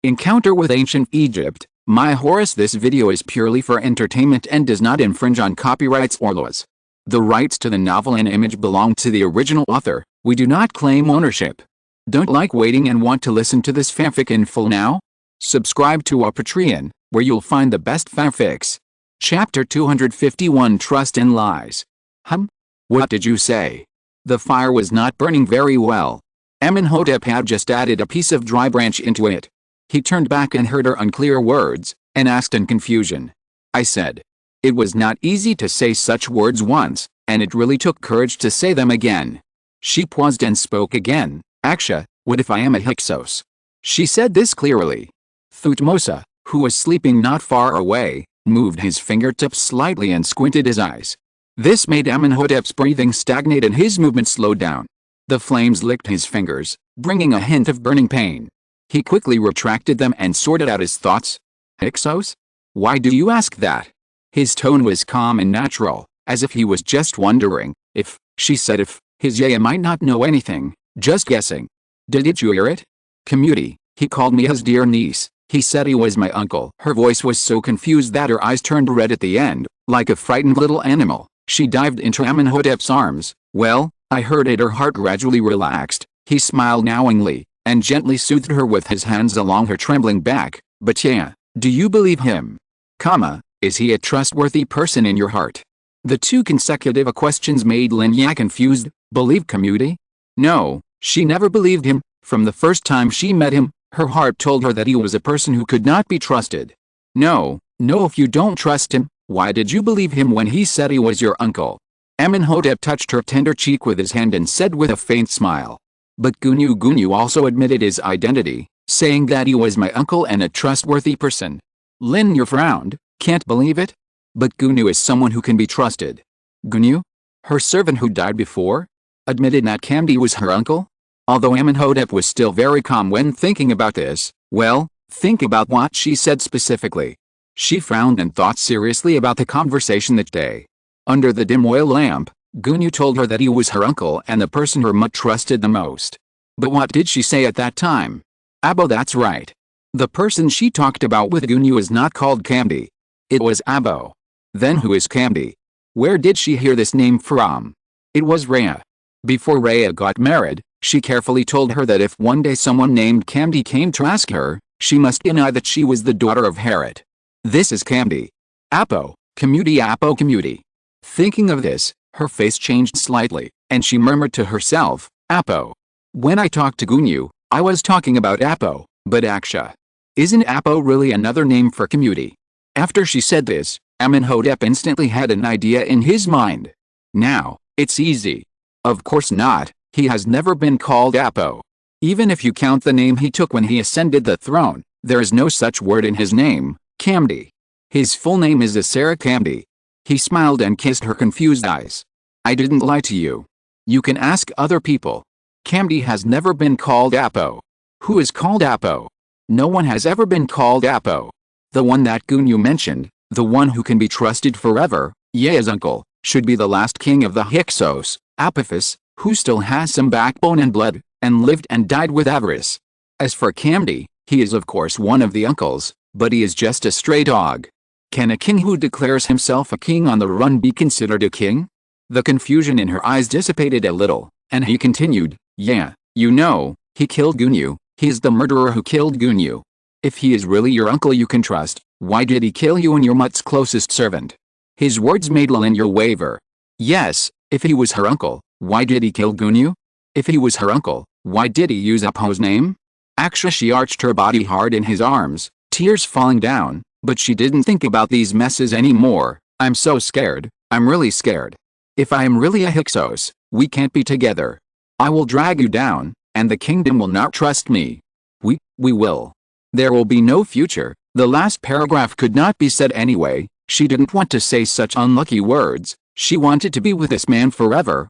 Encounter with Ancient Egypt. My Horus. This video is purely for entertainment and does not infringe on copyrights or laws. The rights to the novel and image belong to the original author. We do not claim ownership. Don't like waiting and want to listen to this fanfic in full now? Subscribe to our Patreon, where you'll find the best fanfics. Chapter 251 Trust and Lies. What did you say? The fire was not burning very well. Amónhotep had just added a piece of dry branch into it. He turned back and heard her unclear words, and asked in confusion. I said. It was not easy to say such words once, and it really took courage to say them again. She paused and spoke again. Aksha, what if I am a Hyksos? She said this clearly. Thutmose, who was sleeping not far away, moved his fingertips slightly and squinted his eyes. This made Amónhotep's breathing stagnate and his movement slowed down. The flames licked his fingers, bringing a hint of burning pain. He quickly retracted them and sorted out his thoughts. Hyksos? Why do you ask that? His tone was calm and natural, as if he was just wondering if, she said if, his Yaya might not know anything, just guessing. Did you hear it? Kemet, he called me his dear niece. He said he was my uncle. Her voice was so confused that her eyes turned red at the end, like a frightened little animal. She dived into Amónhotep's arms. Well, I heard it. Her heart gradually relaxed. He smiled knowingly, and gently soothed her with his hands along her trembling back. But yeah, do you believe him? Is he a trustworthy person in your heart? The two consecutive questions made Lin Ya confused. Believe Kemet? No, she never believed him. From the first time she met him, her heart told her that he was a person who could not be trusted. No, if you don't trust him, why did you believe him when he said he was your uncle? Amónhotep touched her tender cheek with his hand and said with a faint smile. But Gunyu also admitted his identity, saying that he was my uncle and a trustworthy person. Lin Ya frowned. Can't believe it? But Gunyu is someone who can be trusted. Gunyu? Her servant who died before? Admitted that Kemet was her uncle? Although Amónhotep was still very calm when thinking about this, well, think about what she said specifically. She frowned and thought seriously about the conversation that day. Under the dim oil lamp, Gunyu told her that he was her uncle and the person her mutt trusted the most. But what did she say at that time? Abo, that's right. The person she talked about with Gunyu is not called Kemet. It was Abo. Then who is Kemet? Where did she hear this name from? It was Rhea. Before Rhea got married, she carefully told her that if one day someone named Kemet came to ask her, she must deny that she was the daughter of Horus. This is Kemet. Apo, Kemet. Thinking of this, her face changed slightly, and she murmured to herself, Apo. When I talked to Gunyu, I was talking about Apo, but Aksha. Isn't Apo really another name for Kemet? After she said this, Amónhotep instantly had an idea in his mind. Now, it's easy. Of course not, he has never been called Apo. Even if you count the name he took when he ascended the throne, there is no such word in his name, Kemet. His full name is Jehsekhara Amónhotep. He smiled and kissed her confused eyes. I didn't lie to you. You can ask other people. Kemet has never been called Apo. Who is called Apo? No one has ever been called Apo. The one that Gunyu mentioned, the one who can be trusted forever, Yaya's uncle, should be the last king of the Hyksos, Apophis, who still has some backbone and blood, and lived and died with avarice. As for Kemet, he is of course one of the uncles, but he is just a stray dog. Can a king who declares himself a king on the run be considered a king? The confusion in her eyes dissipated a little, and he continued, yeah, you know, he killed Gunyu. He is the murderer who killed Gunyu. If he is really your uncle you can trust, why did he kill you and your mutt's closest servant? His words made Lin Ya waver. Yes, if he was her uncle, why did he kill Gunyu? If he was her uncle, why did he use Apo's name? Actually, she arched her body hard in his arms, tears falling down, but she didn't think about these messes anymore. I'm so scared, I'm really scared. If I am really a Hyksos, we can't be together. I will drag you down, and the kingdom will not trust me. We will. There will be no future. The last paragraph could not be said anyway. She didn't want to say such unlucky words. She wanted to be with this man forever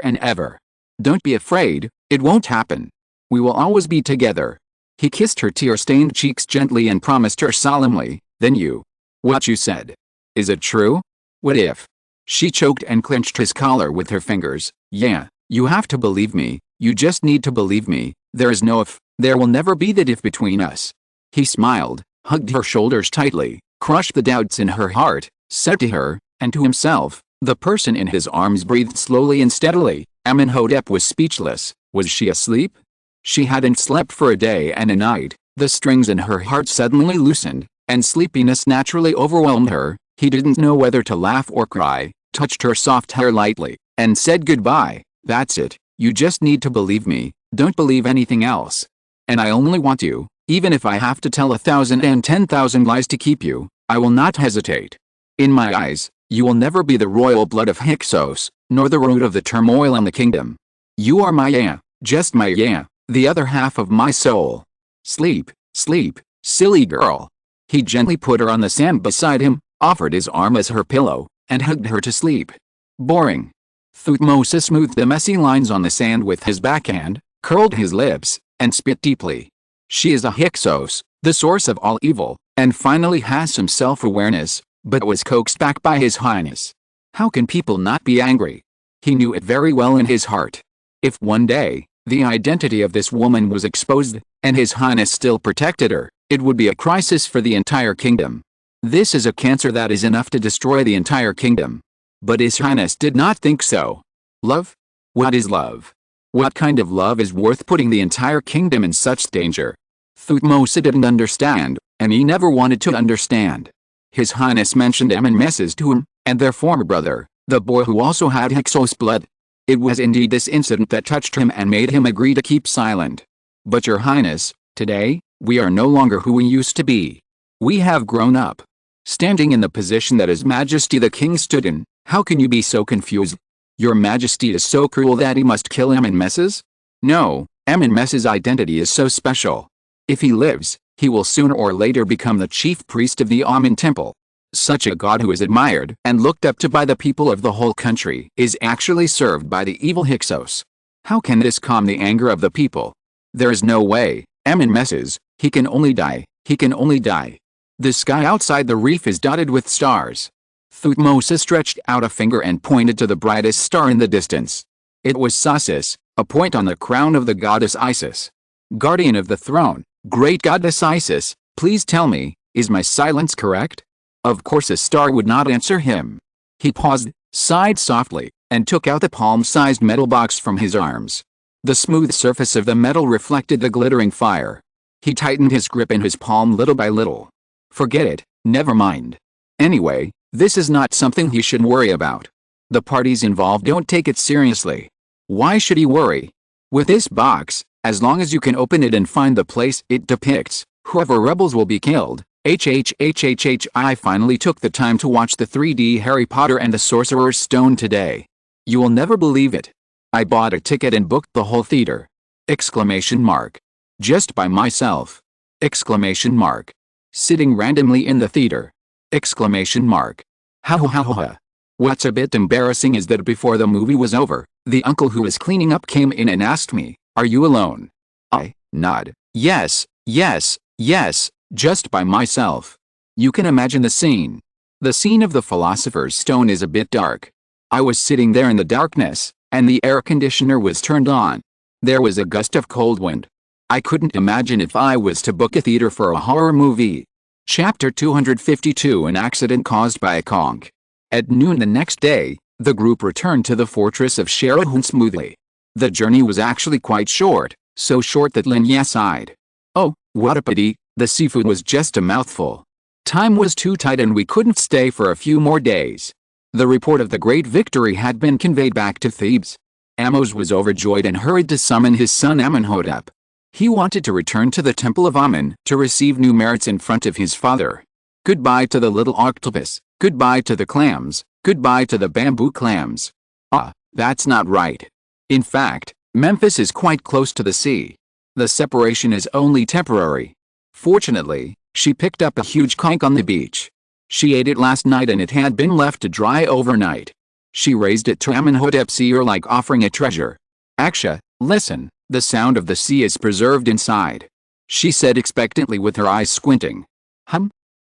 and ever. Don't be afraid, it won't happen. We will always be together. He kissed her tear-stained cheeks gently and promised her solemnly, then you. What you said. Is it true? What if? She choked and clenched his collar with her fingers. Yeah, you have to believe me. You just need to believe me. There is no if. There will never be that if between us. He smiled, hugged her shoulders tightly, crushed the doubts in her heart, said to her, and to himself, the person in his arms breathed slowly and steadily. Amónhotep was speechless. Was she asleep? She hadn't slept for a day and a night. The strings in her heart suddenly loosened, and sleepiness naturally overwhelmed her. He didn't know whether to laugh or cry, touched her soft hair lightly, and said goodbye. That's it, you just need to believe me, don't believe anything else. And I only want you, even if I have to tell 1,010,000 lies to keep you, I will not hesitate. In my eyes, you will never be the royal blood of Hyksos, nor the root of the turmoil in the kingdom. You are my Ya, just my Ya, the other half of my soul. Sleep, sleep, silly girl. He gently put her on the sand beside him, offered his arm as her pillow, and hugged her to sleep. Boring. Thutmose smoothed the messy lines on the sand with his backhand, curled his lips, and spit deeply. She is a Hyksos, the source of all evil, and finally has some self-awareness, but was coaxed back by His Highness. How can people not be angry? He knew it very well in his heart. If one day, the identity of this woman was exposed, and His Highness still protected her, it would be a crisis for the entire kingdom. This is a cancer that is enough to destroy the entire kingdom. But His Highness did not think so. Love? What is love? What kind of love is worth putting the entire kingdom in such danger? Thutmose didn't understand, and he never wanted to understand. His Highness mentioned Amon to him, and their former brother, the boy who also had Hyksos blood. It was indeed this incident that touched him and made him agree to keep silent. But Your Highness, today, we are no longer who we used to be. We have grown up. Standing in the position that His Majesty the King stood in, how can you be so confused? Your Majesty is so cruel that he must kill Amon? No, Amon's identity is so special. If he lives, he will sooner or later become the chief priest of the Amon temple. Such a god who is admired and looked up to by the people of the whole country is actually served by the evil Hyksos. How can this calm the anger of the people? There is no way. Amon he can only die, he can only die. The sky outside the reef is dotted with stars. Thutmose stretched out a finger and pointed to the brightest star in the distance. It was Sosis, a point on the crown of the goddess Isis. Guardian of the throne, great goddess Isis, please tell me, is my silence correct? Of course a star would not answer him. He paused, sighed softly, and took out the palm-sized metal box from his arms. The smooth surface of the metal reflected the glittering fire. He tightened his grip in his palm little by little. Forget it, never mind. Anyway, this is not something he should worry about. The parties involved don't take it seriously. Why should he worry? With this box, as long as you can open it and find the place it depicts, whoever rebels will be killed. I finally took the time to watch the 3D Harry Potter and the Sorcerer's Stone today. You will never believe it. I bought a ticket and booked the whole theater. Exclamation mark. Just by myself. Exclamation mark. Sitting randomly in the theater. Exclamation mark. Ha ha ha ha. What's a bit embarrassing is that before the movie was over, the uncle who was cleaning up came in and asked me, "Are you alone?" I nod. Yes, yes, yes, just by myself. You can imagine the scene. The scene of the Philosopher's Stone is a bit dark. I was sitting there in the darkness, and the air conditioner was turned on. There was a gust of cold wind. I couldn't imagine if I was to book a theater for a horror movie. Chapter 252 An accident caused by a conch. At noon the next day, the group returned to the fortress of Sherahun smoothly. The journey was actually quite short, so short that Lin Ya sighed. Oh, what a pity, the seafood was just a mouthful. Time was too tight and we couldn't stay for a few more days. The report of the great victory had been conveyed back to Thebes. Amos was overjoyed and hurried to summon his son Amónhotep. He wanted to return to the temple of Amon to receive new merits in front of his father. Goodbye to the little octopus, goodbye to the clams, goodbye to the bamboo clams. Ah, that's not right. In fact, Memphis is quite close to the sea. The separation is only temporary. Fortunately, she picked up a huge conch on the beach. She ate it last night and it had been left to dry overnight. She raised it to Amónhotep's ear like offering a treasure. Aksha, listen, the sound of the sea is preserved inside. She said expectantly with her eyes squinting.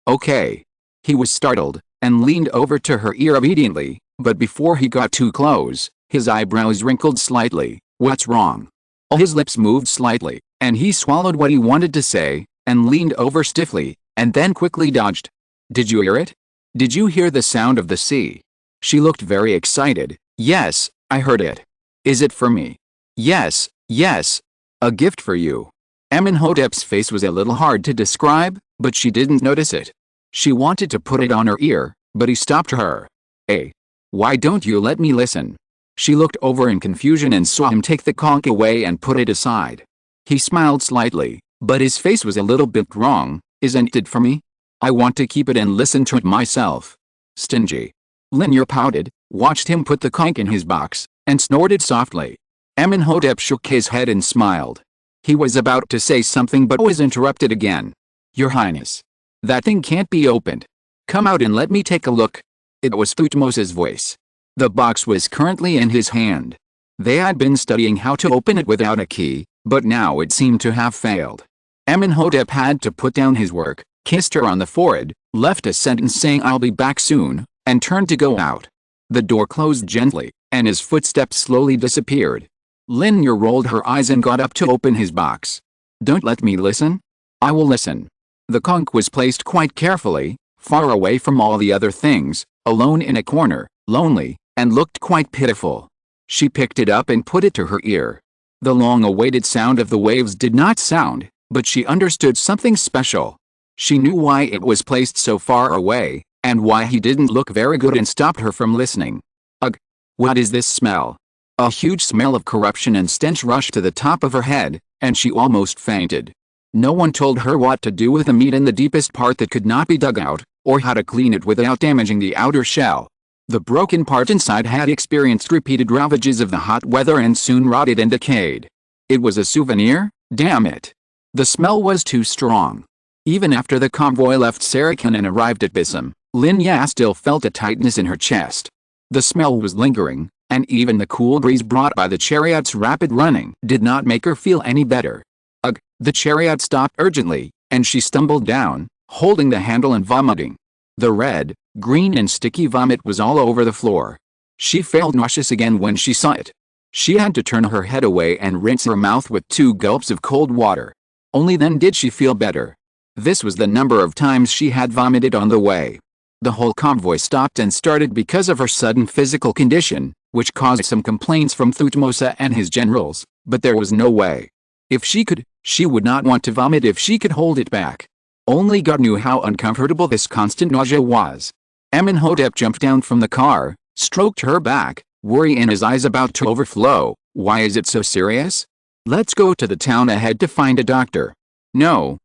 Okay. He was startled, and leaned over to her ear obediently, but before he got too close, his eyebrows wrinkled slightly. What's wrong? His lips moved slightly, and he swallowed what he wanted to say. and leaned over stiffly, and then quickly dodged. Did you hear it? Did you hear the sound of the sea? She looked very excited. Yes, I heard it. Is it for me? Yes, yes. A gift for you. Amónhotep's face was a little hard to describe, but she didn't notice it. She wanted to put it on her ear, but he stopped her. Hey. Why don't you let me listen? She looked over in confusion and saw him take the conch away and put it aside. He smiled slightly, but his face was a little bit wrong. Isn't it for me? I want to keep it and listen to it myself. Stingy. Lin Ya pouted, watched him put the conch in his box, and snorted softly. Amónhotep shook his head and smiled. He was about to say something but was interrupted again. Your Highness. That thing can't be opened. Come out and let me take a look. It was Thutmose's voice. The box was currently in his hand. They had been studying how to open it without a key, but now it seemed to have failed. Amónhotep had to put down his work, kissed her on the forehead, left a sentence saying I'll be back soon, and turned to go out. The door closed gently, and his footsteps slowly disappeared. Lin Ya rolled her eyes and got up to open his box. Don't let me listen? I will listen. The conch was placed quite carefully, far away from all the other things, alone in a corner, lonely, and looked quite pitiful. She picked it up and put it to her ear. The long-awaited sound of the waves did not sound, but she understood something special. She knew why it was placed so far away, and why he didn't look very good and stopped her from listening. Ugh! What is this smell? A huge smell of corruption and stench rushed to the top of her head, and she almost fainted. No one told her what to do with the meat in the deepest part that could not be dug out, or how to clean it without damaging the outer shell. The broken part inside had experienced repeated ravages of the hot weather and soon rotted and decayed. It was a souvenir? Damn it! The smell was too strong. Even after the convoy left Sarikhan and arrived at Bissam, Lin Ya still felt a tightness in her chest. The smell was lingering, and even the cool breeze brought by the chariot's rapid running did not make her feel any better. Ugh! The chariot stopped urgently, and she stumbled down, holding the handle and vomiting. The red, green and sticky vomit was all over the floor. She felt nauseous again when she saw it. She had to turn her head away and rinse her mouth with 2 gulps of cold water. Only then did she feel better. This was the number of times she had vomited on the way. The whole convoy stopped and started because of her sudden physical condition, which caused some complaints from Thutmose and his generals, but there was no way. If she could, she would not want to vomit if she could hold it back. Only God knew how uncomfortable this constant nausea was. Amónhotep jumped down from the car, stroked her back, worry in his eyes about to overflow. Why is it so serious? Let's go to the town ahead to find a doctor. No,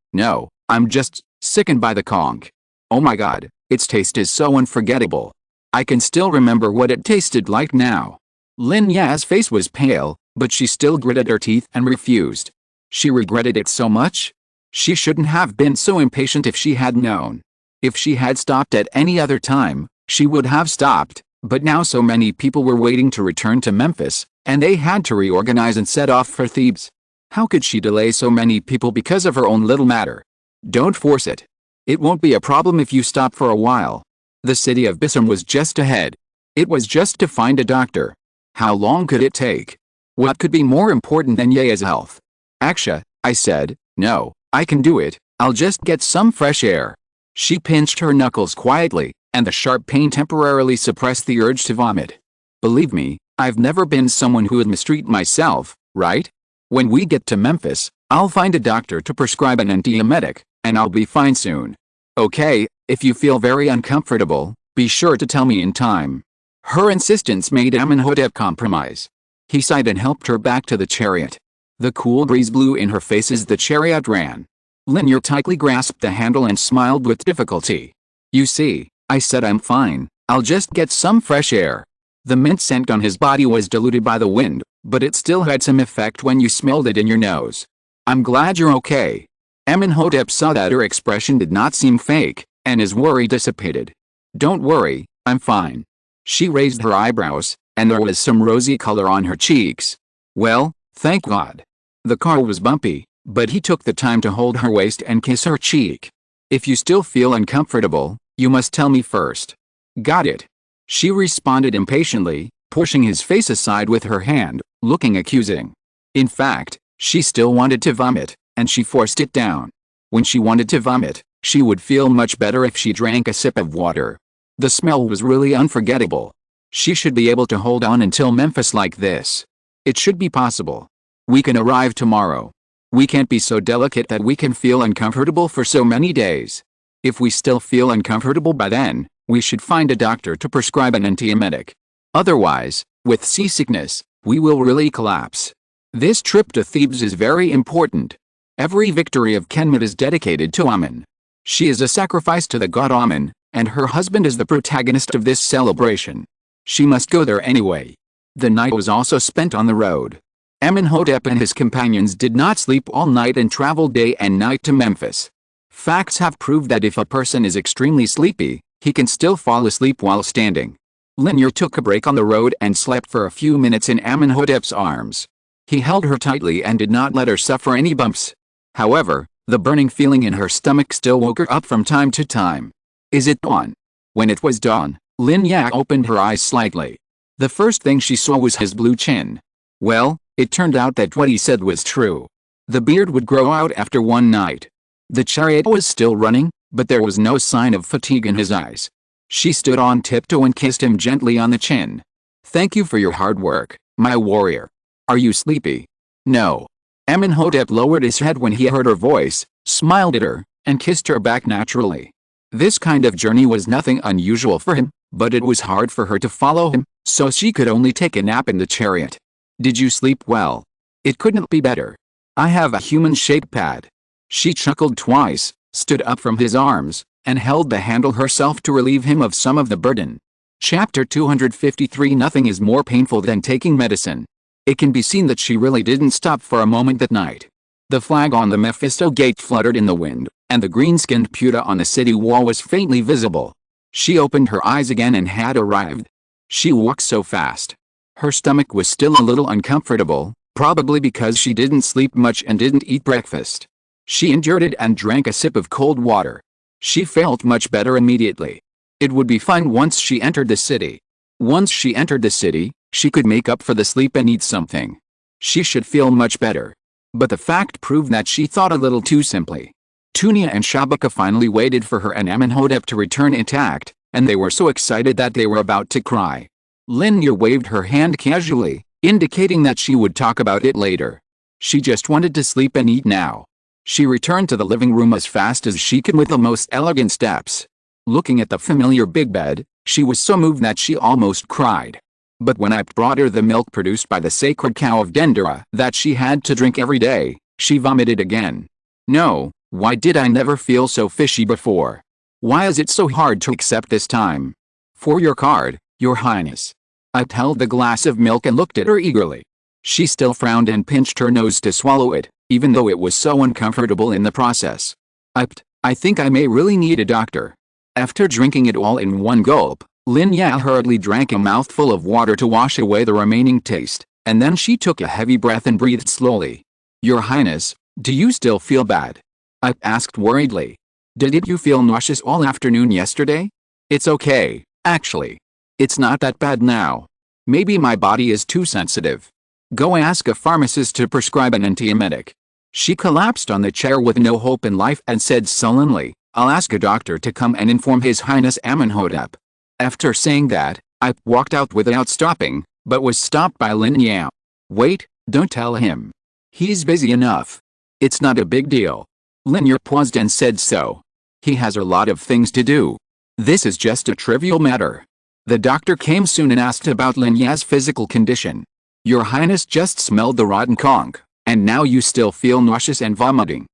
I'm just sickened by the conch. Oh my God, its taste is so unforgettable. I can still remember what it tasted like now. Lin Ya's face was pale, but she still gritted her teeth and refused. She regretted it so much. She shouldn't have been so impatient if she had known. If she had stopped at any other time, she would have stopped, but now so many people were waiting to return to Memphis, and they had to reorganize and set off for Thebes. How could she delay so many people because of her own little matter? Don't force it. It won't be a problem if you stop for a while. The city of Bissam was just ahead. It was just to find a doctor. How long could it take? What could be more important than Yaya's health? Aksha, I said, no, I can do it, I'll just get some fresh air. She pinched her knuckles quietly, and the sharp pain temporarily suppressed the urge to vomit. Believe me, I've never been someone who would mistreat myself, right? When we get to Memphis, I'll find a doctor to prescribe an antiemetic, and I'll be fine soon. Okay, if you feel very uncomfortable, be sure to tell me in time. Her insistence made Amónhotep compromise. He sighed and helped her back to the chariot. The cool breeze blew in her face as the chariot ran. Lin Ya tightly grasped the handle and smiled with difficulty. You see, I said I'm fine, I'll just get some fresh air. The mint scent on his body was diluted by the wind, but it still had some effect when you smelled it in your nose. I'm glad you're okay. Amónhotep saw that her expression did not seem fake, and his worry dissipated. Don't worry, I'm fine. She raised her eyebrows, and there was some rosy color on her cheeks. Well, thank God. The car was bumpy, but he took the time to hold her waist and kiss her cheek. If you still feel uncomfortable, you must tell me first. Got it. She responded impatiently, pushing his face aside with her hand, looking accusing. In fact, she still wanted to vomit, and she forced it down. When she wanted to vomit, she would feel much better if she drank a sip of water. The smell was really unforgettable. She should be able to hold on until Memphis like this. It should be possible. We can arrive tomorrow. We can't be so delicate that we can feel uncomfortable for so many days. If we still feel uncomfortable by then, we should find a doctor to prescribe an antiemetic. Otherwise, with seasickness, we will really collapse. This trip to Thebes is very important. Every victory of Kemet is dedicated to Amon. She is a sacrifice to the god Amon, and her husband is the protagonist of this celebration. She must go there anyway. The night was also spent on the road. Amónhotep and his companions did not sleep all night and traveled day and night to Memphis. Facts have proved that if a person is extremely sleepy, he can still fall asleep while standing. Lin Ya took a break on the road and slept for a few minutes in Amónhotep's arms. He held her tightly and did not let her suffer any bumps. However, the burning feeling in her stomach still woke her up from time to time. Is it dawn? When it was dawn, Lin Ya opened her eyes slightly. The first thing she saw was his blue chin. Well, it turned out that what he said was true. The beard would grow out after one night. The chariot was still running, but there was no sign of fatigue in his eyes. She stood on tiptoe and kissed him gently on the chin. Thank you for your hard work, my warrior. Are you sleepy? No. Amónhotep lowered his head when he heard her voice, smiled at her, and kissed her back naturally. This kind of journey was nothing unusual for him, but it was hard for her to follow him, so she could only take a nap in the chariot. Did you sleep well? It couldn't be better. I have a human-shaped pad. She chuckled twice, stood up from his arms, and held the handle herself to relieve him of some of the burden. Chapter 253. Nothing is more painful than taking medicine. It can be seen that she really didn't stop for a moment that night. The flag on the Mephisto gate fluttered in the wind, and the green-skinned pewter on the city wall was faintly visible. She opened her eyes again and had arrived. She walked so fast. Her stomach was still a little uncomfortable, probably because she didn't sleep much and didn't eat breakfast. She endured it and drank a sip of cold water. She felt much better immediately. It would be fine once she entered the city. Once she entered the city, she could make up for the sleep and eat something. She should feel much better. But the fact proved that she thought a little too simply. Tunia and Shabaka finally waited for her and Amónhotep to return intact, and they were so excited that they were about to cry. Lin Ya waved her hand casually, indicating that she would talk about it later. She just wanted to sleep and eat now. She returned to the living room as fast as she could with the most elegant steps. Looking at the familiar big bed, she was so moved that she almost cried. But when I brought her the milk produced by the sacred cow of Dendera that she had to drink every day, she vomited again. No, why did I never feel so fishy before? Why is it so hard to accept this time? For your card, Your Highness. I held the glass of milk and looked at her eagerly. She still frowned and pinched her nose to swallow it, even though it was so uncomfortable in the process. I think I may really need a doctor. After drinking it all in one gulp, Lin Ya hurriedly drank a mouthful of water to wash away the remaining taste, and then she took a heavy breath and breathed slowly. Your Highness, do you still feel bad? I asked worriedly. Did you feel nauseous all afternoon yesterday? It's okay, actually. It's not that bad now. Maybe my body is too sensitive. Go ask a pharmacist to prescribe an antiemetic. She collapsed on the chair with no hope in life and said sullenly, I'll ask a doctor to come and inform His Highness Amónhotep. After saying that, I walked out without stopping, but was stopped by Lin Ya. Wait, don't tell him. He's busy enough. It's not a big deal. Lin Ya paused and said so. He has a lot of things to do. This is just a trivial matter. The doctor came soon and asked about Lin Ya's physical condition. Your Highness just smelled the rotten conch, and now you still feel nauseous and vomiting.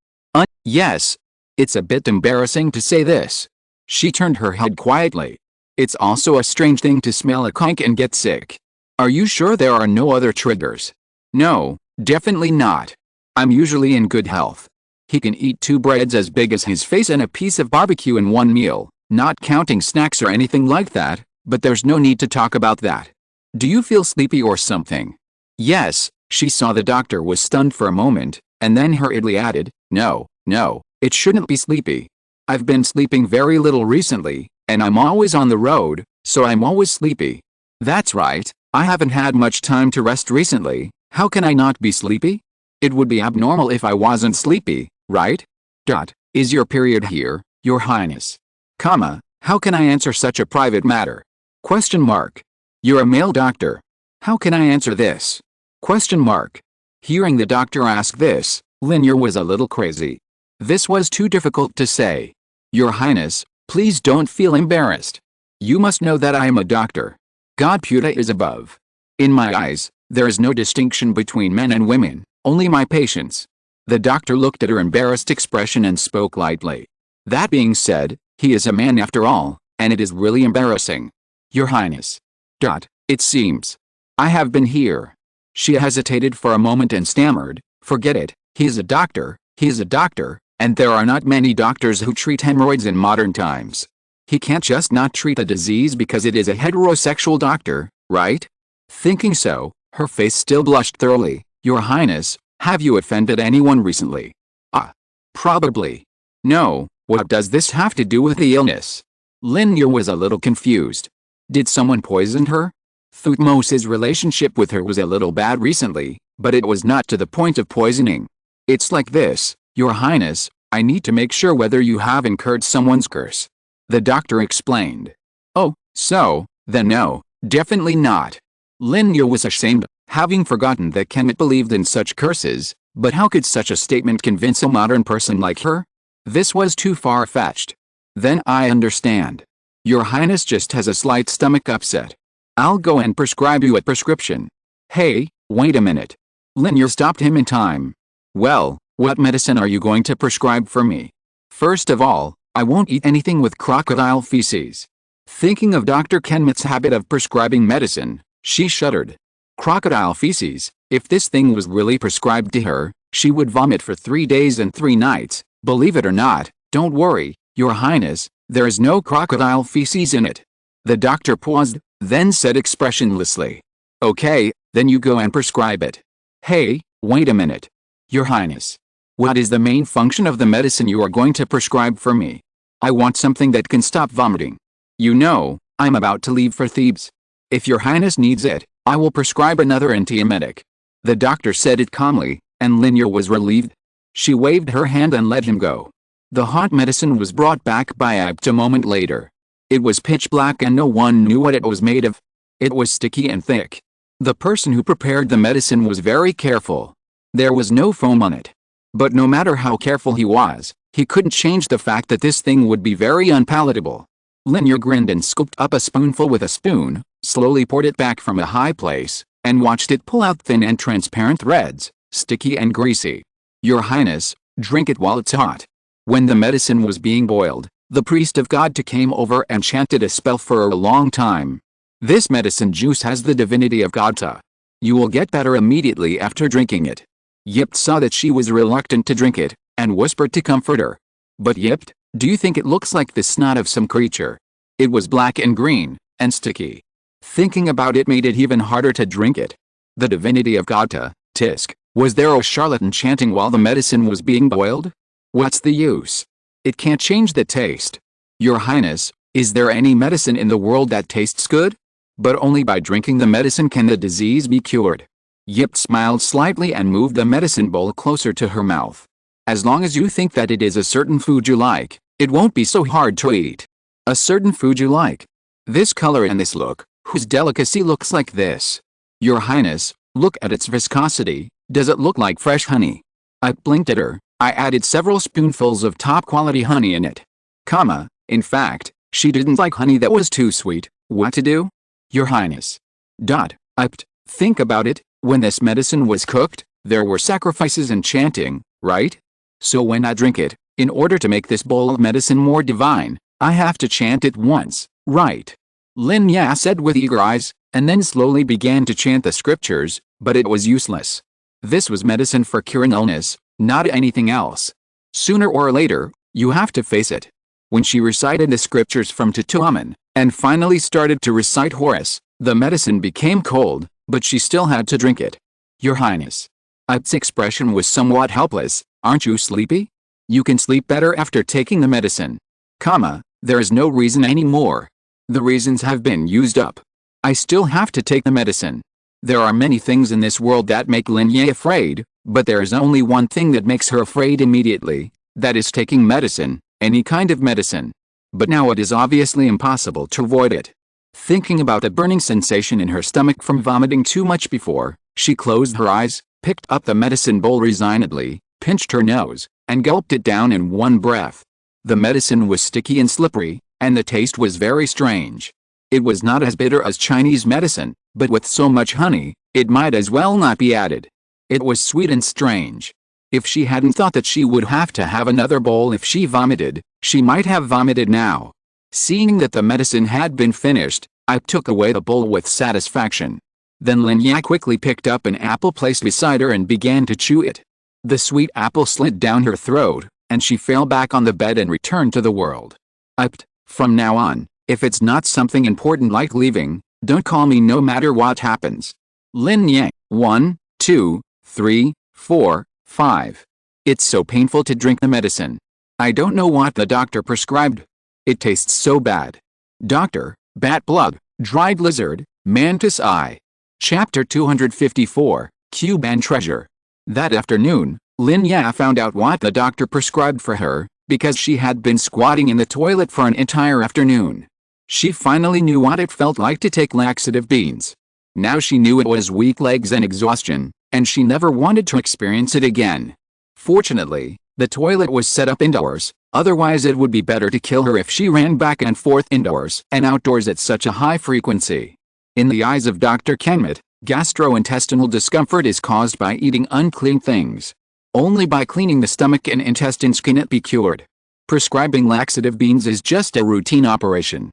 Yes. It's a bit embarrassing to say this. She turned her head quietly. It's also a strange thing to smell a conch and get sick. Are you sure there are no other triggers? No, definitely not. I'm usually in good health. He can eat 2 breads as big as his face and a piece of barbecue in one meal, not counting snacks or anything like that, but there's no need to talk about that. Do you feel sleepy or something? Yes. She saw the doctor was stunned for a moment, and then hurriedly added, No, it shouldn't be sleepy. I've been sleeping very little recently, and I'm always on the road, so I'm always sleepy. That's right, I haven't had much time to rest recently. How can I not be sleepy? It would be abnormal if I wasn't sleepy, right? Is your period here, your highness? Comma, how can I answer such a private matter? Question mark. You're a male doctor. How can I answer this? Question mark. Hearing the doctor ask this, Lin Ya was a little crazy. This was too difficult to say. Your highness, please don't feel embarrassed. You must know that I am a doctor. God Puta is above. In my eyes, there is no distinction between men and women, only my patients. The doctor looked at her embarrassed expression and spoke lightly. That being said, he is a man after all, and it is really embarrassing. Your highness. It seems. I have been here. She hesitated for a moment and stammered, forget it, he is a doctor, and there are not many doctors who treat hemorrhoids in modern times. He can't just not treat a disease because it is a heterosexual doctor, right? Thinking so, her face still blushed thoroughly. Your highness, have you offended anyone recently? Probably. No, what does this have to do with the illness? Lin Ya was a little confused. Did someone poison her? Thutmose's relationship with her was a little bad recently, but it was not to the point of poisoning. It's like this, your highness, I need to make sure whether you have incurred someone's curse. The doctor explained. Oh, so, then no, definitely not. Lin Ya was ashamed, having forgotten that Kemet believed in such curses, but how could such a statement convince a modern person like her? This was too far-fetched. Then I understand. Your highness just has a slight stomach upset. I'll go and prescribe you a prescription. Hey, wait a minute. Lin Ya stopped him in time. Well, what medicine are you going to prescribe for me? First of all, I won't eat anything with crocodile feces. Thinking of Dr. Kemet's habit of prescribing medicine, she shuddered. Crocodile feces, if this thing was really prescribed to her, she would vomit for 3 days and 3 nights. Believe it or not, don't worry, your highness, there is no crocodile feces in it. The doctor paused, then said expressionlessly. Okay, then you go and prescribe it. Hey, wait a minute. Your highness. What is the main function of the medicine you are going to prescribe for me? I want something that can stop vomiting. You know, I'm about to leave for Thebes. If your highness needs it, I will prescribe another antiemetic. The doctor said it calmly, and Lin Ya was relieved. She waved her hand and let him go. The hot medicine was brought back by Abt a moment later. It was pitch black and no one knew what it was made of. It was sticky and thick. The person who prepared the medicine was very careful. There was no foam on it. But no matter how careful he was, he couldn't change the fact that this thing would be very unpalatable. Lin Ya grinned and scooped up a spoonful with a spoon, slowly poured it back from a high place, and watched it pull out thin and transparent threads, sticky and greasy. Your highness, drink it while it's hot. When the medicine was being boiled, the priest of God came over and chanted a spell for a long time. This medicine juice has the divinity of Godta. You will get better immediately after drinking it. Yipt saw that she was reluctant to drink it, and whispered to comfort her. But Yipt, do you think it looks like the snot of some creature? It was black and green, and sticky. Thinking about it made it even harder to drink it. The divinity of Godta, Tisk, was there a charlatan chanting while the medicine was being boiled? What's the use? It can't change the taste. Your highness, is there any medicine in the world that tastes good? But only by drinking the medicine can the disease be cured. Yipt smiled slightly and moved the medicine bowl closer to her mouth. As long as you think that it is a certain food you like, it won't be so hard to eat. A certain food you like. This color and this look, whose delicacy looks like this? Your highness, look at its viscosity, does it look like fresh honey? I blinked at her. I added several spoonfuls of top-quality honey in it. In fact, she didn't like honey that was too sweet. What to do? Your highness. Think about it, when this medicine was cooked, there were sacrifices and chanting, right? So when I drink it, in order to make this bowl of medicine more divine, I have to chant it once, right? Lin Ya said with eager eyes, and then slowly began to chant the scriptures, but it was useless. This was medicine for curing illness, not anything else. Sooner or later, you have to face it. When she recited the scriptures from Amon, and finally started to recite Horus, the medicine became cold, but she still had to drink it. Your highness. Abt's expression was somewhat helpless. Aren't you sleepy? You can sleep better after taking the medicine. There is no reason anymore. The reasons have been used up. I still have to take the medicine. There are many things in this world that make Lin Ya afraid, but there is only one thing that makes her afraid immediately. That is taking medicine, any kind of medicine. But now it is obviously impossible to avoid it. Thinking about the burning sensation in her stomach from vomiting too much before, she closed her eyes, picked up the medicine bowl resignedly, pinched her nose, and gulped it down in one breath. The medicine was sticky and slippery, and the taste was very strange. It was not as bitter as Chinese medicine, but with so much honey, it might as well not be added. It was sweet and strange. If she hadn't thought that she would have to have another bowl if she vomited, she might have vomited now. Seeing that the medicine had been finished, I took away the bowl with satisfaction. Then Lin Ya quickly picked up an apple placed beside her and began to chew it. The sweet apple slid down her throat, and she fell back on the bed and returned to the world. From now on, if it's not something important like leaving, don't call me no matter what happens. Lin Ya. 1, 2, 3, 4, 5. It's so painful to drink the medicine. I don't know what the doctor prescribed. It tastes so bad. Doctor, bat blood, dried lizard, mantis eye. Chapter 254, Cube and Treasure. That afternoon, Lin Ya found out what the doctor prescribed for her, because she had bin squatting in the toilet for an entire afternoon. She finally knew what it felt like to take laxative beans. Now she knew it was weak legs and exhaustion, and she never wanted to experience it again. Fortunately, the toilet was set up indoors, otherwise it would be better to kill her if she ran back and forth indoors and outdoors at such a high frequency. In the eyes of Dr. Kemet, gastrointestinal discomfort is caused by eating unclean things. Only by cleaning the stomach and intestines can it be cured. Prescribing laxative beans is just a routine operation.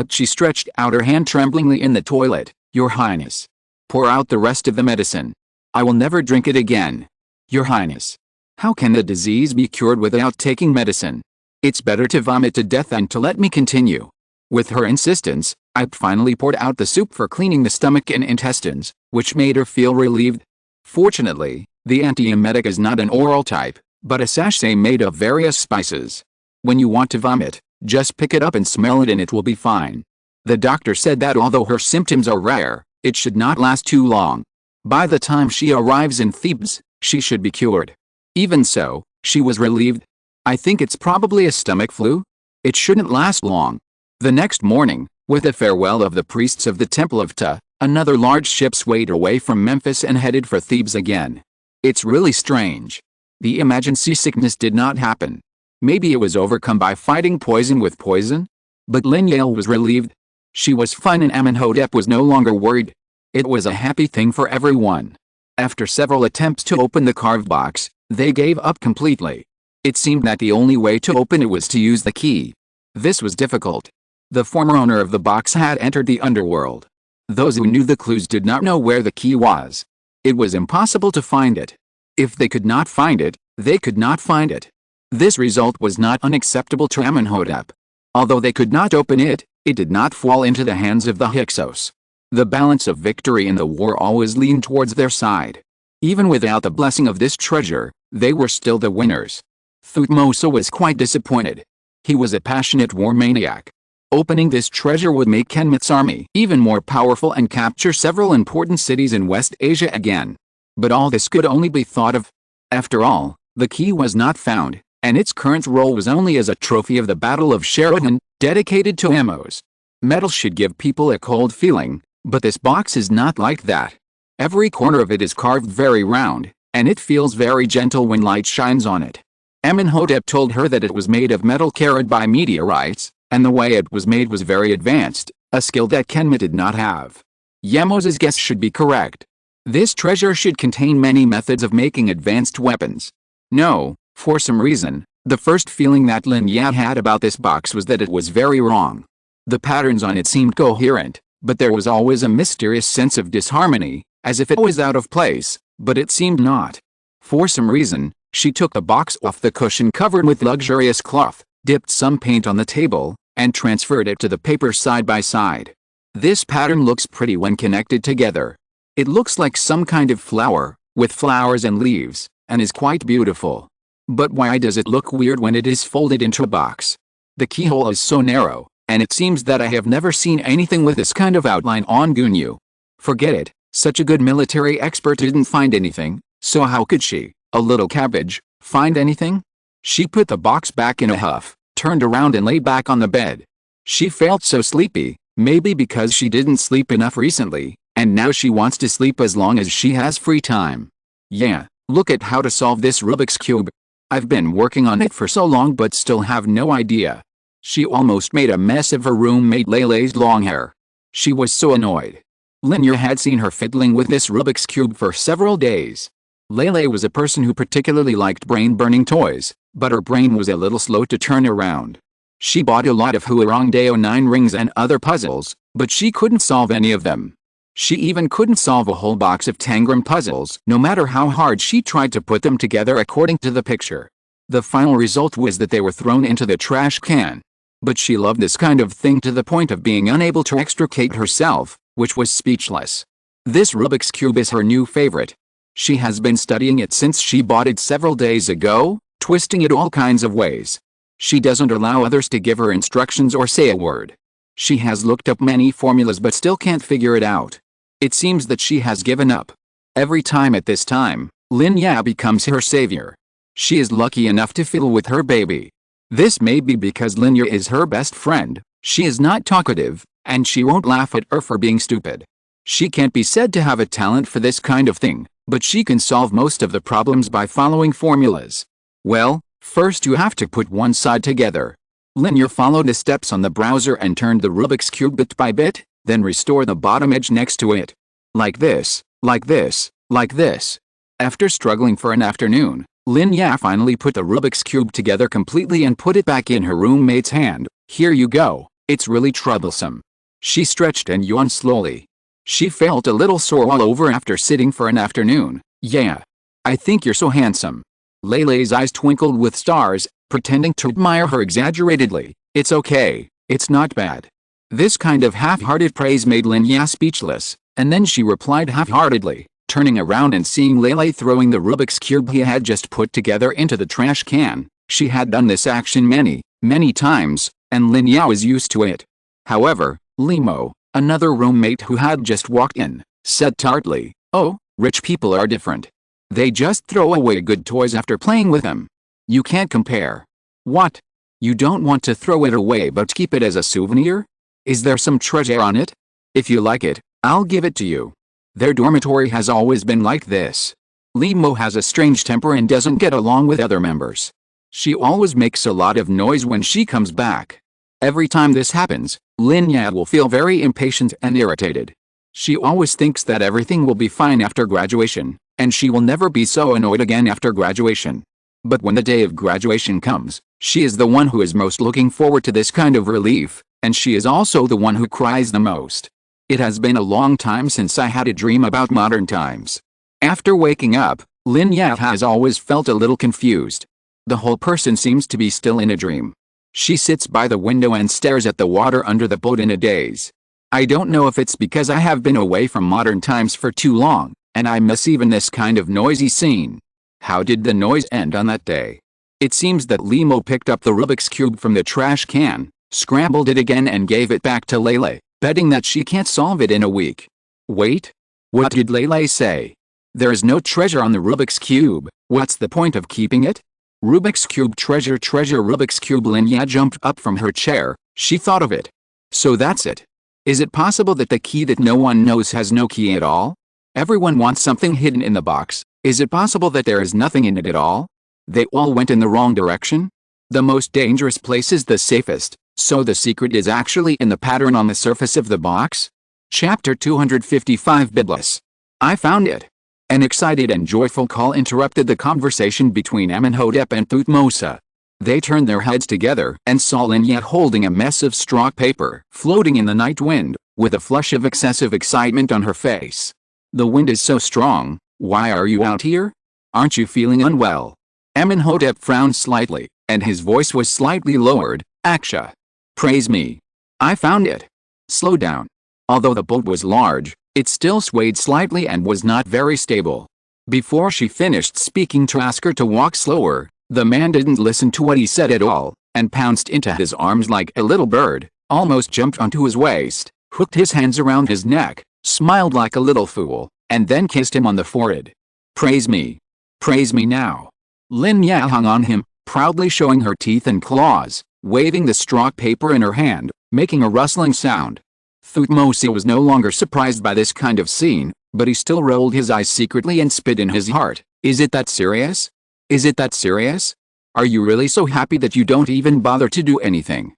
She stretched out her hand tremblingly in the toilet. Your Highness. Pour out the rest of the medicine. I will never drink it again. Your Highness. How can the disease be cured without taking medicine? It's better to vomit to death than to let me continue. With her insistence, I finally poured out the soup for cleaning the stomach and intestines, which made her feel relieved. Fortunately, the antiemetic is not an oral type, but a sachet made of various spices. When you want to vomit, just pick it up and smell it and it will be fine. The doctor said that although her symptoms are rare, it should not last too long. By the time she arrives in Thebes, she should be cured. Even so, she was relieved. I think it's probably a stomach flu. It shouldn't last long. The next morning, with the farewell of the priests of the Temple of Ptah, another large ship swayed away from Memphis and headed for Thebes again. It's really strange. The imagined seasickness did not happen. Maybe it was overcome by fighting poison with poison? But Lin Ya was relieved. She was fine and Amónhotep was no longer worried. It was a happy thing for everyone. After several attempts to open the carved box, they gave up completely. It seemed that the only way to open it was to use the key. This was difficult. The former owner of the box had entered the underworld. Those who knew the clues did not know where the key was. It was impossible to find it. If they could not find it, they could not find it. This result was not unacceptable to Amónhotep. Although they could not open it, it did not fall into the hands of the Hyksos. The balance of victory in the war always leaned towards their side. Even without the blessing of this treasure, they were still the winners. Thutmose was quite disappointed. He was a passionate war maniac. Opening this treasure would make Kemet's army even more powerful and capture several important cities in West Asia again. But all this could only be thought of. After all, the key was not found, and its current role was only as a trophy of the Battle of Sheridan, dedicated to Amos. Metal should give people a cold feeling, but this box is not like that. Every corner of it is carved very round, and it feels very gentle when light shines on it. Amónhotep told her that it was made of metal carried by meteorites, and the way it was made was very advanced, a skill that Kemet did not have. Yamos's guess should be correct. This treasure should contain many methods of making advanced weapons. No, for some reason, the first feeling that Lin Ya had about this box was that it was very wrong. The patterns on it seemed coherent, but there was always a mysterious sense of disharmony, as if it was out of place, but it seemed not. For some reason, she took the box off the cushion covered with luxurious cloth, dipped some paint on the table, and transferred it to the paper side by side. This pattern looks pretty when connected together. It looks like some kind of flower, with flowers and leaves, and is quite beautiful. But why does it look weird when it is folded into a box? The keyhole is so narrow, and it seems that I have never seen anything with this kind of outline on Gunyu. Forget it, such a good military expert didn't find anything, so how could she, a little cabbage, find anything? She put the box back in a huff, turned around and lay back on the bed. She felt so sleepy, maybe because she didn't sleep enough recently, and now she wants to sleep as long as she has free time. Yeah, look at how to solve this Rubik's Cube. I've been working on it for so long but still have no idea. She almost made a mess of her roommate Lele's long hair. She was so annoyed. Lin Ya had seen her fiddling with this Rubik's Cube for several days. Lele was a person who particularly liked brain-burning toys, but her brain was a little slow to turn around. She bought a lot of Huarongdao 9 rings and other puzzles, but she couldn't solve any of them. She even couldn't solve a whole box of Tangram puzzles, no matter how hard she tried to put them together according to the picture. The final result was that they were thrown into the trash can. But she loved this kind of thing to the point of being unable to extricate herself, which was speechless. This Rubik's Cube is her new favorite. She has been studying it since she bought it several days ago, twisting it all kinds of ways. She doesn't allow others to give her instructions or say a word. She has looked up many formulas but still can't figure it out. It seems that she has given up. Every time at this time, Lin Ya becomes her savior. She is lucky enough to fiddle with her baby. This may be because Lin Ya is her best friend. She is not talkative, and she won't laugh at her for being stupid. She can't be said to have a talent for this kind of thing, but she can solve most of the problems by following formulas. Well, first you have to put one side together. Lin Ya followed the steps on the browser and turned the Rubik's Cube bit by bit, then restore the bottom edge next to it. Like this, like this, like this. After struggling for an afternoon, Lin Ya finally put the Rubik's Cube together completely and put it back in her roommate's hand. Here you go, it's really troublesome. She stretched and yawned slowly. She felt a little sore all over after sitting for an afternoon. Yeah. I think you're so handsome. Lele's eyes twinkled with stars, pretending to admire her exaggeratedly. It's okay, it's not bad. This kind of half-hearted praise made Lin Ya speechless, and then she replied half-heartedly, turning around and seeing Lele throwing the Rubik's Cube he had just put together into the trash can. She had done this action many, many times, and Lin Ya was used to it. However, Limo, another roommate who had just walked in, said tartly, "Oh, rich people are different. They just throw away good toys after playing with them. You can't compare." What? You don't want to throw it away but keep it as a souvenir? Is there some treasure on it? If you like it, I'll give it to you. Their dormitory has always been like this. Limo has a strange temper and doesn't get along with other members. She always makes a lot of noise when she comes back. Every time this happens, Lin Ya will feel very impatient and irritated. She always thinks that everything will be fine after graduation, and she will never be so annoyed again after graduation. But when the day of graduation comes, she is the one who is most looking forward to this kind of relief, and she is also the one who cries the most. It has been a long time since I had a dream about modern times. After waking up, Lin Ya has always felt a little confused. The whole person seems to be still in a dream. She sits by the window and stares at the water under the boat in a daze. I don't know if it's because I have been away from modern times for too long, and I miss even this kind of noisy scene. How did the noise end on that day? It seems that Limo picked up the Rubik's Cube from the trash can, scrambled it again and gave it back to Lele, betting that she can't solve it in a week. Wait? What did Lele say? There is no treasure on the Rubik's Cube. What's the point of keeping it? Rubik's Cube treasure Rubik's Cube. Lin Ya jumped up from her chair. She thought of it. So that's it. Is it possible that the key that no one knows has no key at all? Everyone wants something hidden in the box. Is it possible that there is nothing in it at all? They all went in the wrong direction? The most dangerous place is the safest, so the secret is actually in the pattern on the surface of the box? Chapter 255 Bidless. I found it. An excited and joyful call interrupted the conversation between Amónhotep and Thutmose. They turned their heads together and saw Lin Ya holding a mess of straw paper floating in the night wind, with a flush of excessive excitement on her face. The wind is so strong. Why are you out here? Aren't you feeling unwell? Amónhotep frowned slightly, and his voice was slightly lowered. Aksha. Praise me. I found it. Slow down. Although the boat was large, it still swayed slightly and was not very stable. Before she finished speaking to ask her to walk slower, the man didn't listen to what he said at all, and pounced into his arms like a little bird, almost jumped onto his waist, hooked his hands around his neck, smiled like a little fool, and then kissed him on the forehead. Praise me. Praise me now. Lin Ya hung on him, proudly showing her teeth and claws, waving the straw paper in her hand, making a rustling sound. Thutmose was no longer surprised by this kind of scene, but he still rolled his eyes secretly and spit in his heart. Is it that serious? Is it that serious? Are you really so happy that you don't even bother to do anything?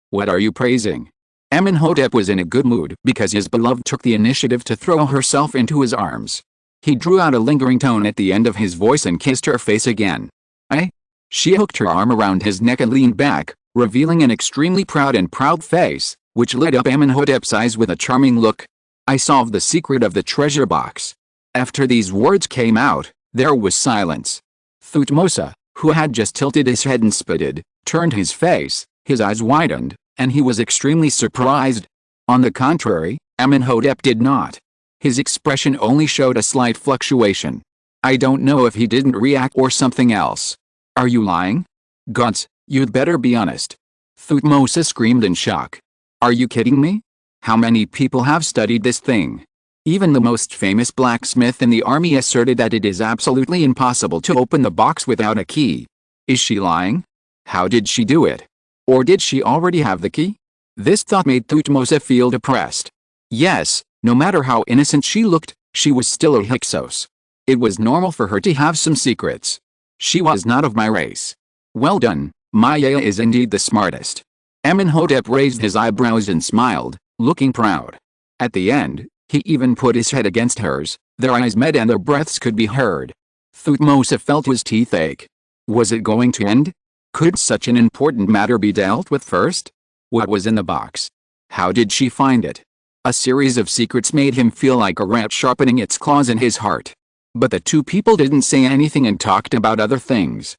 What are you praising? Amónhotep was in a good mood because his beloved took the initiative to throw herself into his arms. He drew out a lingering tone at the end of his voice and kissed her face again. She hooked her arm around his neck and leaned back, revealing an extremely proud face, which lit up Amónhotep's eyes with a charming look. I solved the secret of the treasure box. After these words came out, there was silence. Thutmose, who had just tilted his head and spitted, turned his face, his eyes widened, and he was extremely surprised. On the contrary, Amónhotep did not. His expression only showed a slight fluctuation. I don't know if he didn't react or something else. Are you lying? Gods, you'd better be honest. Thutmose screamed in shock. Are you kidding me? How many people have studied this thing? Even the most famous blacksmith in the army asserted that it is absolutely impossible to open the box without a key. Is she lying? How did she do it? Or did she already have the key? This thought made Thutmose feel depressed. Yes, no matter how innocent she looked, she was still a Hyksos. It was normal for her to have some secrets. She was not of my race. Well done, Maya is indeed the smartest. Amónhotep raised his eyebrows and smiled, looking proud. At the end, he even put his head against hers, their eyes met and their breaths could be heard. Thutmose felt his teeth ache. Was it going to end? Could such an important matter be dealt with first? What was in the box? How did she find it? A series of secrets made him feel like a rat sharpening its claws in his heart. But the two people didn't say anything and talked about other things.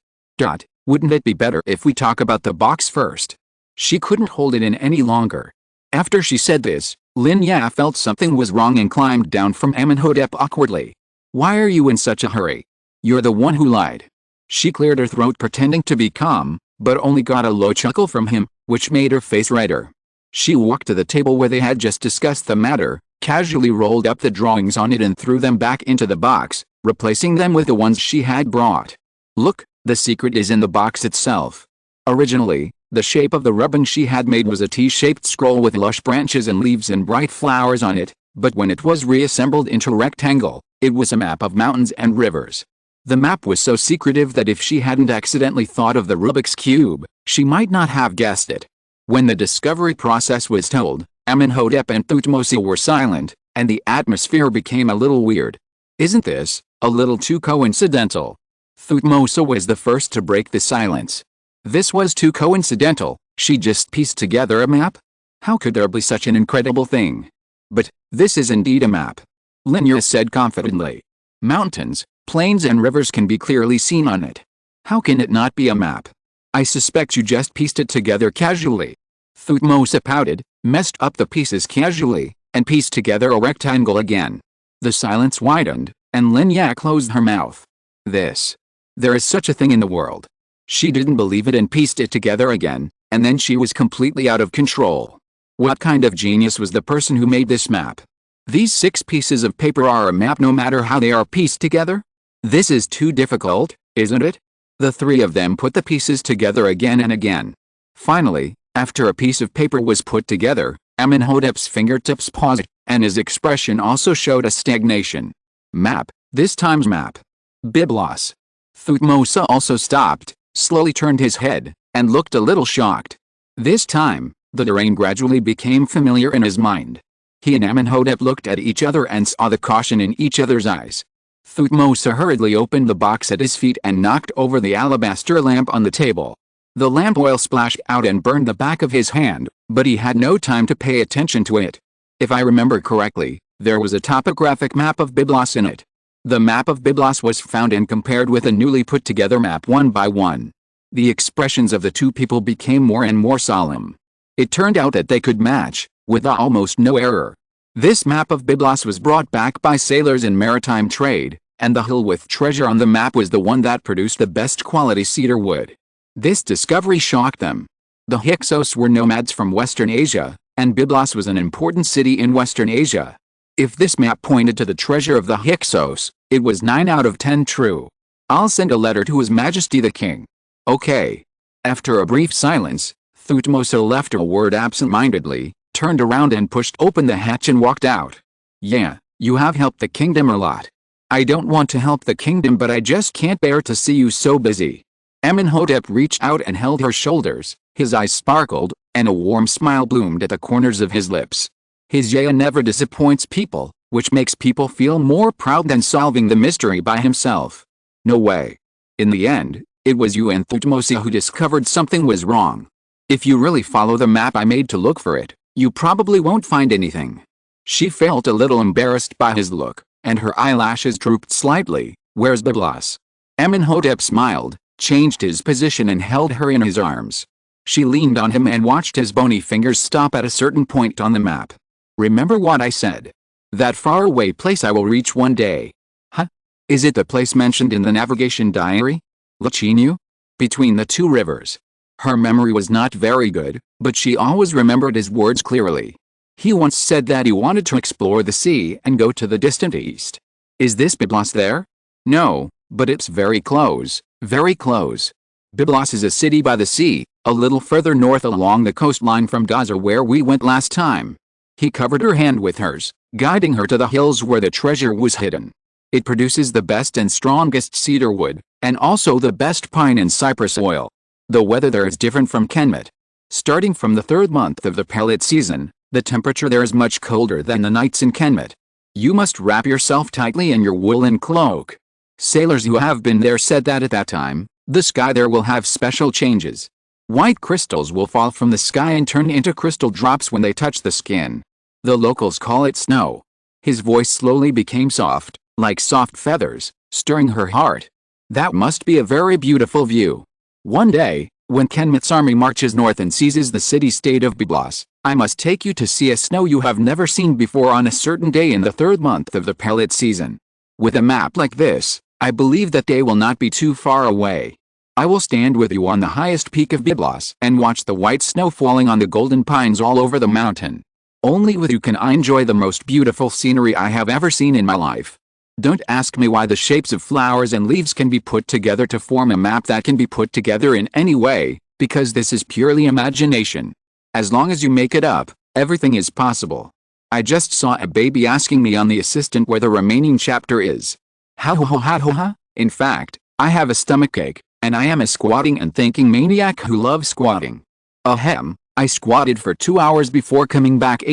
Wouldn't it be better if we talk about the box first? She couldn't hold it in any longer. After she said this, Lin Ya felt something was wrong and climbed down from Amónhotep awkwardly. Why are you in such a hurry? You're the one who lied. She cleared her throat pretending to be calm, but only got a low chuckle from him, which made her face redder. She walked to the table where they had just discussed the matter, casually rolled up the drawings on it and threw them back into the box, replacing them with the ones she had brought. Look, the secret is in the box itself. Originally, the shape of the ribbon she had made was a T-shaped scroll with lush branches and leaves and bright flowers on it, but when it was reassembled into a rectangle, it was a map of mountains and rivers. The map was so secretive that if she hadn't accidentally thought of the Rubik's Cube, she might not have guessed it. When the discovery process was told, Amónhotep and Thutmose were silent, and the atmosphere became a little weird. Isn't this a little too coincidental? Thutmose was the first to break the silence. This was too coincidental. She just pieced together a map? How could there be such an incredible thing? But this is indeed a map. Lin Ya said confidently. Mountains, plains and rivers can be clearly seen on it. How can it not be a map? I suspect you just pieced it together casually. Thutmose pouted, messed up the pieces casually, and pieced together a rectangle again. The silence widened, and Lin Ya closed her mouth. There is such a thing in the world. She didn't believe it and pieced it together again, and then she was completely out of control. What kind of genius was the person who made this map? These 6 pieces of paper are a map no matter how they are pieced together? This is too difficult, isn't it? The 3 of them put the pieces together again and again. Finally, after a piece of paper was put together, Amónhotep's fingertips paused, and his expression also showed a stagnation. Map, this time's map. Byblos. Thutmose also stopped, slowly turned his head, and looked a little shocked. This time, the terrain gradually became familiar in his mind. He and Amónhotep looked at each other and saw the caution in each other's eyes. Thutmose hurriedly opened the box at his feet and knocked over the alabaster lamp on the table. The lamp oil splashed out and burned the back of his hand, but he had no time to pay attention to it. If I remember correctly, there was a topographic map of Byblos in it. The map of Byblos was found and compared with a newly put together map one by one. The expressions of the two people became more and more solemn. It turned out that they could match, with almost no error. This map of Byblos was brought back by sailors in maritime trade, and the hill with treasure on the map was the one that produced the best quality cedar wood. This discovery shocked them. The Hyksos were nomads from Western Asia, and Byblos was an important city in Western Asia. If this map pointed to the treasure of the Hyksos, it was 9 out of 10 true. I'll send a letter to His Majesty the King. Okay. After a brief silence, Thutmose left a word absent-mindedly, turned around and pushed open the hatch and walked out. Yeah, you have helped the kingdom a lot. I don't want to help the kingdom, but I just can't bear to see you so busy. Amónhotep reached out and held her shoulders, his eyes sparkled, and a warm smile bloomed at the corners of his lips. His Ya never disappoints people, which makes people feel more proud than solving the mystery by himself. No way. In the end, it was you and Thutmose who discovered something was wrong. If you really follow the map I made to look for it, you probably won't find anything. She felt a little embarrassed by his look, and her eyelashes drooped slightly. Where's Byblos? Amónhotep smiled, changed his position and held her in his arms. She leaned on him and watched his bony fingers stop at a certain point on the map. Remember what I said? That faraway place I will reach one day. Huh? Is it the place mentioned in the navigation diary? Lachinu? Between the two rivers. Her memory was not very good, but she always remembered his words clearly. He once said that he wanted to explore the sea and go to the distant east. Is this Byblos there? No, but it's very close, very close. Byblos is a city by the sea, a little further north along the coastline from Gaza where we went last time. He covered her hand with hers, guiding her to the hills where the treasure was hidden. It produces the best and strongest cedar wood, and also the best pine and cypress oil. The weather there is different from Kemet. Starting from the 3rd month of the pellet season, the temperature there is much colder than the nights in Kemet. You must wrap yourself tightly in your woolen cloak. Sailors who have been there said that at that time, the sky there will have special changes. White crystals will fall from the sky and turn into crystal drops when they touch the skin. The locals call it snow. His voice slowly became soft, like soft feathers, stirring her heart. That must be a very beautiful view. One day, when Kemet's army marches north and seizes the city-state of Byblos, I must take you to see a snow you have never seen before on a certain day in the 3rd month of the pellet season. With a map like this, I believe that day will not be too far away. I will stand with you on the highest peak of Byblos and watch the white snow falling on the golden pines all over the mountain. Only with you can I enjoy the most beautiful scenery I have ever seen in my life. Don't ask me why the shapes of flowers and leaves can be put together to form a map that can be put together in any way, because this is purely imagination. As long as you make it up, everything is possible. I just saw a baby asking me on the assistant where the remaining chapter is. Ha. In fact, I have a stomachache, and I am a squatting and thinking maniac who loves squatting. Ahem, I squatted for 2 hours before coming back.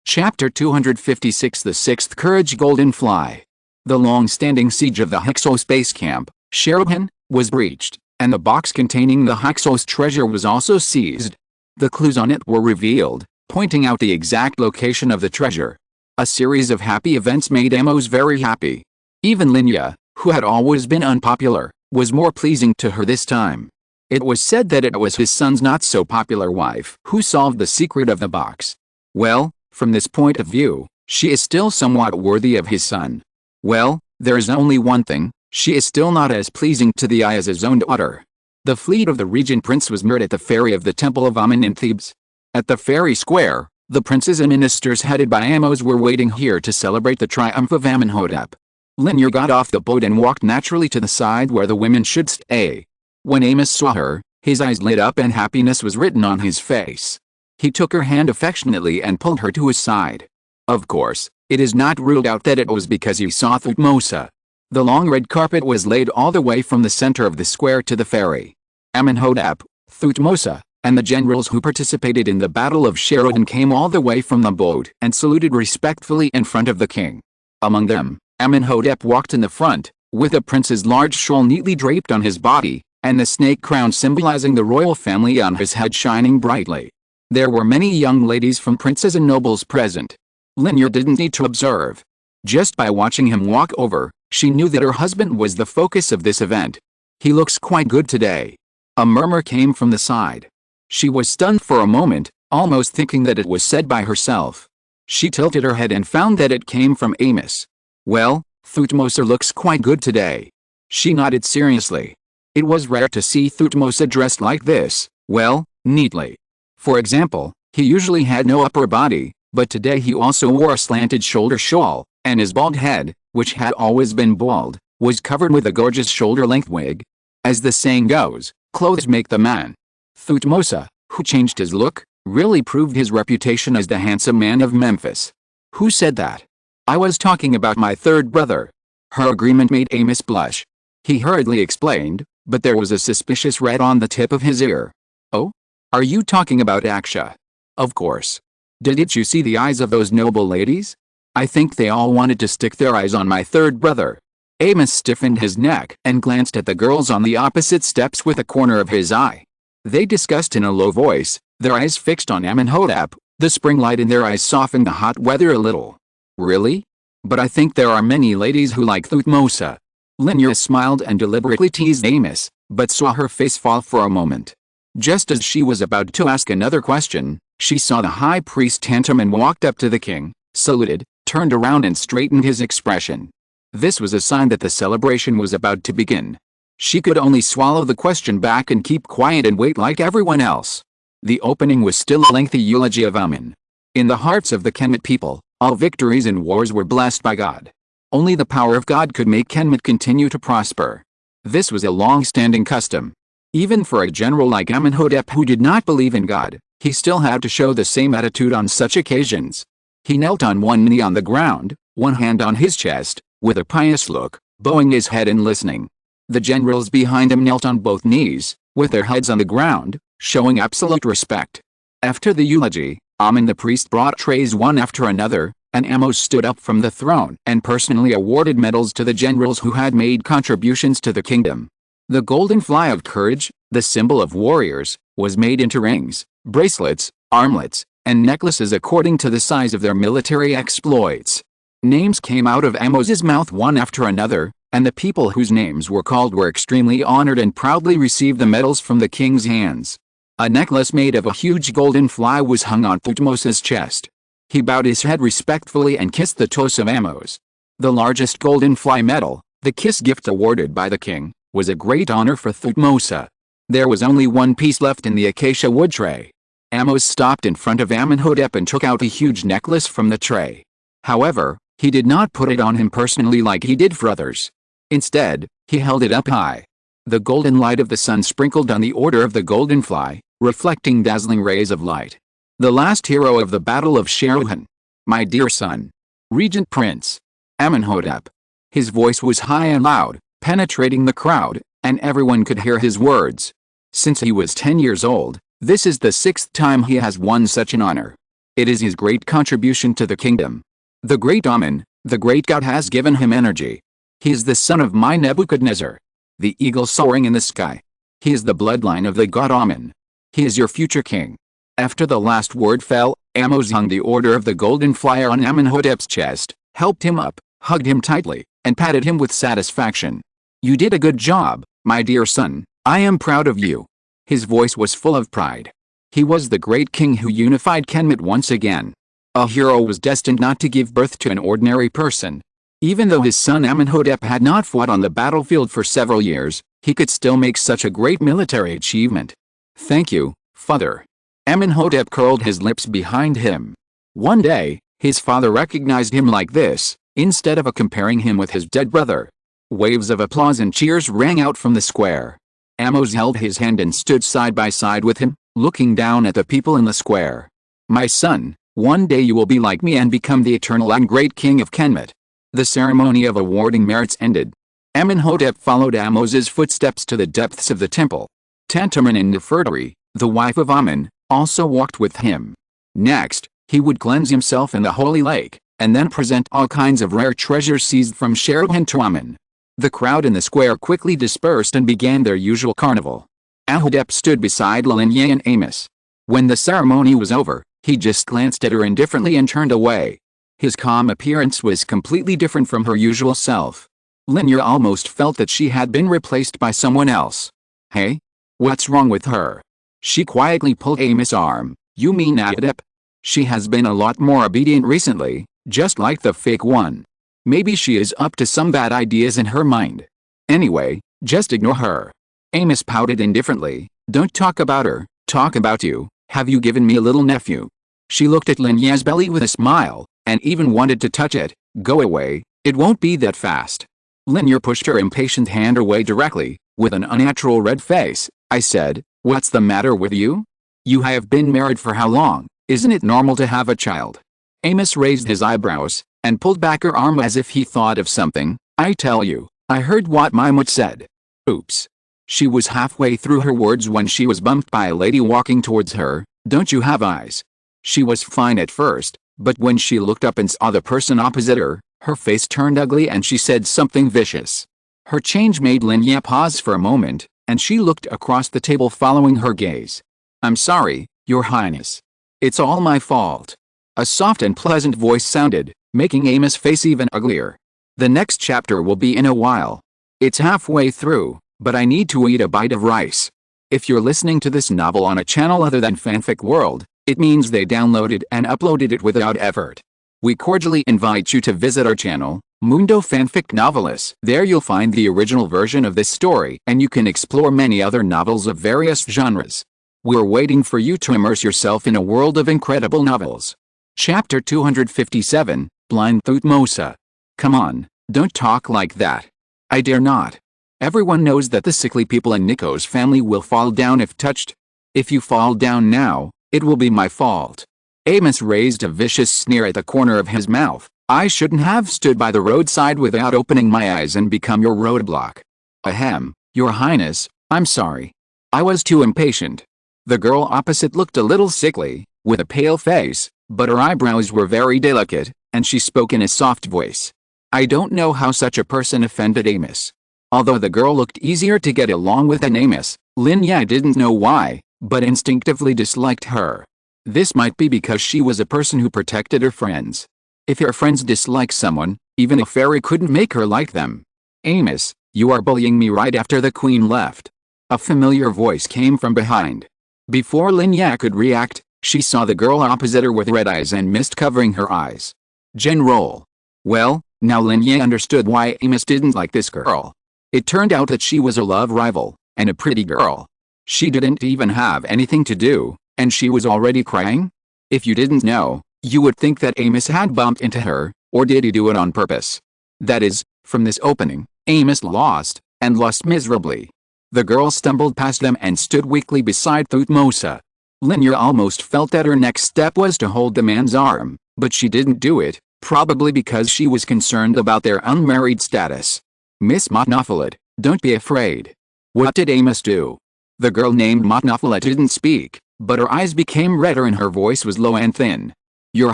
Chapter 256 The Sixth Courage Golden Fly. The long-standing siege of the Hyksos base camp, Sherahan, was breached, and the box containing the Hyksos treasure was also seized. The clues on it were revealed, pointing out the exact location of the treasure. A series of happy events made Amos very happy. Even Lin Ya, who had always been unpopular, was more pleasing to her this time. It was said that it was his son's not-so-popular wife who solved the secret of the box. Well, from this point of view, she is still somewhat worthy of his son. Well, there is only one thing, she is still not as pleasing to the eye as his own daughter. The fleet of the regent prince was moored at the ferry of the Temple of Amon in Thebes. At the ferry square, the princes and ministers headed by Amos were waiting here to celebrate the triumph of Amónhotep. Lin Ya got off the boat and walked naturally to the side where the women should stay. When Amos saw her, his eyes lit up and happiness was written on his face. He took her hand affectionately and pulled her to his side. Of course, it is not ruled out that it was because he saw Thutmose. The long red carpet was laid all the way from the center of the square to the ferry. Amónhotep, Thutmose, and the generals who participated in the Battle of Sherahan came all the way from the boat and saluted respectfully in front of the king. Among them, Amónhotep walked in the front, with the prince's large shawl neatly draped on his body, and the snake crown symbolizing the royal family on his head shining brightly. There were many young ladies from princes and nobles present. Lin Ya didn't need to observe. Just by watching him walk over, she knew that her husband was the focus of this event. He looks quite good today. A murmur came from the side. She was stunned for a moment, almost thinking that it was said by herself. She tilted her head and found that it came from Amos. Well, Thutmose looks quite good today. She nodded seriously. It was rare to see Thutmose dressed like this, well, neatly. For example, he usually had no upper body, but today he also wore a slanted shoulder shawl, and his bald head, which had always been bald, was covered with a gorgeous shoulder-length wig. As the saying goes, clothes make the man. Thutmose, who changed his look, really proved his reputation as the handsome man of Memphis. Who said that? I was talking about my third brother. Her agreement made Amos blush. He hurriedly explained, but there was a suspicious red on the tip of his ear. Oh? Are you talking about Aksha? Of course. Didn't you see the eyes of those noble ladies? I think they all wanted to stick their eyes on my third brother. Amos stiffened his neck and glanced at the girls on the opposite steps with a corner of his eye. They discussed in a low voice, their eyes fixed on Amónhotep. The spring light in their eyes softened the hot weather a little. Really? But I think there are many ladies who like Thutmose. Lin Ya smiled and deliberately teased Amos, but saw her face fall for a moment. Just as she was about to ask another question, she saw the high priest Tantaman walked up to the king, saluted, turned around and straightened his expression. This was a sign that the celebration was about to begin. She could only swallow the question back and keep quiet and wait like everyone else. The opening was still a lengthy eulogy of Amon. In the hearts of the Kemet people, all victories and wars were blessed by God. Only the power of God could make Kemet continue to prosper. This was a long-standing custom. Even for a general like Amónhotep who did not believe in God, he still had to show the same attitude on such occasions. He knelt on one knee on the ground, one hand on his chest, with a pious look, bowing his head and listening. The generals behind him knelt on both knees, with their heads on the ground, showing absolute respect. After the eulogy, Amon the priest brought trays one after another, and Amos stood up from the throne and personally awarded medals to the generals who had made contributions to the kingdom. The golden fly of courage, the symbol of warriors, was made into rings, bracelets, armlets, and necklaces according to the size of their military exploits. Names came out of Amos's mouth one after another, and the people whose names were called were extremely honored and proudly received the medals from the king's hands. A necklace made of a huge golden fly was hung on Thutmose's chest. He bowed his head respectfully and kissed the toes of Amos. The largest golden fly medal, the kiss gift awarded by the king, was a great honor for Thutmose. There was only one piece left in the acacia wood tray. Amos stopped in front of Amónhotep and took out a huge necklace from the tray. However, he did not put it on him personally like he did for others. Instead, he held it up high. The golden light of the sun sprinkled on the order of the golden fly, reflecting dazzling rays of light. The last hero of the Battle of Sharuhan. My dear son. Regent Prince. Amónhotep. His voice was high and loud, penetrating the crowd, and everyone could hear his words. Since he was 10 years old, this is the 6th time he has won such an honor. It is his great contribution to the kingdom. The great Amon, the great god, has given him energy. He is the son of my Nebuchadnezzar, the eagle soaring in the sky. He is the bloodline of the god Amon. He is your future king. After the last word fell, Amos hung the order of the golden fly on Amónhotep's chest, helped him up, hugged him tightly, and patted him with satisfaction. You did a good job, my dear son. I am proud of you. His voice was full of pride. He was the great king who unified Kemet once again. A hero was destined not to give birth to an ordinary person. Even though his son Amónhotep had not fought on the battlefield for several years, he could still make such a great military achievement. Thank you, father. Amónhotep curled his lips behind him. One day, his father recognized him like this, instead of comparing him with his dead brother. Waves of applause and cheers rang out from the square. Amos held his hand and stood side by side with him, looking down at the people in the square. My son, one day you will be like me and become the eternal and great king of Kemet. The ceremony of awarding merits ended. Amónhotep followed Amos's footsteps to the depths of the temple. Tantaman and Nefertari, the wife of Amon, also walked with him. Next, he would cleanse himself in the holy lake, and then present all kinds of rare treasures seized from Sharuhan to Amon. The crowd in the square quickly dispersed and began their usual carnival. Amónhotep stood beside Lin Ya and Amos. When the ceremony was over, he just glanced at her indifferently and turned away. His calm appearance was completely different from her usual self. Lin Ya almost felt that she had been replaced by someone else. Hey? What's wrong with her? She quietly pulled Amos' arm. You mean Amónhotep? She has been a lot more obedient recently, just like the fake one. Maybe she is up to some bad ideas in her mind. Anyway, just ignore her. Amos pouted indifferently. Don't talk about her, talk about you. Have you given me a little nephew? She looked at Lin Ya's belly with a smile, and even wanted to touch it. Go away, it won't be that fast. Lin Ya pushed her impatient hand away directly, With an unnatural red face, I said, "What's the matter with you? You have been married for how long? Isn't it normal to have a child?" Amos raised his eyebrows, and pulled back her arm as if he thought of something. "I tell you, I heard what my mut said." Oops. She was halfway through her words when she was bumped by a lady walking towards her. "Don't you have eyes?" She was fine at first, but when she looked up and saw the person opposite her, her face turned ugly and she said something vicious. Her change made Lin Ya pause for a moment, and she looked across the table following her gaze. "I'm sorry, Your Highness. It's all my fault." A soft and pleasant voice sounded, making Amos' face even uglier. "The next chapter will be in a while. It's halfway through, but I need to eat a bite of rice." If you're listening to this novel on a channel other than Fanfic World, it means they downloaded and uploaded it without effort. We cordially invite you to visit our channel, Mundo Fanfic Novelists. There you'll find the original version of this story, and you can explore many other novels of various genres. We're waiting for you to immerse yourself in a world of incredible novels. Chapter 257, Blind Thutmose. "Come on, don't talk like that." "I dare not. Everyone knows that the sickly people in Nico's family will fall down if touched. If you fall down now, it will be my fault." Amos raised a vicious sneer at the corner of his mouth. "I shouldn't have stood by the roadside without opening my eyes and become your roadblock." "Ahem, Your Highness, I'm sorry. I was too impatient." The girl opposite looked a little sickly, with a pale face, but her eyebrows were very delicate, and she spoke in a soft voice. I don't know how such a person offended Amos. Although the girl looked easier to get along with than Amos, Lin Ya didn't know why, but instinctively disliked her. This might be because she was a person who protected her friends. If her friends dislike someone, even a fairy couldn't make her like them. "Amos, you are bullying me right after the queen left." A familiar voice came from behind. Before Lin Ya could react, she saw the girl opposite her with red eyes and mist covering her eyes. General. Well, now Lin Ya understood why Amos didn't like this girl. It turned out that she was a love rival, and a pretty girl. She didn't even have anything to do, and she was already crying? If you didn't know, you would think that Amos had bumped into her, or did he do it on purpose? That is, from this opening, Amos lost, and lost miserably. The girl stumbled past them and stood weakly beside Thutmose. Lin Ya almost felt that her next step was to hold the man's arm, but she didn't do it, probably because she was concerned about their unmarried status. "Miss Amónhotep, don't be afraid." What did Amos do? The girl named Amónhotep didn't speak, but her eyes became redder and her voice was low and thin. Your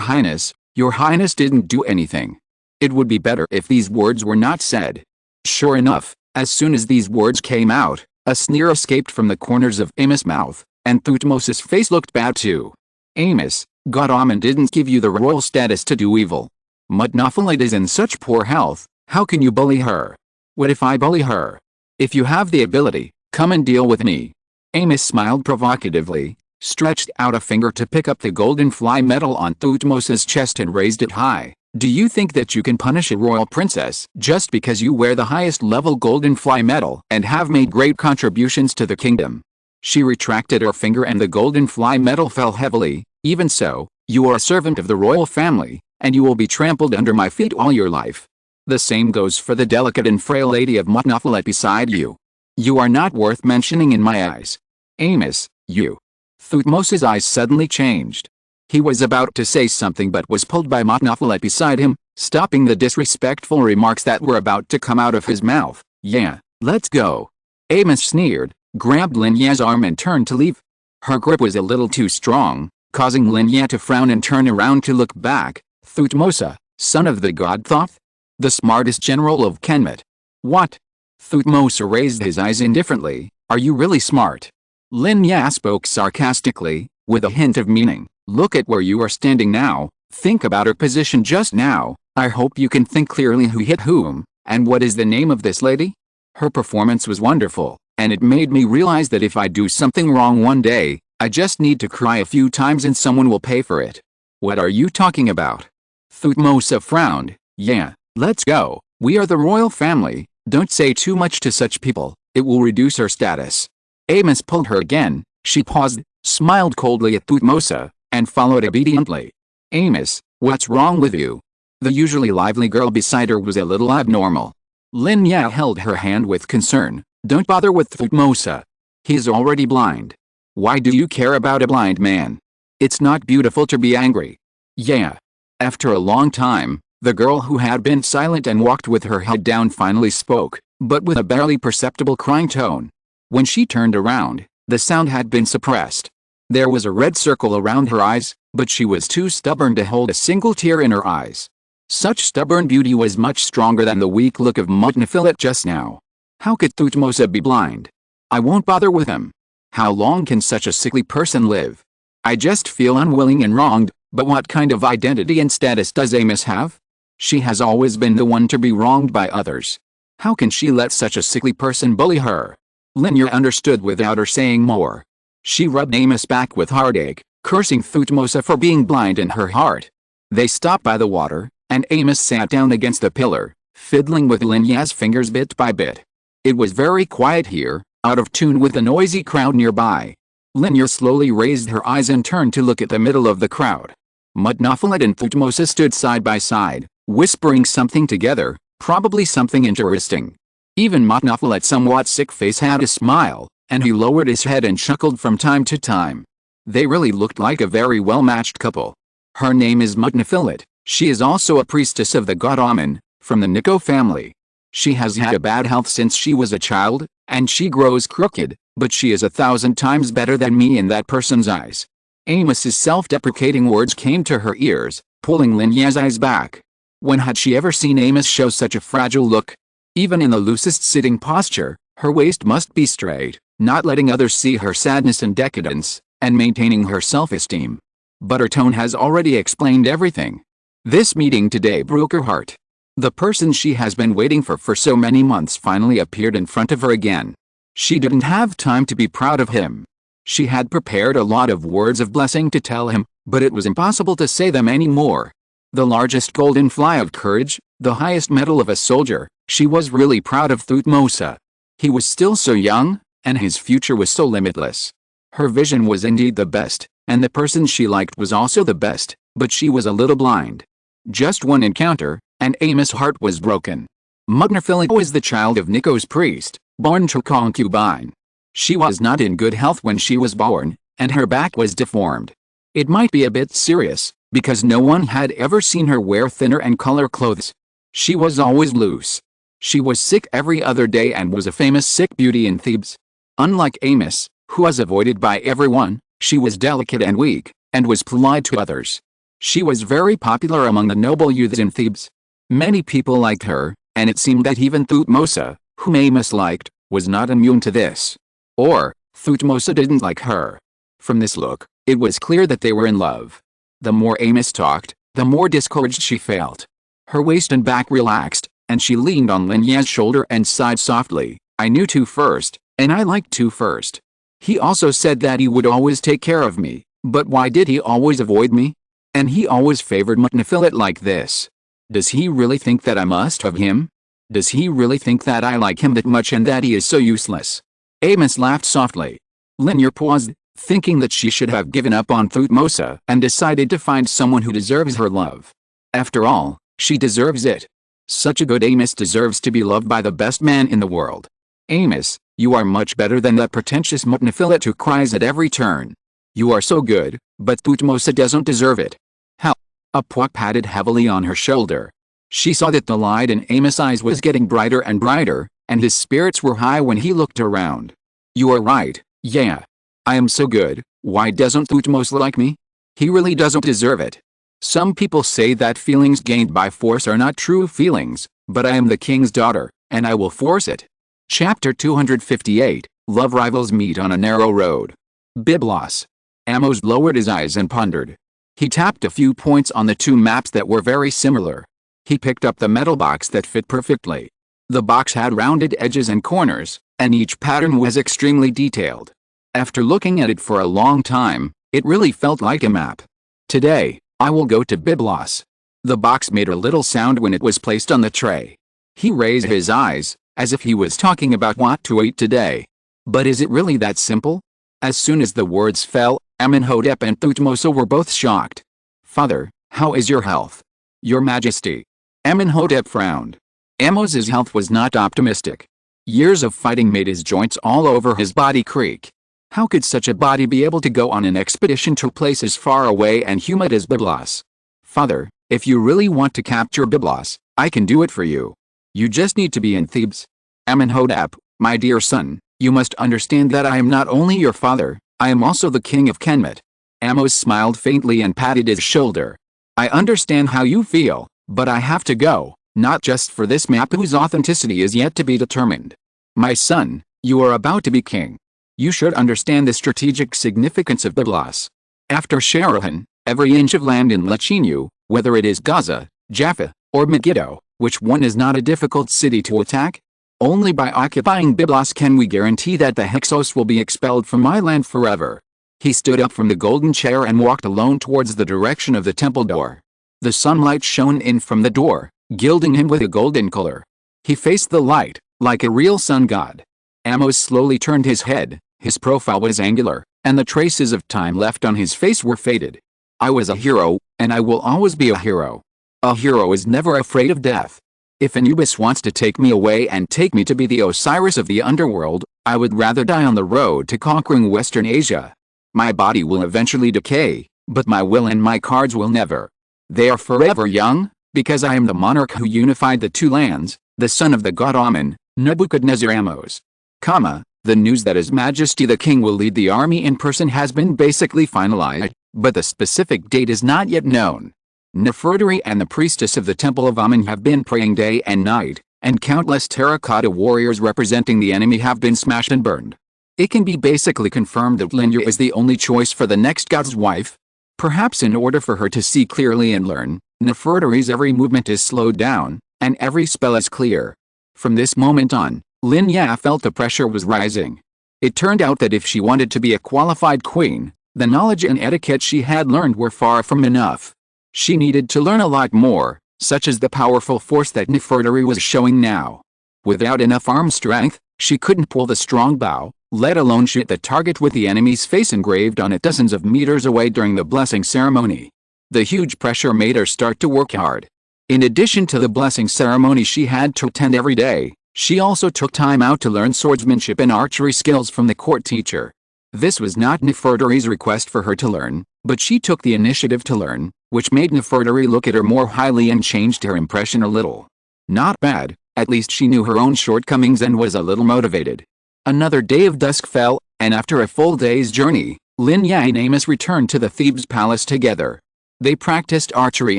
Highness didn't do anything. It would be better if these words were not said." Sure enough, as soon as these words came out, a sneer escaped from the corners of Amos' mouth, and Thutmose's face looked bad too. "Amos, God Amon didn't give you the royal status to do evil. Amónhotep is in such poor health, how can you bully her?" "What if I bully her?" "If you have the ability, come and deal with me." Amos smiled provocatively, stretched out a finger to pick up the golden fly medal on Thutmose's chest and raised it high. "Do you think that you can punish a royal princess just because you wear the highest level golden fly medal and have made great contributions to the kingdom?" She retracted her finger and the golden fly medal fell heavily. "Even so, you are a servant of the royal family, and you will be trampled under my feet all your life. The same goes for the delicate and frail lady of Amónhotep beside you. You are not worth mentioning in my eyes." "Amos, you." Thutmose's eyes suddenly changed. He was about to say something but was pulled by Amónhotep beside him, stopping the disrespectful remarks that were about to come out of his mouth. "Yeah, let's go." Amos sneered, grabbed Lin Ya's arm and turned to leave. Her grip was a little too strong, causing Lin Ya to frown and turn around to look back. "Thutmose, son of the god Thoth? The smartest general of Kemet. What?" Thutmose raised his eyes indifferently. "Are you really smart?" Lin Ya spoke sarcastically, with a hint of meaning. "Look at where you are standing now, think about her position just now. I hope you can think clearly who hit whom, and what is the name of this lady? Her performance was wonderful, and it made me realize that if I do something wrong one day, I just need to cry a few times and someone will pay for it." "What are you talking about?" Thutmose frowned. "Yeah, let's go. We are the royal family. Don't say too much to such people, it will reduce her status." Amos pulled her again. She paused, smiled coldly at Thutmose, and followed obediently. "Amos, what's wrong with you?" The usually lively girl beside her was a little abnormal. Lin Ya held her hand with concern. Don't bother with Thutmose. He's already blind. Why do you care about a blind man? It's not beautiful to be angry. Yeah. After a long time, the girl who had been silent and walked with her head down finally spoke, but with a barely perceptible crying tone. When she turned around, the sound had been suppressed. There was a red circle around her eyes, but she was too stubborn to hold a single tear in her eyes. Such stubborn beauty was much stronger than the weak look of Amónhotep just now. How could Thutmose be blind? I won't bother with him. How long can such a sickly person live? I just feel unwilling and wronged, but what kind of identity and status does Amos have? She has always been the one to be wronged by others. How can she let such a sickly person bully her? Lin Ya understood without her saying more. She rubbed Amos back with heartache, cursing Thutmose for being blind in her heart. They stopped by the water, and Amos sat down against the pillar, fiddling with Lin Ya's fingers bit by bit. It was very quiet here, out of tune with the noisy crowd nearby. Lin Ya slowly raised her eyes and turned to look at the middle of the crowd. Amónhotep and Thutmose stood side by side, whispering something together, probably something interesting. Even Amónhotep's somewhat sick face had a smile, and he lowered his head and chuckled from time to time. They really looked like a very well-matched couple. Her name is Amónhotep. She is also a priestess of the god Amon, from the Nico family. She has had a bad health since she was a child, and she grows crooked, but she is 1,000 times better than me in that person's eyes. Amos's self-deprecating words came to her ears, pulling Lin Ya's eyes back. When had she ever seen Amos show such a fragile look? Even in the loosest sitting posture, her waist must be straight, not letting others see her sadness and decadence, and maintaining her self-esteem. But her tone has already explained everything. This meeting today broke her heart. The person she has been waiting for so many months finally appeared in front of her again. She didn't have time to be proud of him. She had prepared a lot of words of blessing to tell him, but it was impossible to say them anymore. The largest golden fly of courage, the highest medal of a soldier, she was really proud of Thutmose. He was still so young, and his future was so limitless. Her vision was indeed the best, and the person she liked was also the best, but she was a little blind. Just one encounter, and Amos' heart was broken. Amónhotep was the child of Nico's priest, born to concubine. She was not in good health when she was born, and her back was deformed. It might be a bit serious, because no one had ever seen her wear thinner and color clothes. She was always loose. She was sick every other day and was a famous sick beauty in Thebes. Unlike Amos, who was avoided by everyone, she was delicate and weak, and was polite to others. She was very popular among the noble youths in Thebes. Many people liked her, and it seemed that even Thutmose, whom Amos liked, was not immune to this. Or, Thutmose didn't like her. From this look, it was clear that they were in love. The more Amos talked, the more discouraged she felt. Her waist and back relaxed, and she leaned on Lin Ya's shoulder and sighed softly. I knew Tu first, and I liked Tu first. He also said that he would always take care of me, but why did he always avoid me? And he always favored Amónhotep like this. Does he really think that I must have him? Does he really think that I like him that much and that he is so useless? Amos laughed softly. Lin Ya paused, thinking that she should have given up on Thutmose and decided to find someone who deserves her love. After all, she deserves it. Such a good Amos deserves to be loved by the best man in the world. Amos, you are much better than that pretentious Amónhotep who cries at every turn. You are so good, but Thutmose doesn't deserve it. How? Apua patted heavily on her shoulder. She saw that the light in Amos' eyes was getting brighter and brighter, and his spirits were high when he looked around. You are right, yeah. I am so good, why doesn't Thutmose like me? He really doesn't deserve it. Some people say that feelings gained by force are not true feelings, but I am the king's daughter, and I will force it. Chapter 258, Love Rivals Meet on a Narrow Road. Byblos. Amos lowered his eyes and pondered. He tapped a few points on the two maps that were very similar. He picked up the metal box that fit perfectly. The box had rounded edges and corners, and each pattern was extremely detailed. After looking at it for a long time, it really felt like a map. Today, I will go to Byblos. The box made a little sound when it was placed on the tray. He raised his eyes, as if he was talking about what to eat today. But is it really that simple? As soon as the words fell, Amónhotep and Thutmose were both shocked. Father, how is your health? Your Majesty. Amónhotep frowned. Amos's health was not optimistic. Years of fighting made his joints all over his body creak. How could such a body be able to go on an expedition to places far away and humid as Byblos? Father, if you really want to capture Byblos, I can do it for you. You just need to be in Thebes. Amónhotep, my dear son, you must understand that I am not only your father, I am also the king of Kemet. Amos smiled faintly and patted his shoulder. I understand how you feel, but I have to go, not just for this map whose authenticity is yet to be determined. My son, you are about to be king. You should understand the strategic significance of Byblos. After Sherahan, every inch of land in Lachinu, whether it is Gaza, Jaffa, or Megiddo, which one is not a difficult city to attack? Only by occupying Byblos can we guarantee that the Hyksos will be expelled from my land forever. He stood up from the golden chair and walked alone towards the direction of the temple door. The sunlight shone in from the door, gilding him with a golden color. He faced the light, like a real sun god. Amos slowly turned his head, his profile was angular, and the traces of time left on his face were faded. I was a hero, and I will always be a hero. A hero is never afraid of death. If Anubis wants to take me away and take me to be the Osiris of the underworld, I would rather die on the road to conquering Western Asia. My body will eventually decay, but my will and my cards will never. They are forever young, because I am the monarch who unified the two lands, the son of the god Amon, Nebuchadnezzar Amos. The news that His Majesty the King will lead the army in person has been basically finalized, but the specific date is not yet known. Nefertari and the priestess of the Temple of Amon have been praying day and night, and countless terracotta warriors representing the enemy have been smashed and burned. It can be basically confirmed that Lin Ya is the only choice for the next god's wife. Perhaps in order for her to see clearly and learn, Nefertari's every movement is slowed down, and every spell is clear. From this moment on, Lin Ya felt the pressure was rising. It turned out that if she wanted to be a qualified queen, the knowledge and etiquette she had learned were far from enough. She needed to learn a lot more, such as the powerful force that Nefertari was showing now. Without enough arm strength, she couldn't pull the strong bow, let alone shoot the target with the enemy's face engraved on it dozens of meters away during the blessing ceremony. The huge pressure made her start to work hard. In addition to the blessing ceremony she had to attend every day, she also took time out to learn swordsmanship and archery skills from the court teacher. This was not Nefertari's request for her to learn, but she took the initiative to learn, which made Nefertari look at her more highly and changed her impression a little. Not bad, at least she knew her own shortcomings and was a little motivated. Another day of dusk fell, and after a full day's journey, Lin Ya and Amos returned to the Thebes palace together. They practiced archery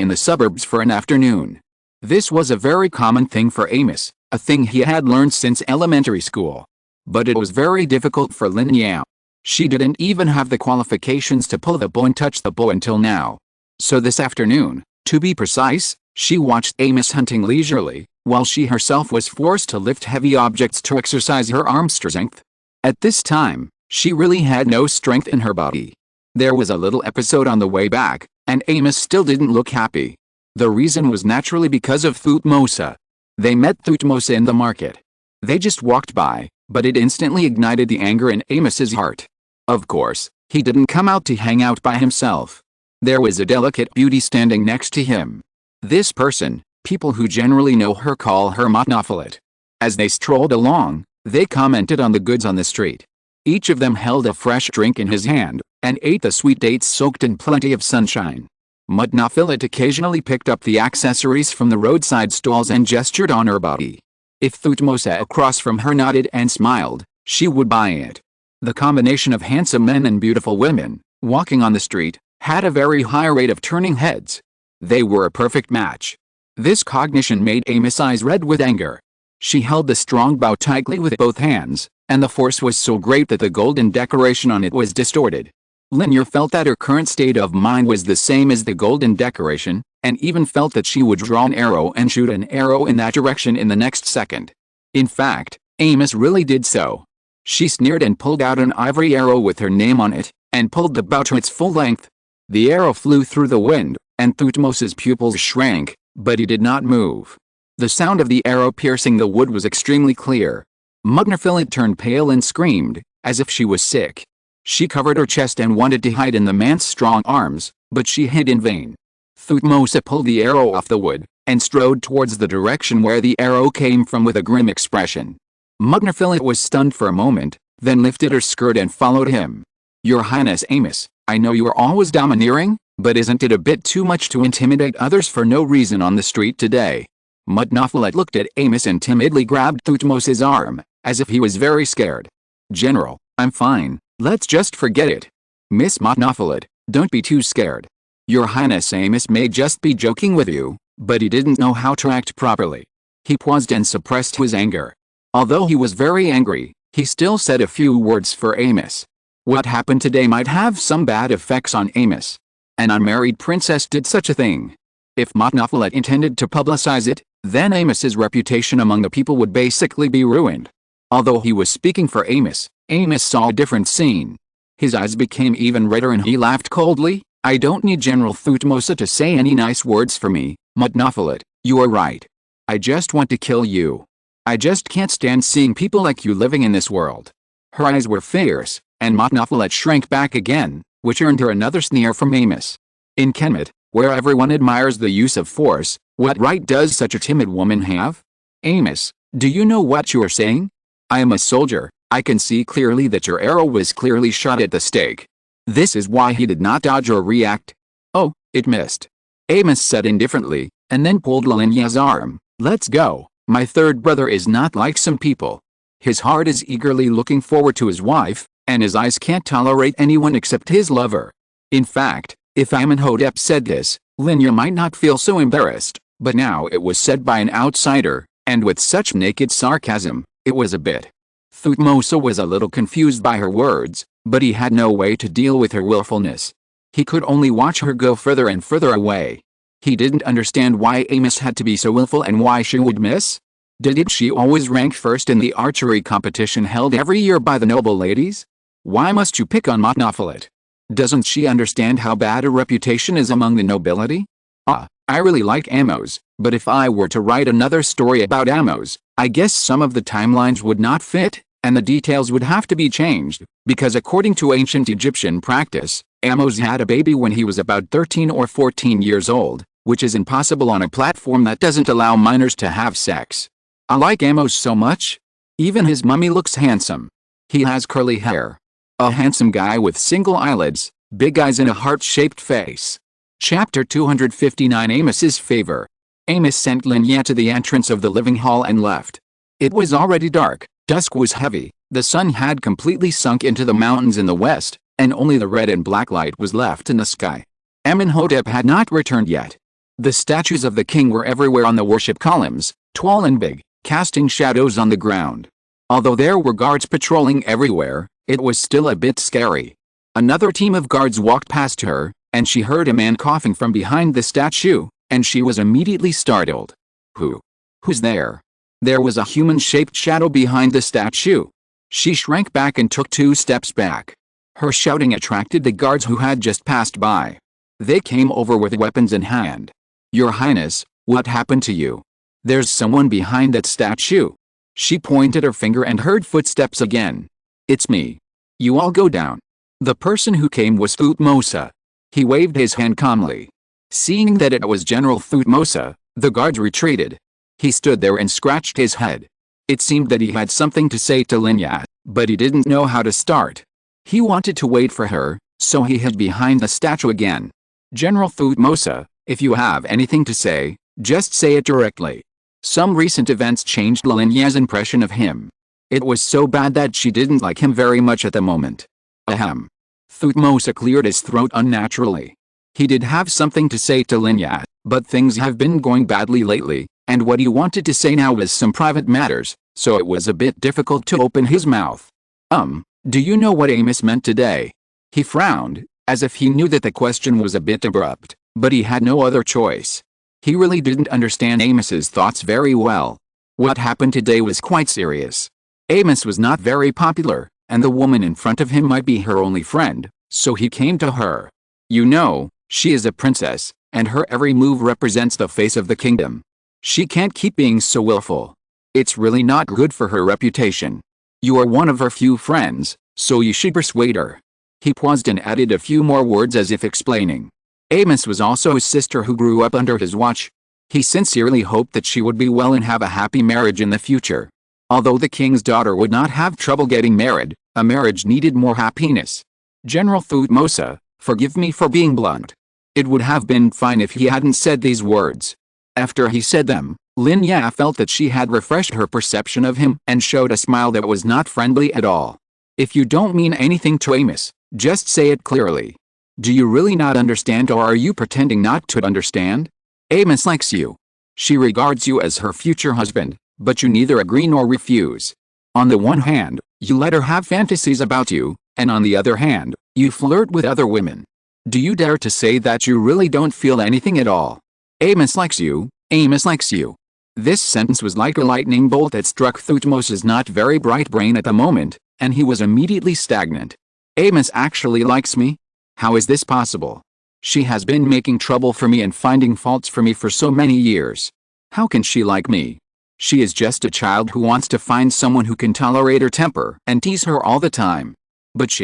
in the suburbs for an afternoon. This was a very common thing for Amos, a thing he had learned since elementary school. But it was very difficult for Lin Ya. She didn't even have the qualifications to pull the bow and touch the bow until now. So this afternoon, to be precise, she watched Amos hunting leisurely, while she herself was forced to lift heavy objects to exercise her arm strength. At this time, she really had no strength in her body. There was a little episode on the way back, and Amos still didn't look happy. The reason was naturally because of Thutmose. They met Thutmose in the market. They just walked by, but it instantly ignited the anger in Amos's heart. Of course, he didn't come out to hang out by himself. There was a delicate beauty standing next to him. This person, people who generally know her call her Monophylet. As they strolled along, they commented on the goods on the street. Each of them held a fresh drink in his hand, and ate the sweet dates soaked in plenty of sunshine. Monophylet occasionally picked up the accessories from the roadside stalls and gestured on her body. If Thutmose across from her nodded and smiled, she would buy it. The combination of handsome men and beautiful women, walking on the street, had a very high rate of turning heads. They were a perfect match. This cognition made Amos' eyes red with anger. She held the strong bow tightly with both hands, and the force was so great that the golden decoration on it was distorted. Lin Ya felt that her current state of mind was the same as the golden decoration, and even felt that she would draw an arrow and shoot an arrow in that direction in the next second. In fact, Amos really did so. She sneered and pulled out an ivory arrow with her name on it, and pulled the bow to its full length. The arrow flew through the wind, and Thutmose's pupils shrank, but he did not move. The sound of the arrow piercing the wood was extremely clear. Monophylet turned pale and screamed, as if she was sick. She covered her chest and wanted to hide in the man's strong arms, but she hid in vain. Thutmose pulled the arrow off the wood, and strode towards the direction where the arrow came from with a grim expression. Mugnerfilet was stunned for a moment, then lifted her skirt and followed him. Your Highness Amos, I know you are always domineering, but isn't it a bit too much to intimidate others for no reason on the street today? Mugnerfilet looked at Amos and timidly grabbed Thutmose's arm, as if he was very scared. General, I'm fine, let's just forget it. Miss Mugnerfilet, don't be too scared. Your Highness Amos may just be joking with you, but he didn't know how to act properly. He paused and suppressed his anger. Although he was very angry, he still said a few words for Amos. What happened today might have some bad effects on Amos. An unmarried princess did such a thing. If Mugnerfilet intended to publicize it, then Amos's reputation among the people would basically be ruined. Although he was speaking for Amos, Amos saw a different scene. His eyes became even redder and he laughed coldly. I don't need General Thutmose to say any nice words for me, Mugnerfilet, you are right. I just want to kill you. I just can't stand seeing people like you living in this world. Her eyes were fierce, and Mugnerfilet shrank back again, which earned her another sneer from Amos. In Kemet, where everyone admires the use of force, what right does such a timid woman have? Amos, do you know what you are saying? I am a soldier, I can see clearly that your arrow was clearly shot at the stake. This is why he did not dodge or react. Oh, it missed. Amos said indifferently, and then pulled Lin Ya's arm. Let's go. My third brother is not like some people. His heart is eagerly looking forward to his wife, and his eyes can't tolerate anyone except his lover. In fact, if Amónhotep said this, Lin Ya might not feel so embarrassed, but now it was said by an outsider, and with such naked sarcasm, it was a bit. Thutmose was a little confused by her words, but he had no way to deal with her willfulness. He could only watch her go further and further away. He didn't understand why Amos had to be so willful and why she would miss. Did she always rank first in the archery competition held every year by the noble ladies? Why must you pick on Mugnerfilet? Doesn't she understand how bad a reputation is among the nobility? I really like Amos, but if I were to write another story about Amos, I guess some of the timelines would not fit, and the details would have to be changed, because according to ancient Egyptian practice, Amos had a baby when he was about 13 or 14 years old, which is impossible on a platform that doesn't allow minors to have sex. I like Amos so much. Even his mummy looks handsome. He has curly hair. A handsome guy with single eyelids, big eyes and a heart-shaped face. Chapter 259 Amos's Favor. Amos sent Lin Ya to the entrance of the living hall and left. It was already dark, dusk was heavy, the sun had completely sunk into the mountains in the west, and only the red and black light was left in the sky. Amónhotep had not returned yet. The statues of the king were everywhere on the worship columns, tall and big, casting shadows on the ground. Although there were guards patrolling everywhere, it was still a bit scary. Another team of guards walked past her, and she heard a man coughing from behind the statue, and she was immediately startled. Who's there? There was a human-shaped shadow behind the statue. She shrank back and took 2 steps back. Her shouting attracted the guards who had just passed by. They came over with weapons in hand. Your Highness, what happened to you? There's someone behind that statue. She pointed her finger and heard footsteps again. It's me. You all go down. The person who came was Thutmose. He waved his hand calmly. Seeing that it was General Thutmose, the guards retreated. He stood there and scratched his head. It seemed that he had something to say to Lin Ya, but he didn't know how to start. He wanted to wait for her, so he hid behind the statue again. General Thutmose, if you have anything to say, just say it directly. Some recent events changed Lin Ya's impression of him. It was so bad that she didn't like him very much at the moment. Ahem. Thutmose cleared his throat unnaturally. He did have something to say to Lin Ya, but things have been going badly lately, and what he wanted to say now was some private matters, so it was a bit difficult to open his mouth. Do you know what Amos meant today? He frowned, as if he knew that the question was a bit abrupt, but he had no other choice. He really didn't understand Amos's thoughts very well. What happened today was quite serious. Amos was not very popular, and the woman in front of him might be her only friend, so he came to her. You know, she is a princess, and her every move represents the face of the kingdom. She can't keep being so willful. It's really not good for her reputation. You are one of her few friends, so you should persuade her. He paused and added a few more words as if explaining. Amos was also a sister who grew up under his watch. He sincerely hoped that she would be well and have a happy marriage in the future. Although the king's daughter would not have trouble getting married, a marriage needed more happiness. General Thutmose, forgive me for being blunt. It would have been fine if he hadn't said these words. After he said them, Lin Ya felt that she had refreshed her perception of him and showed a smile that was not friendly at all. If you don't mean anything to Amos, just say it clearly. Do you really not understand, or are you pretending not to understand? Amos likes you. She regards you as her future husband, but you neither agree nor refuse. On the one hand, you let her have fantasies about you, and on the other hand, you flirt with other women. Do you dare to say that you really don't feel anything at all? Amos likes you, Amos likes you. This sentence was like a lightning bolt that struck Thutmose's not very bright brain at the moment, and he was immediately stagnant. Amos actually likes me? How is this possible? She has been making trouble for me and finding faults for me for so many years. How can she like me? She is just a child who wants to find someone who can tolerate her temper and tease her all the time. But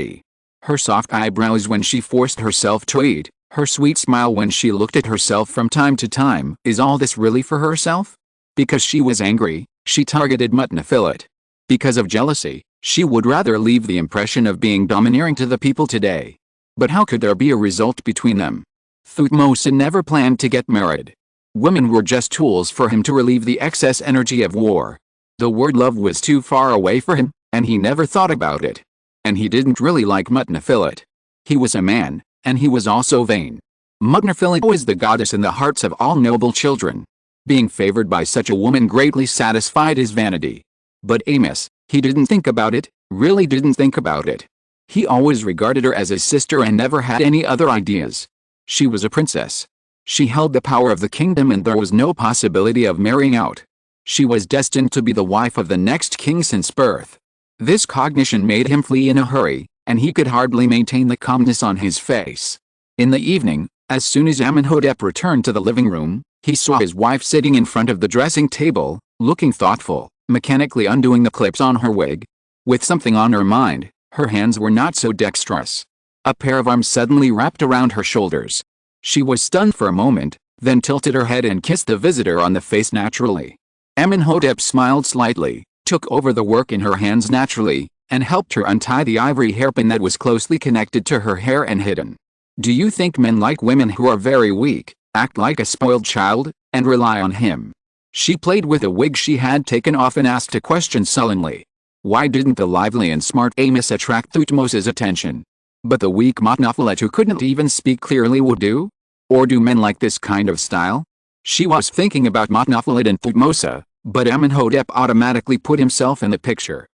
her soft eyebrows when she forced herself to eat, her sweet smile when she looked at herself from time to time, is all this really for herself? Because she was angry, she targeted Amónhotep. Because of jealousy, she would rather leave the impression of being domineering to the people today. But how could there be a result between them? Thutmose never planned to get married. Women were just tools for him to relieve the excess energy of war. The word love was too far away for him, and he never thought about it. And he didn't really like Amónhotep. He was a man, and he was also vain. Amónhotep was the goddess in the hearts of all noble children. Being favored by such a woman greatly satisfied his vanity. But Amos, he didn't think about it, really didn't think about it. He always regarded her as his sister and never had any other ideas. She was a princess. She held the power of the kingdom and there was no possibility of marrying out. She was destined to be the wife of the next king since birth. This cognition made him flee in a hurry, and he could hardly maintain the calmness on his face. In the evening, as soon as Amónhotep returned to the living room, he saw his wife sitting in front of the dressing table, looking thoughtful, mechanically undoing the clips on her wig. With something on her mind, her hands were not so dexterous. A pair of arms suddenly wrapped around her shoulders. She was stunned for a moment, then tilted her head and kissed the visitor on the face naturally. Amónhotep smiled slightly, took over the work in her hands naturally, and helped her untie the ivory hairpin that was closely connected to her hair and hidden. Do you think men like women who are very weak, act like a spoiled child, and rely on him? She played with a wig she had taken off and asked a question sullenly. Why didn't the lively and smart Amos attract Thutmose's attention? But the weak Amónhotep who couldn't even speak clearly would do? Or do men like this kind of style? She was thinking about Amónhotep and Thutmose, but Amónhotep automatically put himself in the picture.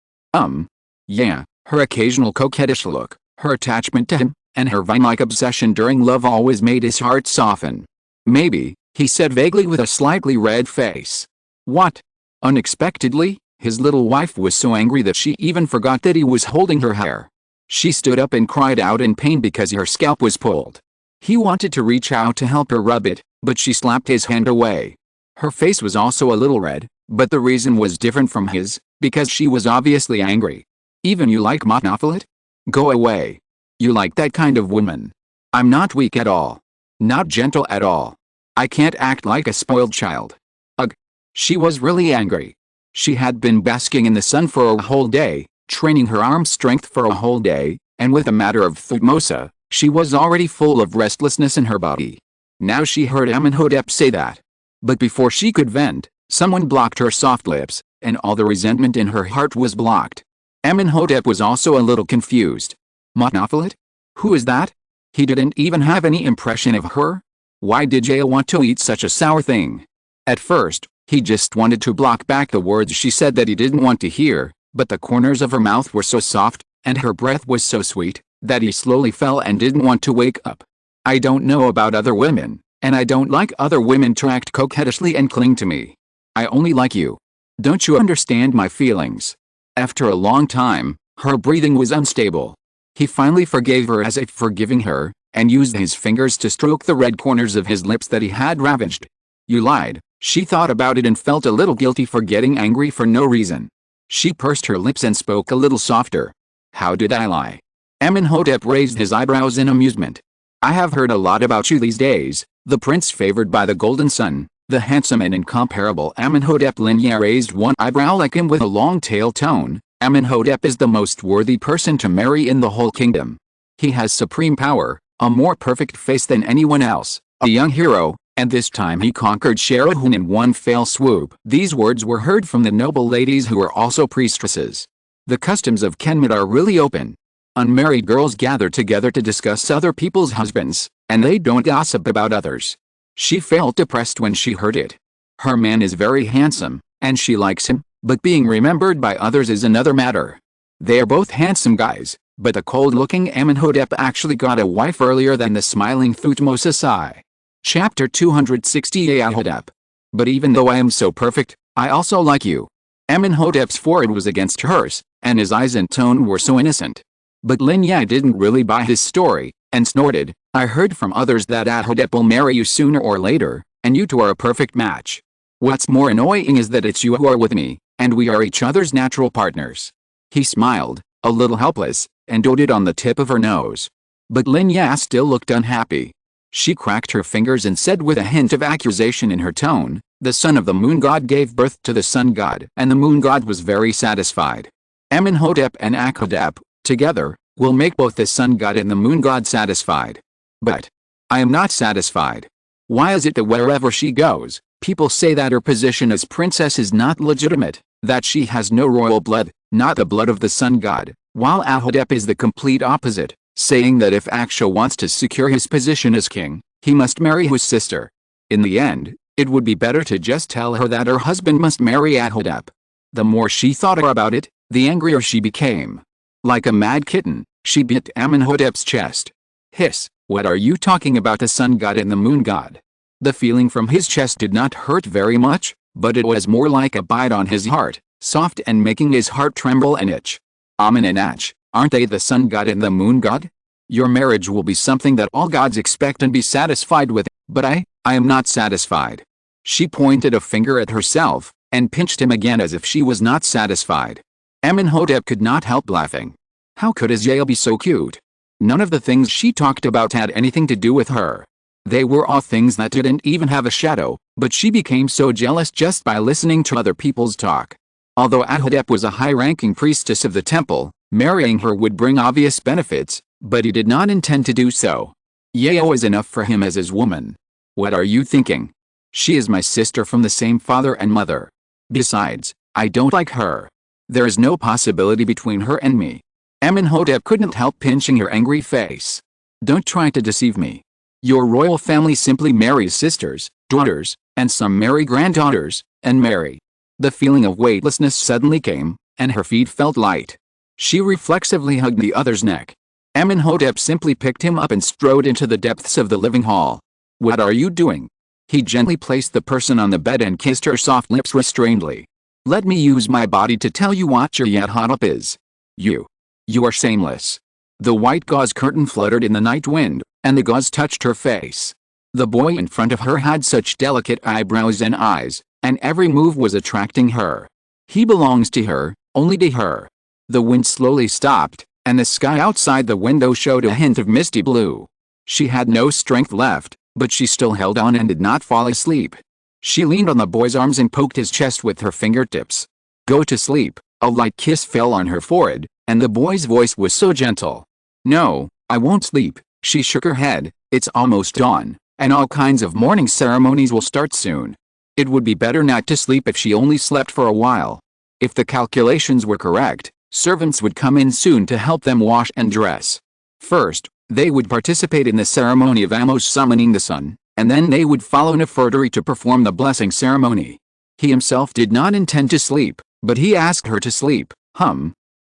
Yeah, her occasional coquettish look, her attachment to him, and her vine-like obsession during love always made his heart soften. Maybe, he said vaguely with a slightly red face. What? Unexpectedly, his little wife was so angry that she even forgot that he was holding her hair. She stood up and cried out in pain because her scalp was pulled. He wanted to reach out to help her rub it, but she slapped his hand away. Her face was also a little red, but the reason was different from his, because she was obviously angry. Even you like Amónhotep? Go away. You like that kind of woman. I'm not weak at all. Not gentle at all. I can't act like a spoiled child. Ugh. She was really angry. She had been basking in the sun for a whole day, training her arm strength for a whole day, and with the matter of Thutmose, she was already full of restlessness in her body. Now she heard Amónhotep say that. But before she could vent, someone blocked her soft lips, and all the resentment in her heart was blocked. Amónhotep was also a little confused. Amónhotep? Who is that? He didn't even have any impression of her? Why did Jehsekhara want to eat such a sour thing? At first, he just wanted to block back the words she said that he didn't want to hear, but the corners of her mouth were so soft, and her breath was so sweet, that he slowly fell and didn't want to wake up. I don't know about other women, and I don't like other women to act coquettishly and cling to me. I only like you. Don't you understand my feelings? After a long time, her breathing was unstable. He finally forgave her as if forgiving her, and used his fingers to stroke the red corners of his lips that he had ravaged. You lied. She thought about it and felt a little guilty for getting angry for no reason. She pursed her lips and spoke a little softer. How did I lie? Amónhotep raised his eyebrows in amusement. I have heard a lot about you these days, the prince favored by the golden sun, The handsome and incomparable Amónhotep Lin Ya raised one eyebrow like him with a long tail tone. Amónhotep is the most worthy person to marry in the whole kingdom. He has supreme power, a more perfect face than anyone else, a young hero, and this time he conquered Sharahoon in one fell swoop. These words were heard from the noble ladies who were also priestesses. The customs of Kemet are really open. Unmarried girls gather together to discuss other people's husbands, and they don't gossip about others. She felt depressed when she heard it. Her man is very handsome, and she likes him, but being remembered by others is another matter. They are both handsome guys, but the cold-looking Amónhotep actually got a wife earlier than the smiling Thutmose I. Chapter 260 Amónhotep. But even though I am so perfect, I also like you. Amónhotep's forehead was against hers, and his eyes and tone were so innocent. But Lin Ya didn't really buy his story, and snorted, I heard from others that Amónhotep will marry you sooner or later, and you two are a perfect match. What's more annoying is that it's you who are with me, and we are each other's natural partners. He smiled, a little helpless, and doted on the tip of her nose. But Lin Ya still looked unhappy. She cracked her fingers and said with a hint of accusation in her tone, the son of the moon god gave birth to the sun god, and the moon god was very satisfied. Amónhotep and Amónhotep, together, will make both the sun god and the moon god satisfied. But I am not satisfied. Why is it that wherever she goes, people say that her position as princess is not legitimate, that she has no royal blood, not the blood of the sun god, while Amónhotep is the complete opposite, saying that if Aksha wants to secure his position as king, he must marry his sister. In the end, it would be better to just tell her that her husband must marry Amónhotep. The more she thought about it, the angrier she became. Like a mad kitten, she bit Amónhotep's chest. Hiss, what are you talking about, the sun god and the moon god? The feeling from his chest did not hurt very much, but it was more like a bite on his heart, soft and making his heart tremble and itch. Amon and Ach, aren't they the sun god and the moon god? Your marriage will be something that all gods expect and be satisfied with, but I am not satisfied. She pointed a finger at herself, and pinched him again as if she was not satisfied. Amónhotep could not help laughing. How could Azrael be so cute? None of the things she talked about had anything to do with her. They were all things that didn't even have a shadow, but she became so jealous just by listening to other people's talk. Although Amónhotep was a high-ranking priestess of the temple, marrying her would bring obvious benefits, but he did not intend to do so. Yeo is enough for him as his woman. What are you thinking? She is my sister from the same father and mother. Besides, I don't like her. There is no possibility between her and me. Amónhotep couldn't help pinching her angry face. Don't try to deceive me. Your royal family simply marries sisters, daughters, and some marry granddaughters, and marry. The feeling of weightlessness suddenly came, and her feet felt light. She reflexively hugged the other's neck. Amónhotep simply picked him up and strode into the depths of the living hall. What are you doing? He gently placed the person on the bed and kissed her soft lips restrainedly. Let me use my body to tell you what your Amónhotep is. You are shameless. The white gauze curtain fluttered in the night wind, and the gauze touched her face. The boy in front of her had such delicate eyebrows and eyes, and every move was attracting her. He belongs to her, only to her. The wind slowly stopped, and the sky outside the window showed a hint of misty blue. She had no strength left, but she still held on and did not fall asleep. She leaned on the boy's arms and poked his chest with her fingertips. Go to sleep. A light kiss fell on her forehead, and the boy's voice was so gentle. No, I won't sleep. She shook her head. It's almost dawn, and all kinds of morning ceremonies will start soon. It would be better not to sleep if she only slept for a while. If the calculations were correct, servants would come in soon to help them wash and dress. First, they would participate in the ceremony of Amos summoning the sun, and then they would follow Nefertari to perform the blessing ceremony. He himself did not intend to sleep, but he asked her to sleep.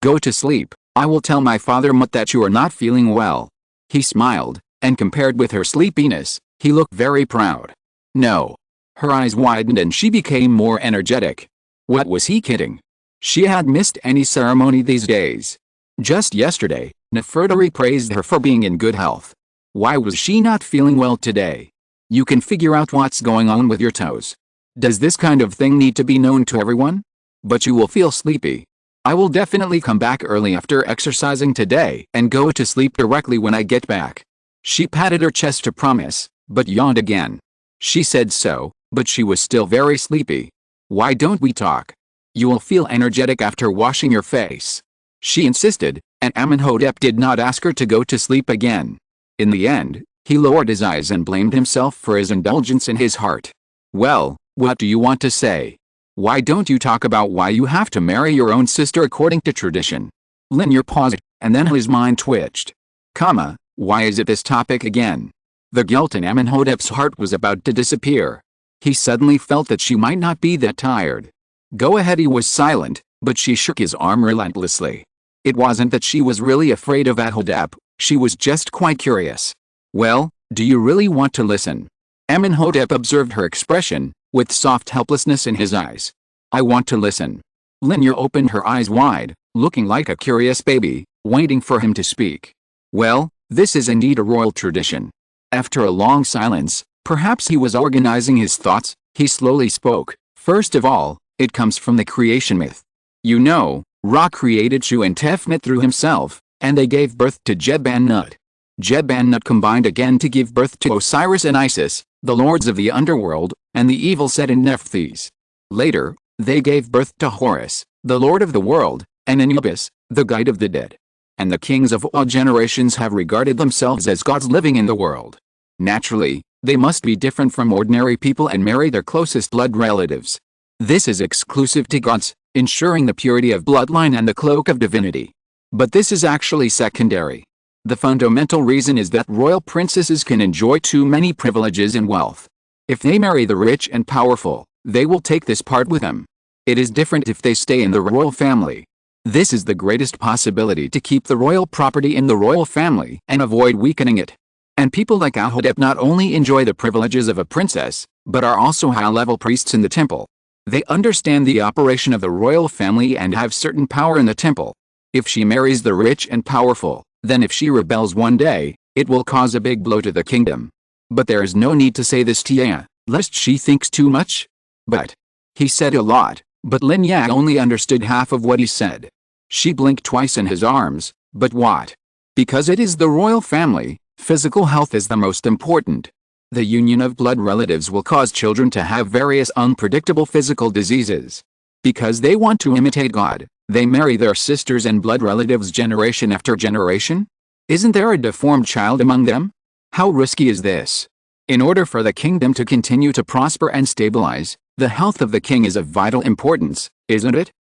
Go to sleep. I will tell my father Mut that you are not feeling well. He smiled, and compared with her sleepiness, he looked very proud. No. Her eyes widened and she became more energetic. What was he kidding? She had missed any ceremony these days. Just yesterday, Nefertari praised her for being in good health. Why was she not feeling well today? You can figure out what's going on with your toes. Does this kind of thing need to be known to everyone? But you will feel sleepy. I will definitely come back early after exercising today and go to sleep directly when I get back. She patted her chest to promise, but yawned again. She said so, but she was still very sleepy. "Why don't we talk? You will feel energetic after washing your face," she insisted, and Amónhotep did not ask her to go to sleep again. In the end, he lowered his eyes and blamed himself for his indulgence in his heart. "Well, what do you want to say? Why don't you talk about why you have to marry your own sister according to tradition?" Lin Ya paused, and then his mind twitched. Why is it this topic again? The guilt in Amónhotep's heart was about to disappear. He suddenly felt that she might not be that tired. "Go ahead." He was silent, but she shook his arm relentlessly. It wasn't that she was really afraid of Amónhotep, she was just quite curious. "Well, do you really want to listen?" Amónhotep observed her expression, with soft helplessness in his eyes. "I want to listen." Lin Ya opened her eyes wide, looking like a curious baby, waiting for him to speak. "Well, this is indeed a royal tradition." After a long silence, perhaps he was organizing his thoughts, he slowly spoke. "First of all, it comes from the creation myth. You know, Ra created Shu and Tefnut through himself, and they gave birth to Jeb and Nut. Jeb and Nut combined again to give birth to Osiris and Isis, the lords of the underworld, and the evil set in Nephthys. Later, they gave birth to Horus, the lord of the world, and Anubis, the guide of the dead. And the kings of all generations have regarded themselves as gods living in the world. Naturally, they must be different from ordinary people and marry their closest blood relatives. This is exclusive to gods, ensuring the purity of bloodline and the cloak of divinity. But this is actually secondary. The fundamental reason is that royal princesses can enjoy too many privileges and wealth. If they marry the rich and powerful, they will take this part with them. It is different if they stay in the royal family. This is the greatest possibility to keep the royal property in the royal family and avoid weakening it. And people like Amónhotep not only enjoy the privileges of a princess, but are also high-level priests in the temple. They understand the operation of the royal family and have certain power in the temple. If she marries the rich and powerful, then if she rebels one day, it will cause a big blow to the kingdom. But there is no need to say this to Ya, lest she thinks too much. But he said a lot, but Lin Ya only understood half of what he said. She blinked twice in his arms. "But what?" "Because it is the royal family, physical health is the most important. The union of blood relatives will cause children to have various unpredictable physical diseases. Because they want to imitate God, they marry their sisters and blood relatives generation after generation? Isn't there a deformed child among them? How risky is this? In order for the kingdom to continue to prosper and stabilize, the health of the king is of vital importance, isn't it?"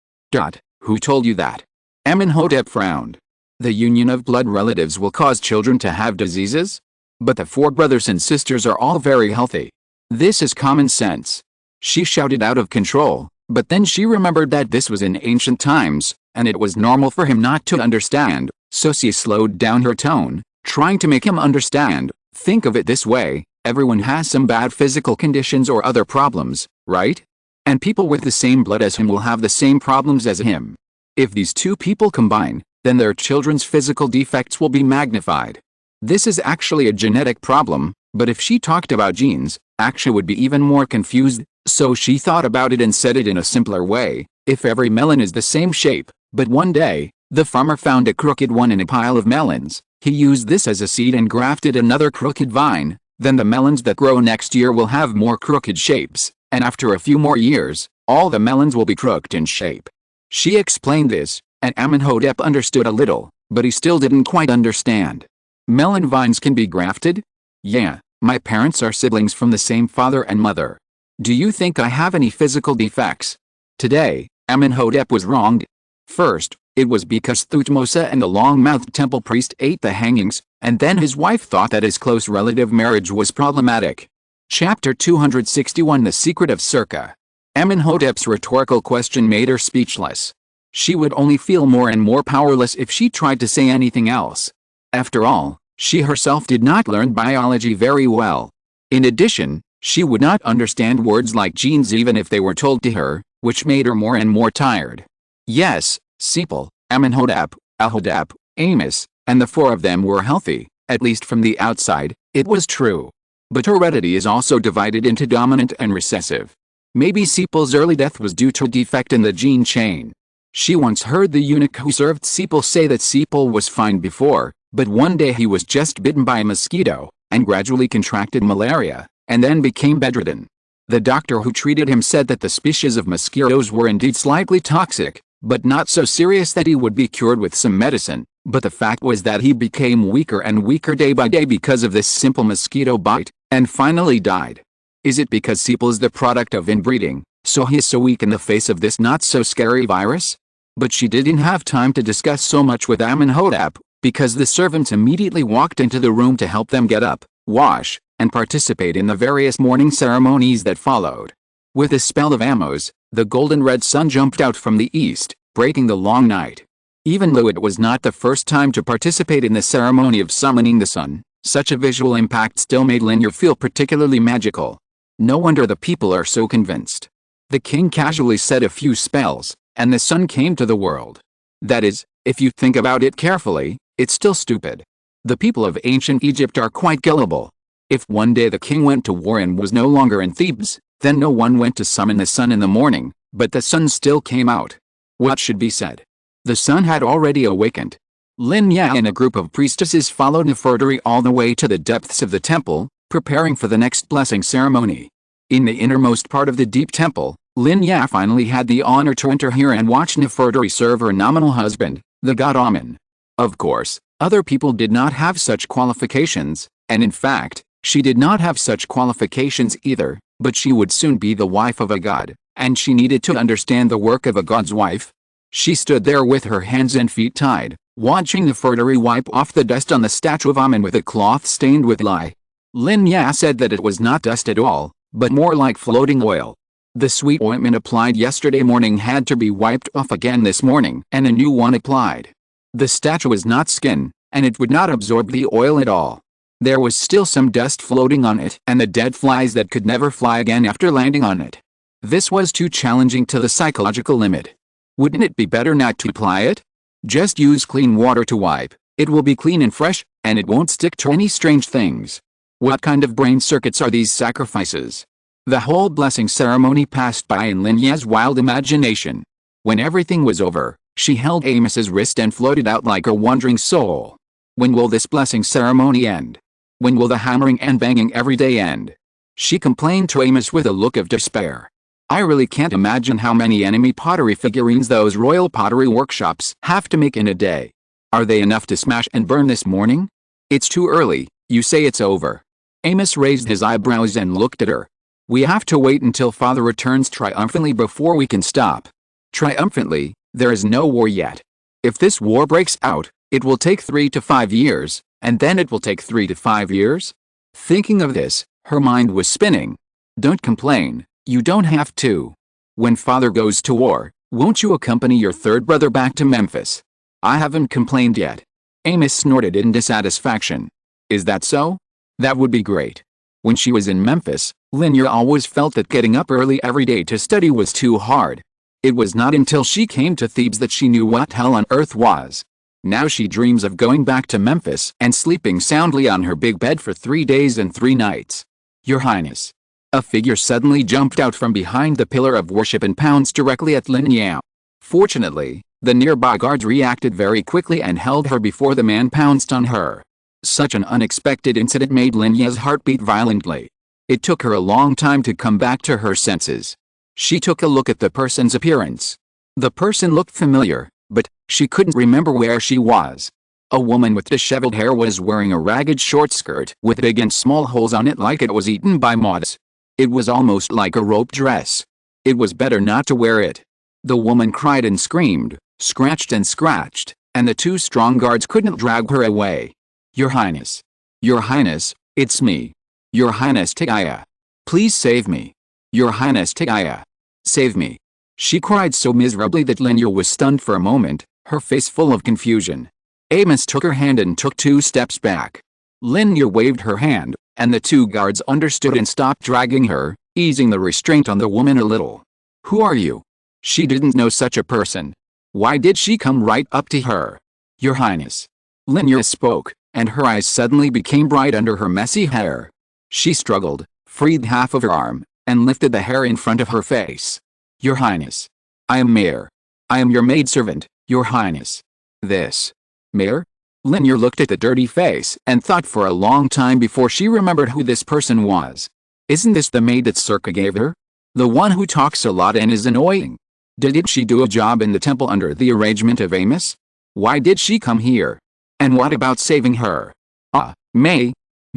"Who told you that?" Amónhotep frowned. "The union of blood relatives will cause children to have diseases? But the 4 brothers and sisters are all very healthy. This is common sense." She shouted out of control, but then she remembered that this was in ancient times, and it was normal for him not to understand, so she slowed down her tone, trying to make him understand. "Think of it this way, everyone has some bad physical conditions or other problems, right? And people with the same blood as him will have the same problems as him. If these 2 people combine, then their children's physical defects will be magnified. This is actually a genetic problem, but if she talked about genes, Aksha would be even more confused, so she thought about it and said it in a simpler way. If every melon is the same shape, but one day, the farmer found a crooked one in a pile of melons, he used this as a seed and grafted another crooked vine, then the melons that grow next year will have more crooked shapes, and after a few more years, all the melons will be crooked in shape." She explained this, and Amónhotep understood a little, but he still didn't quite understand. "Melon vines can be grafted?" "Yeah, my parents are siblings from the same father and mother. Do you think I have any physical defects?" Today, Amónhotep was wronged. First, it was because Thutmose and the long-mouthed temple priest ate the hangings, and then his wife thought that his close relative marriage was problematic. Chapter 261 The Secret of Circa. Amónhotep's rhetorical question made her speechless. She would only feel more and more powerless if she tried to say anything else. After all, she herself did not learn biology very well. In addition, she would not understand words like genes even if they were told to her, which made her more and more tired. Yes, Sepal, Amónhotep, Amónhotep, Amos, and the 4 of them were healthy, at least from the outside, it was true. But heredity is also divided into dominant and recessive. Maybe Sepal's early death was due to a defect in the gene chain. She once heard the eunuch who served Sepal say that Sepal was fine before, but one day he was just bitten by a mosquito, and gradually contracted malaria, and then became bedridden. The doctor who treated him said that the species of mosquitoes were indeed slightly toxic, but not so serious that he would be cured with some medicine, but the fact was that he became weaker and weaker day by day because of this simple mosquito bite, and finally died. Is it because Sepal is the product of inbreeding, so he is so weak in the face of this not-so-scary virus? But she didn't have time to discuss so much with Amónhotep, because the servants immediately walked into the room to help them get up, wash, and participate in the various morning ceremonies that followed. With a spell of Amos, the golden-red sun jumped out from the east, breaking the long night. Even though it was not the first time to participate in the ceremony of summoning the sun, such a visual impact still made Lin Ya feel particularly magical. No wonder the people are so convinced. The king casually said a few spells, and the sun came to the world. That is, if you think about it carefully, it's still stupid. The people of ancient Egypt are quite gullible. If one day the king went to war and was no longer in Thebes, then no one went to summon the sun in the morning, but the sun still came out. What should be said? The sun had already awakened. Lin Ya and a group of priestesses followed Nefertari all the way to the depths of the temple, preparing for the next blessing ceremony. In the innermost part of the deep temple, Lin Ya finally had the honor to enter here and watch Nefertari serve her nominal husband, the god Amon. Of course, other people did not have such qualifications, and in fact, she did not have such qualifications either, but she would soon be the wife of a god, and she needed to understand the work of a god's wife. She stood there with her hands and feet tied, watching Nefertari wipe off the dust on the statue of Amon with a cloth stained with lye. Lin Ya said that it was not dust at all, but more like floating oil. The sweet ointment applied yesterday morning had to be wiped off again this morning, and a new one applied. The statue was not skin, and it would not absorb the oil at all. There was still some dust floating on it and the dead flies that could never fly again after landing on it. This was too challenging to the psychological limit. Wouldn't it be better not to apply it? Just use clean water to wipe. It will be clean and fresh, and it won't stick to any strange things. What kind of brain circuits are these sacrifices? The whole blessing ceremony passed by in Lin Ya's wild imagination. When everything was over, she held Amos's wrist and floated out like a wandering soul. When will this blessing ceremony end? When will the hammering and banging every day end? She complained to Amos with a look of despair. I really can't imagine how many enemy pottery figurines those royal pottery workshops have to make in a day. Are they enough to smash and burn this morning? It's too early, you say it's over. Amos raised his eyebrows and looked at her. We have to wait until father returns triumphantly before we can stop. Triumphantly, there is no war yet. If this war breaks out, it will take 3 to 5 years, and then it will take 3 to 5 years? Thinking of this, her mind was spinning. Don't complain, you don't have to. When father goes to war, won't you accompany your third brother back to Memphis? I haven't complained yet. Amos snorted in dissatisfaction. Is that so? That would be great. When she was in Memphis, Lin Ya always felt that getting up early every day to study was too hard. It was not until she came to Thebes that she knew what hell on earth was. Now she dreams of going back to Memphis and sleeping soundly on her big bed for 3 days and 3 nights. Your Highness. A figure suddenly jumped out from behind the pillar of worship and pounced directly at Lin Ya. Fortunately, the nearby guards reacted very quickly and held her before the man pounced on her. Such an unexpected incident made Lin Ya's heart beat violently. It took her a long time to come back to her senses. She took a look at the person's appearance. The person looked familiar, but she couldn't remember where she was. A woman with disheveled hair was wearing a ragged short skirt with big and small holes on it like it was eaten by moths. It was almost like a rope dress. It was better not to wear it. The woman cried and screamed, scratched and scratched, and the 2 strong guards couldn't drag her away. Your Highness. Your Highness, it's me. Your Highness Tigaya. Please save me. Your Highness Tigaya. Save me. She cried so miserably that Lin Ya was stunned for a moment, her face full of confusion. Amos took her hand and took 2 steps back. Lin Ya waved her hand, and the 2 guards understood and stopped dragging her, easing the restraint on the woman a little. Who are you? She didn't know such a person. Why did she come right up to her? Your Highness. Lin Ya spoke, and her eyes suddenly became bright under her messy hair. She struggled, freed half of her arm, and lifted the hair in front of her face. Your Highness. I am Mayor. I am your maidservant, Your Highness. This. Mayor? Lin Ya looked at the dirty face and thought for a long time before she remembered who this person was. Isn't this the maid that Circa gave her? The one who talks a lot and is annoying? Didn't she do a job in the temple under the arrangement of Amos? Why did she come here? And what about saving her?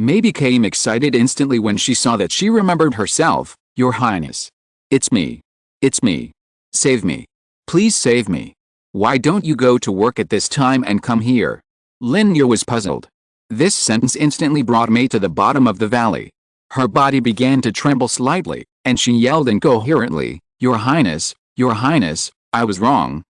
May became excited instantly when she saw that she remembered herself. Your Highness. It's me. It's me. Save me. Please save me. Why don't you go to work at this time and come here? Lin Ya was puzzled. This sentence instantly brought May to the bottom of the valley. Her body began to tremble slightly, and she yelled incoherently, Your Highness, I was wrong,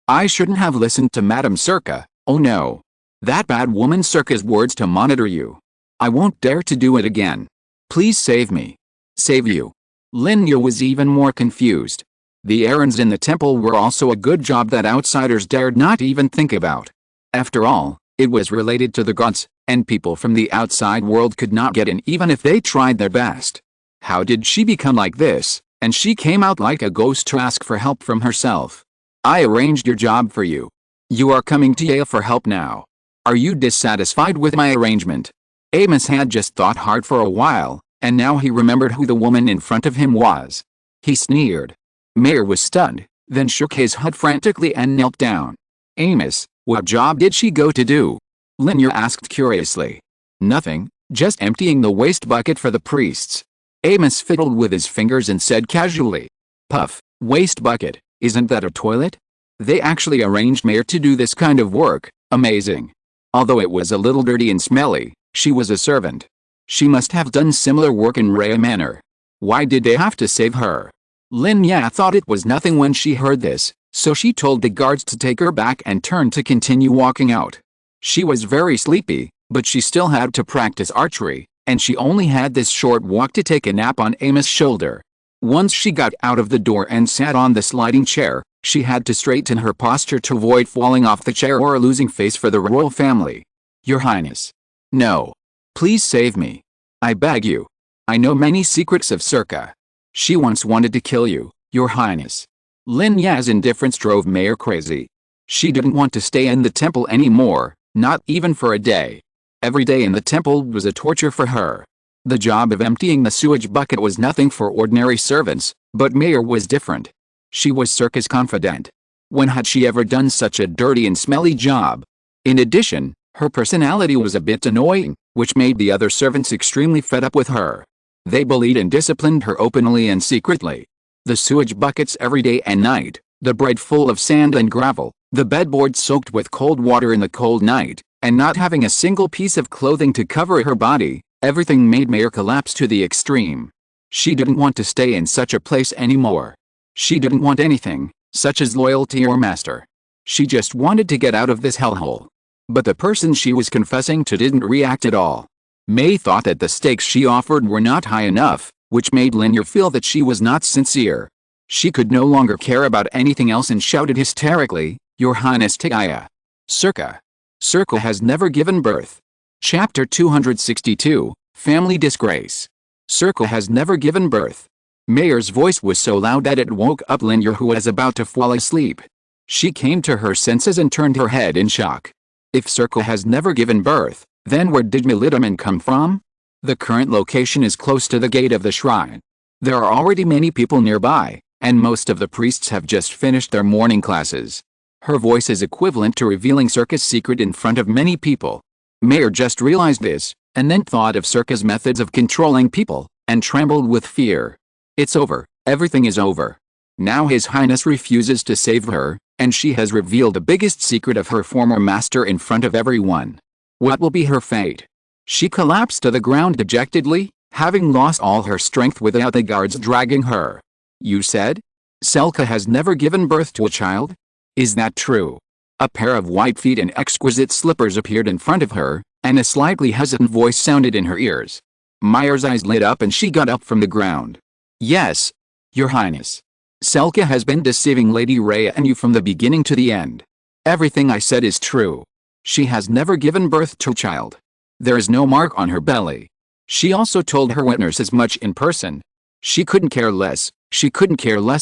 I shouldn't have listened to Madame Circa, oh no. That bad woman Circa's words to monitor you. I won't dare to do it again. Please save me. Save you. Lin Ya was even more confused. The errands in the temple were also a good job that outsiders dared not even think about. After all, it was related to the gods, and people from the outside world could not get in even if they tried their best. How did she become like this, and she came out like a ghost to ask for help from herself? I arranged your job for you. You are coming to Yale for help now. Are you dissatisfied with my arrangement? Amos had just thought hard for a while, and now he remembered who the woman in front of him was. He sneered. Mayer was stunned, then shook his head frantically and knelt down. Amos, what job did she go to do? Lin Ya asked curiously. Nothing, just emptying the waste bucket for the priests. Amos fiddled with his fingers and said casually. Puff, waste bucket, isn't that a toilet? They actually arranged Mayer to do this kind of work, amazing. Although it was a little dirty and smelly, she was a servant. She must have done similar work in Rhea Manor. Why did they have to save her? Lin Ya thought it was nothing when she heard this, so she told the guards to take her back and turned to continue walking out. She was very sleepy, but she still had to practice archery, and she only had this short walk to take a nap on Amos' shoulder. Once she got out of the door and sat on the sliding chair, she had to straighten her posture to avoid falling off the chair or losing face for the royal family. Your Highness. No. Please save me. I beg you. I know many secrets of Circa. She once wanted to kill you, Your Highness. Lin Ya's indifference drove Mayer crazy. She didn't want to stay in the temple anymore, not even for a day. Every day in the temple was a torture for her. The job of emptying the sewage bucket was nothing for ordinary servants, but Mayer was different. She was Circa's confidant. When had she ever done such a dirty and smelly job? In addition, her personality was a bit annoying, which made the other servants extremely fed up with her. They bullied and disciplined her openly and secretly. The sewage buckets every day and night, the bread full of sand and gravel, the bedboard soaked with cold water in the cold night, and not having a single piece of clothing to cover her body, everything made Mayer collapse to the extreme. She didn't want to stay in such a place anymore. She didn't want anything, such as loyalty or master. She just wanted to get out of this hellhole. But the person she was confessing to didn't react at all. May thought that the stakes she offered were not high enough, which made Lin Ya feel that she was not sincere. She could no longer care about anything else and shouted hysterically, Your Highness Tigaya. Circa. Circa has never given birth. Chapter 262, Family Disgrace. Circa has never given birth. Mayer's voice was so loud that it woke up Lin Ya, who was about to fall asleep. She came to her senses and turned her head in shock. If Circa has never given birth, then where did Militaman come from? The current location is close to the gate of the shrine. There are already many people nearby, and most of the priests have just finished their morning classes. Her voice is equivalent to revealing Circa's secret in front of many people. Mayer just realized this, and then thought of Circa's methods of controlling people, and trembled with fear. It's over, everything is over. Now His Highness refuses to save her, and she has revealed the biggest secret of her former master in front of everyone. What will be her fate? She collapsed to the ground dejectedly, having lost all her strength without the guards dragging her. You said? Selka has never given birth to a child? Is that true? A pair of white feet and exquisite slippers appeared in front of her, and a slightly hesitant voice sounded in her ears. Mayer's eyes lit up and she got up from the ground. Yes, Your Highness. Selka has been deceiving Lady Rhea and you from the beginning to the end. Everything I said is true. She has never given birth to a child. There is no mark on her belly. She also told her witness as much in person. She couldn't care less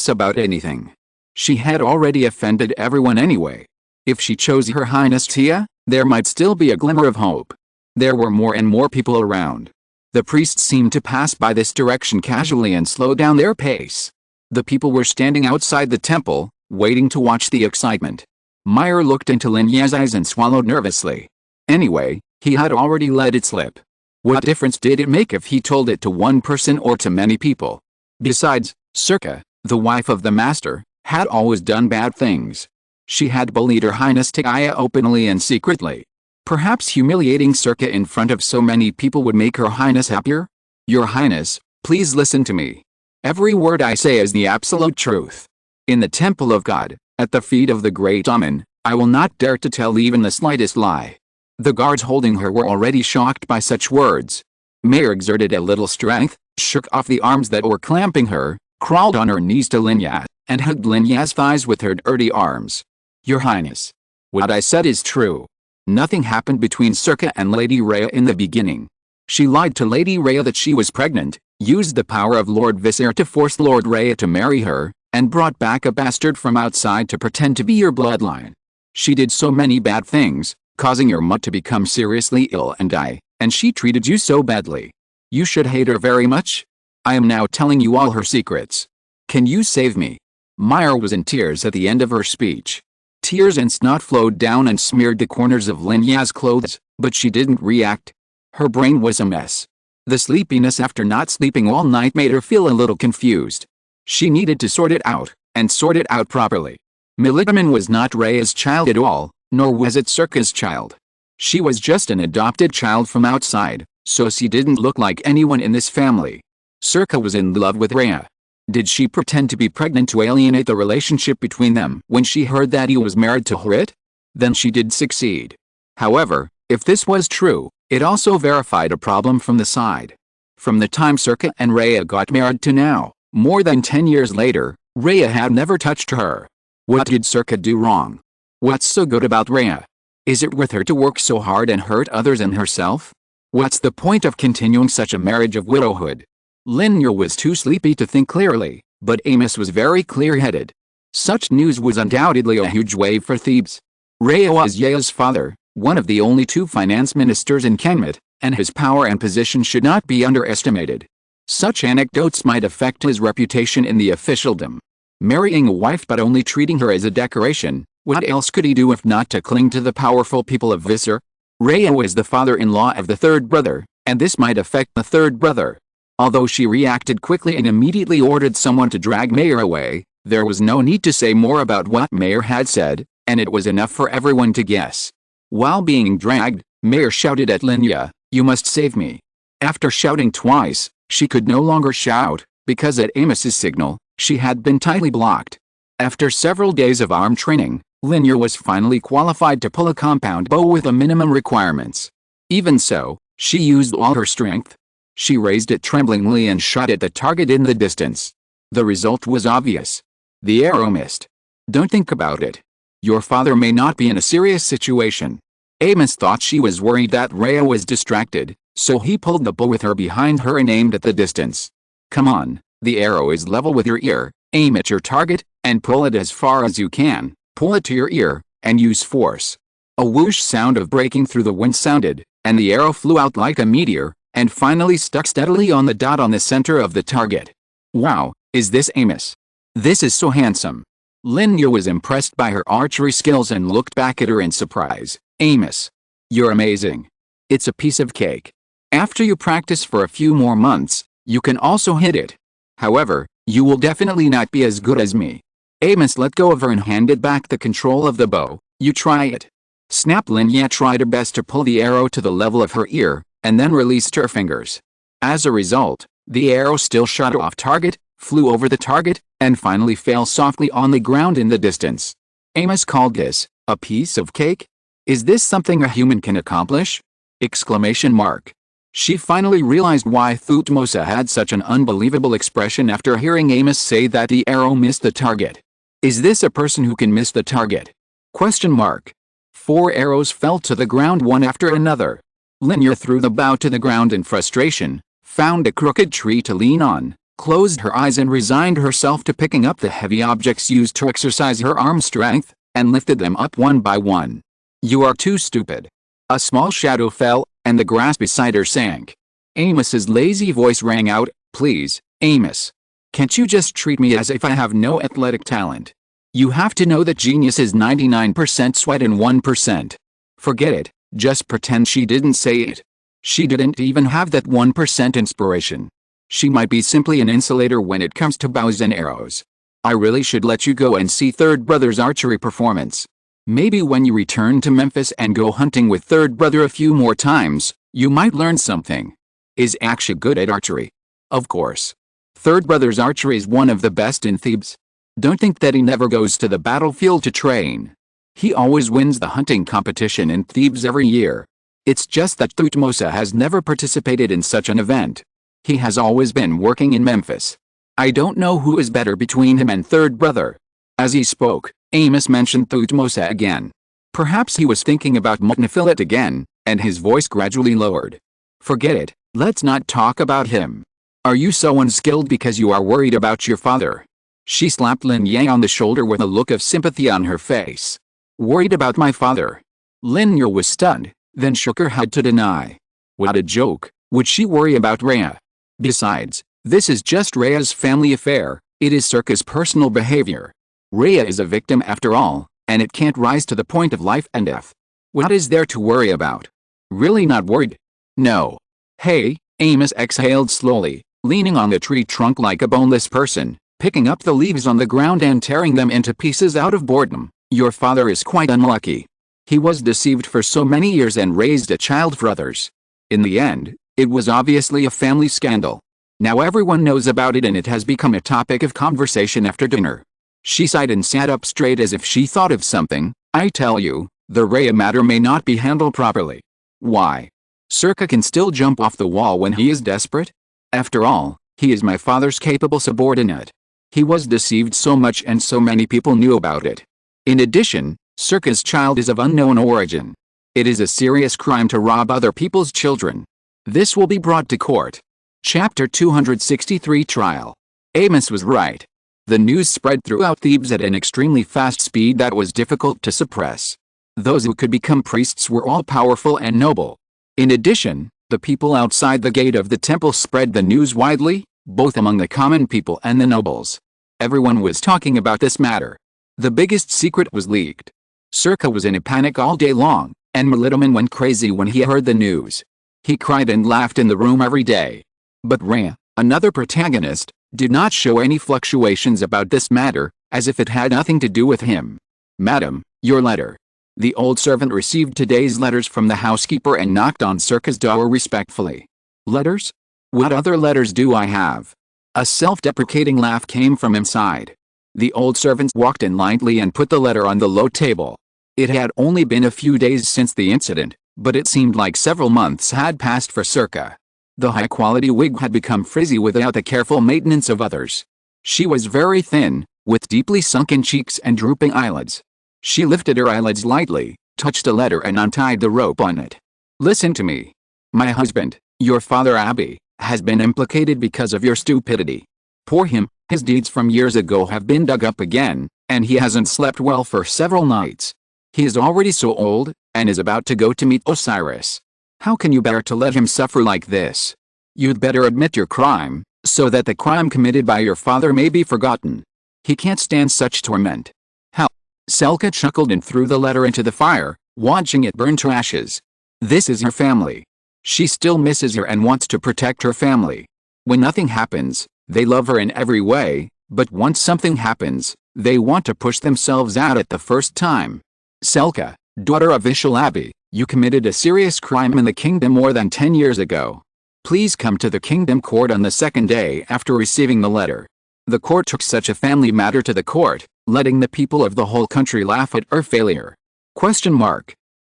about anything. She had already offended everyone anyway. If she chose Her Highness Tia, there might still be a glimmer of hope. There were more and more people around. The priests seemed to pass by this direction casually and slow down their pace. The people were standing outside the temple, waiting to watch the excitement. Meyer looked into Lin Ya's eyes and swallowed nervously. Anyway, he had already let it slip. What difference did it make if he told it to one person or to many people? Besides, Circa, the wife of the master, had always done bad things. She had bullied Her Highness Tegaya openly and secretly. Perhaps humiliating Circa in front of so many people would make Her Highness happier? Your Highness, please listen to me. Every word I say is the absolute truth. In the temple of God, at the feet of the great Amon, I will not dare to tell even the slightest lie. The guards holding her were already shocked by such words. Meyer exerted a little strength, shook off the arms that were clamping her, crawled on her knees to Lin Ya, and hugged Lin Ya's thighs with her dirty arms. Your Highness. What I said is true. Nothing happened between Circa and Lady Rhea in the beginning. She lied to Lady Rhea that she was pregnant, used the power of Lord Vizier to force Lord Rhea to marry her, and brought back a bastard from outside to pretend to be your bloodline. She did so many bad things, causing your mother to become seriously ill and die, and she treated you so badly. You should hate her very much. I am now telling you all her secrets. Can you save me? Meyer was in tears at the end of her speech. Tears and snot flowed down and smeared the corners of Lin Ya's clothes, but she didn't react. Her brain was a mess. The sleepiness after not sleeping all night made her feel a little confused. She needed to sort it out, and sort it out properly. Militaman was not Rhea's child at all, nor was it Circa's child. She was just an adopted child from outside, so she didn't look like anyone in this family. Circa was in love with Rhea. Did she pretend to be pregnant to alienate the relationship between them when she heard that he was married to Horus? Then she did succeed. However, if this was true, it also verified a problem from the side. From the time Circa and Rhea got married to now, more than 10 years later, Rhea had never touched her. What did Circa do wrong? What's so good about Rhea? Is it worth her to work so hard and hurt others and herself? What's the point of continuing such a marriage of widowhood? Lin Ya was too sleepy to think clearly, but Amos was very clear-headed. Such news was undoubtedly a huge wave for Thebes. Rhea was Ya's father, one of the only 2 finance ministers in Kemet, and his power and position should not be underestimated. Such anecdotes might affect his reputation in the officialdom. Marrying a wife but only treating her as a decoration, what else could he do if not to cling to the powerful people of Vizier? Rhea was the father-in-law of the 3rd brother, and this might affect the 3rd brother. Although she reacted quickly and immediately ordered someone to drag Meyer away, there was no need to say more about what Meyer had said, and it was enough for everyone to guess. While being dragged, Meyer shouted at Lin Ya, "You must save me." After shouting twice, she could no longer shout, because at Amos's signal, she had been tightly blocked. After several days of arm training, Lin Ya was finally qualified to pull a compound bow with the minimum requirements. Even so, she used all her strength. She raised it tremblingly and shot at the target in the distance. The result was obvious. The arrow missed. Don't think about it. Your father may not be in a serious situation. Amos thought she was worried that Rhea was distracted, so he pulled the bow with her behind her and aimed at the distance. Come on, the arrow is level with your ear, aim at your target, and pull it as far as you can, pull it to your ear, and use force. A whoosh sound of breaking through the wind sounded, and the arrow flew out like a meteor, and finally stuck steadily on the dot on the center of the target. Wow, is this Amos? This is so handsome. Lin Ya was impressed by her archery skills and looked back at her in surprise. Amos, you're amazing. It's a piece of cake. After you practice for a few more months, you can also hit it. However, you will definitely not be as good as me. Amos let go of her and handed back the control of the bow. You try it. Snap. Lin Ya tried her best to pull the arrow to the level of her ear, and then released her fingers. As a result, the arrow still shot off target, flew over the target, and finally fell softly on the ground in the distance. Amos called this a piece of cake? Is this something a human can accomplish? Exclamation mark. She finally realized why Thutmose had such an unbelievable expression after hearing Amos say that the arrow missed the target. Is this a person who can miss the target? Question mark. 4 arrows fell to the ground one after another. Lin Ya threw the bow to the ground in frustration, found a crooked tree to lean on, closed her eyes and resigned herself to picking up the heavy objects used to exercise her arm strength, and lifted them up one by one. You are too stupid. A small shadow fell, and the grass beside her sank. Amos's lazy voice rang out, "Please, Amos. Can't you just treat me as if I have no athletic talent? You have to know that genius is 99% sweat and 1%. Forget it, just pretend she didn't say it. She didn't even have that 1% inspiration. She might be simply an insulator when it comes to bows and arrows. I really should let you go and see Third Brother's archery performance. Maybe when you return to Memphis and go hunting with Third Brother a few more times, you might learn something. Is Aksha good at archery? Of course. Third Brother's archery is one of the best in Thebes. Don't think that he never goes to the battlefield to train. He always wins the hunting competition in Thebes every year. It's just that Thutmose has never participated in such an event. He has always been working in Memphis. I don't know who is better between him and Third Brother." As he spoke, Amos mentioned Thutmose again. Perhaps he was thinking about Mutnaphilet again, and his voice gradually lowered. "Forget it, let's not talk about him. Are you so unskilled because you are worried about your father?" She slapped Lin Ya on the shoulder with a look of sympathy on her face. "Worried about my father?" Lin Ya was stunned, then shook her head to deny. What a joke, would she worry about Rhea? Besides, this is just Rhea's family affair, it is Circa's personal behavior. Rhea is a victim after all, and it can't rise to the point of life and death. What is there to worry about? Really not worried? No. Hey, Amos exhaled slowly, leaning on the tree trunk like a boneless person, picking up the leaves on the ground and tearing them into pieces out of boredom. Your father is quite unlucky. He was deceived for so many years and raised a child for others. In the end, it was obviously a family scandal. Now everyone knows about it and it has become a topic of conversation after dinner. She sighed and sat up straight as if she thought of something. I tell you, the Rhea matter may not be handled properly. Why? Circa can still jump off the wall when he is desperate? After all, he is my father's capable subordinate. He was deceived so much and so many people knew about it. In addition, Circa's child is of unknown origin. It is a serious crime to rob other people's children. This will be brought to court. Chapter 263 Trial. Amos was right. The news spread throughout Thebes at an extremely fast speed that was difficult to suppress. Those who could become priests were all powerful and noble. In addition, the people outside the gate of the temple spread the news widely, both among the common people and the nobles. Everyone was talking about this matter. The biggest secret was leaked. Circa was in a panic all day long, and Melitaman went crazy when he heard the news. He cried and laughed in the room every day. But Rhea, another protagonist, did not show any fluctuations about this matter, as if it had nothing to do with him. "Madam, your letter." The old servant received today's letters from the housekeeper and knocked on Circa's door respectfully. "Letters? What other letters do I have?" A self-deprecating laugh came from inside. The old servant walked in lightly and put the letter on the low table. It had only been a few days since the incident, but it seemed like several months had passed for Circa. The high-quality wig had become frizzy without the careful maintenance of others. She was very thin, with deeply sunken cheeks and drooping eyelids. She lifted her eyelids lightly, touched a letter and untied the rope on it. "Listen to me. My husband, your father Abi, has been implicated because of your stupidity. Poor him, his deeds from years ago have been dug up again, and he hasn't slept well for several nights. He is already so old, and is about to go to meet Osiris. How can you bear to let him suffer like this? You'd better admit your crime, so that the crime committed by your father may be forgotten. He can't stand such torment." "How?" Selka chuckled and threw the letter into the fire, watching it burn to ashes. "This is her family. She still misses her and wants to protect her family. When nothing happens, they love her in every way, but once something happens, they want to push themselves out at the first time. Selka, daughter of Ishalabi, you committed a serious crime in the kingdom more than 10 years ago. Please come to the kingdom court on the second day after receiving the letter." The court took such a family matter to the court, letting the people of the whole country laugh at her failure.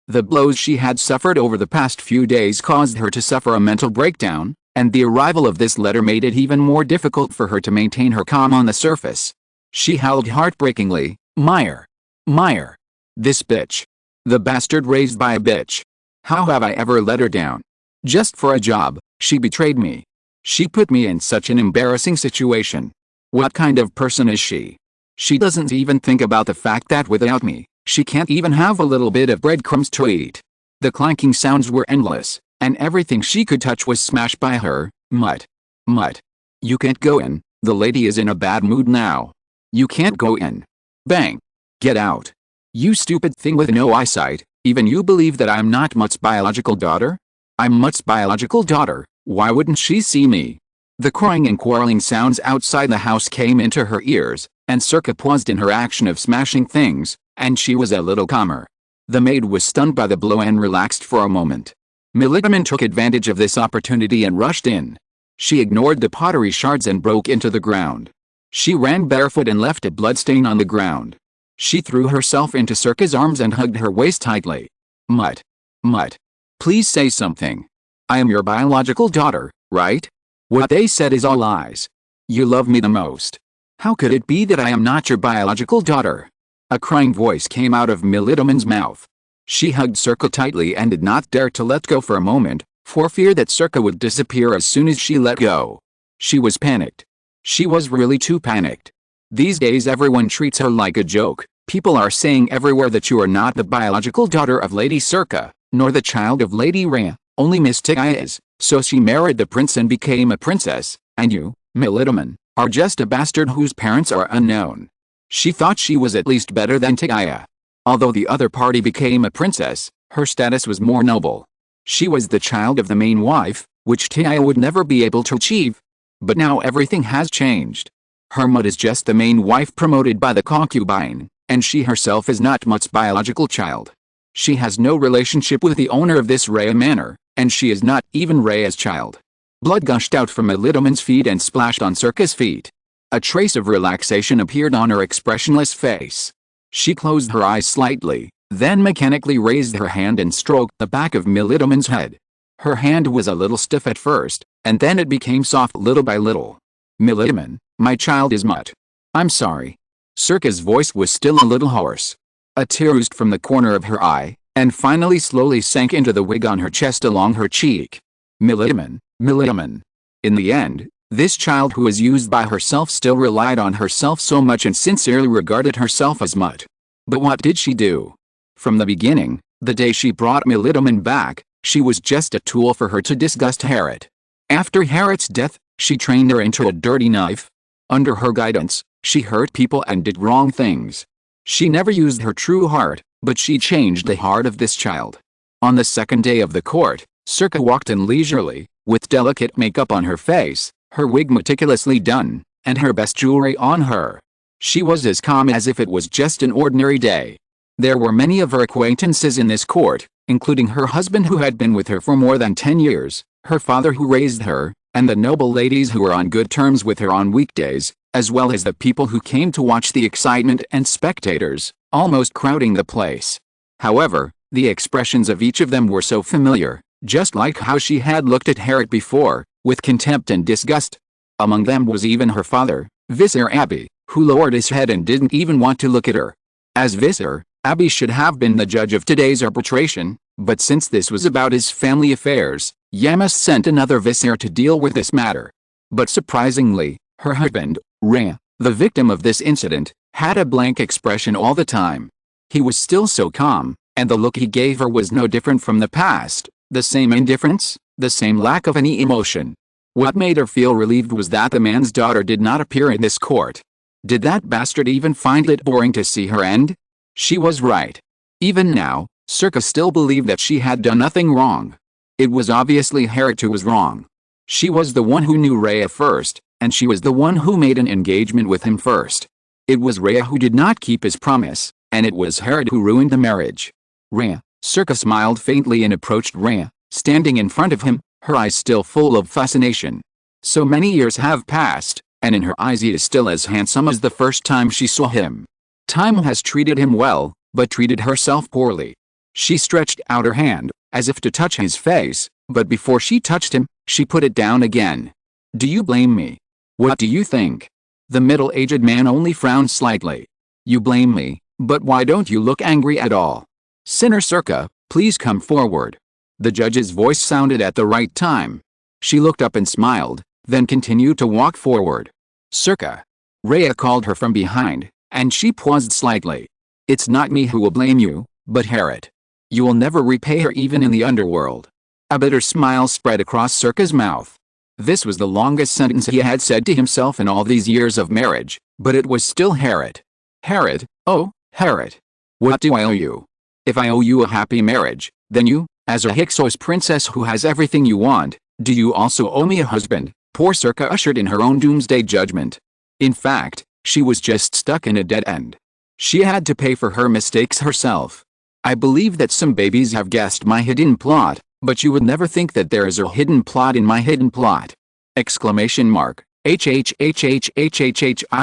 The blows she had suffered over the past few days caused her to suffer a mental breakdown, and the arrival of this letter made it even more difficult for her to maintain her calm on the surface. She howled heartbreakingly, "Meyer! Meyer! This bitch! The bastard raised by a bitch! How have I ever let her down? Just for a job, she betrayed me. She put me in such an embarrassing situation. What kind of person is she? She doesn't even think about the fact that without me, she can't even have a little bit of breadcrumbs to eat." The clanking sounds were endless, and everything she could touch was smashed by her. Mutt. Mutt. You can't go in, the lady is in a bad mood now. You can't go in. Bang. Get out. You stupid thing with no eyesight, even you believe that I'm not Mutt's biological daughter? I'm Mutt's biological daughter, why wouldn't she see me? The crying and quarreling sounds outside the house came into her ears, and Circa paused in her action of smashing things, and she was a little calmer. The maid was stunned by the blow and relaxed for a moment. Militiaman took advantage of this opportunity and rushed in. She ignored the pottery shards and broke into the ground. She ran barefoot and left a bloodstain on the ground. She threw herself into Circa's arms and hugged her waist tightly. Mutt. Mutt. Please say something. I am your biological daughter, right? What they said is all lies. You love me the most. How could it be that I am not your biological daughter? A crying voice came out of Militiaman's mouth. She hugged Circa tightly and did not dare to let go for a moment, for fear that Circa would disappear as soon as she let go. She was panicked. She was really too panicked. These days everyone treats her like a joke. People are saying everywhere that you are not the biological daughter of Lady Circa, nor the child of Lady Rhea, only Miss Tigaya is, so she married the prince and became a princess, and you, Militiaman, are just a bastard whose parents are unknown. She thought she was at least better than Tigaya. Although the other party became a princess, her status was more noble. She was the child of the main wife, which Tigaya would never be able to achieve. But now everything has changed. Her Mutt is just the main wife promoted by the concubine, and she herself is not Mutt's biological child. She has no relationship with the owner of this Rhea manor, and she is not even Rhea's child. Blood gushed out from Militiaman's feet and splashed on Circa's feet. A trace of relaxation appeared on her expressionless face. She closed her eyes slightly, then mechanically raised her hand and stroked the back of Militiaman's head. Her hand was a little stiff at first, and then it became soft little by little. Militiaman, my child is Mutt. I'm sorry. Circa's voice was still a little hoarse. A tear oozed from the corner of her eye, and finally slowly sank into the wig on her chest along her cheek. Militiaman, Militiaman. In the end, this child who was used by herself still relied on herself so much and sincerely regarded herself as Mutt. But what did she do? From the beginning, the day she brought Militiaman back, she was just a tool for her to disgust Herod. After Herod's death, she trained her into a dirty knife. Under her guidance, she hurt people and did wrong things. She never used her true heart, but she changed the heart of this child. On the second day of the court, Circa walked in leisurely, with delicate makeup on her face, her wig meticulously done, and her best jewelry on her. She was as calm as if it was just an ordinary day. There were many of her acquaintances in this court, including her husband who had been with her for more than 10 years, her father who raised her, and the noble ladies who were on good terms with her on weekdays, as well as the people who came to watch the excitement and spectators, almost crowding the place. However, the expressions of each of them were so familiar, just like how she had looked at Herod before, with contempt and disgust. Among them was even her father, Vizier Abi, who lowered his head and didn't even want to look at her. As Vizier, Abi should have been the judge of today's arbitration, but since this was about his family affairs, Yamas sent another Vizier to deal with this matter. But surprisingly, her husband, Rhea, the victim of this incident, had a blank expression all the time. He was still so calm, and the look he gave her was no different from the past, the same indifference, the same lack of any emotion. What made her feel relieved was that the man's daughter did not appear in this court. Did that bastard even find it boring to see her end? She was right. Even now, Circa still believed that she had done nothing wrong. It was obviously Herod who was wrong. She was the one who knew Rhea first, and she was the one who made an engagement with him first. It was Rhea who did not keep his promise, and it was Herod who ruined the marriage. Rhea, Circa smiled faintly and approached Rhea, standing in front of him, her eyes still full of fascination. So many years have passed, and in her eyes he is still as handsome as the first time she saw him. Time has treated him well, but treated herself poorly. She stretched out her hand, as if to touch his face, but before she touched him, she put it down again. Do you blame me? What do you think? The middle-aged man only frowned slightly. You blame me, but why don't you look angry at all? Sinner Circa, please come forward. The judge's voice sounded at the right time. She looked up and smiled, then continued to walk forward. Circa. Rhea called her from behind, and she paused slightly. It's not me who will blame you, but Herod. You will never repay her even in the underworld. A bitter smile spread across Circa's mouth. This was the longest sentence he had said to himself in all these years of marriage, but it was still Herod. Herod, oh, Herod. What do I owe you? If I owe you a happy marriage, then you, as a Hyksos princess who has everything you want, do you also owe me a husband? Poor Circa ushered in her own doomsday judgment. In fact, she was just stuck in a dead end. She had to pay for her mistakes herself. I believe that some babies have guessed my hidden plot, but you would never think that there is a hidden plot in my hidden plot! Exclamation mark. I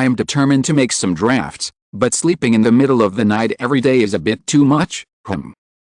am determined to make some drafts, but sleeping in the middle of the night every day is a bit too much,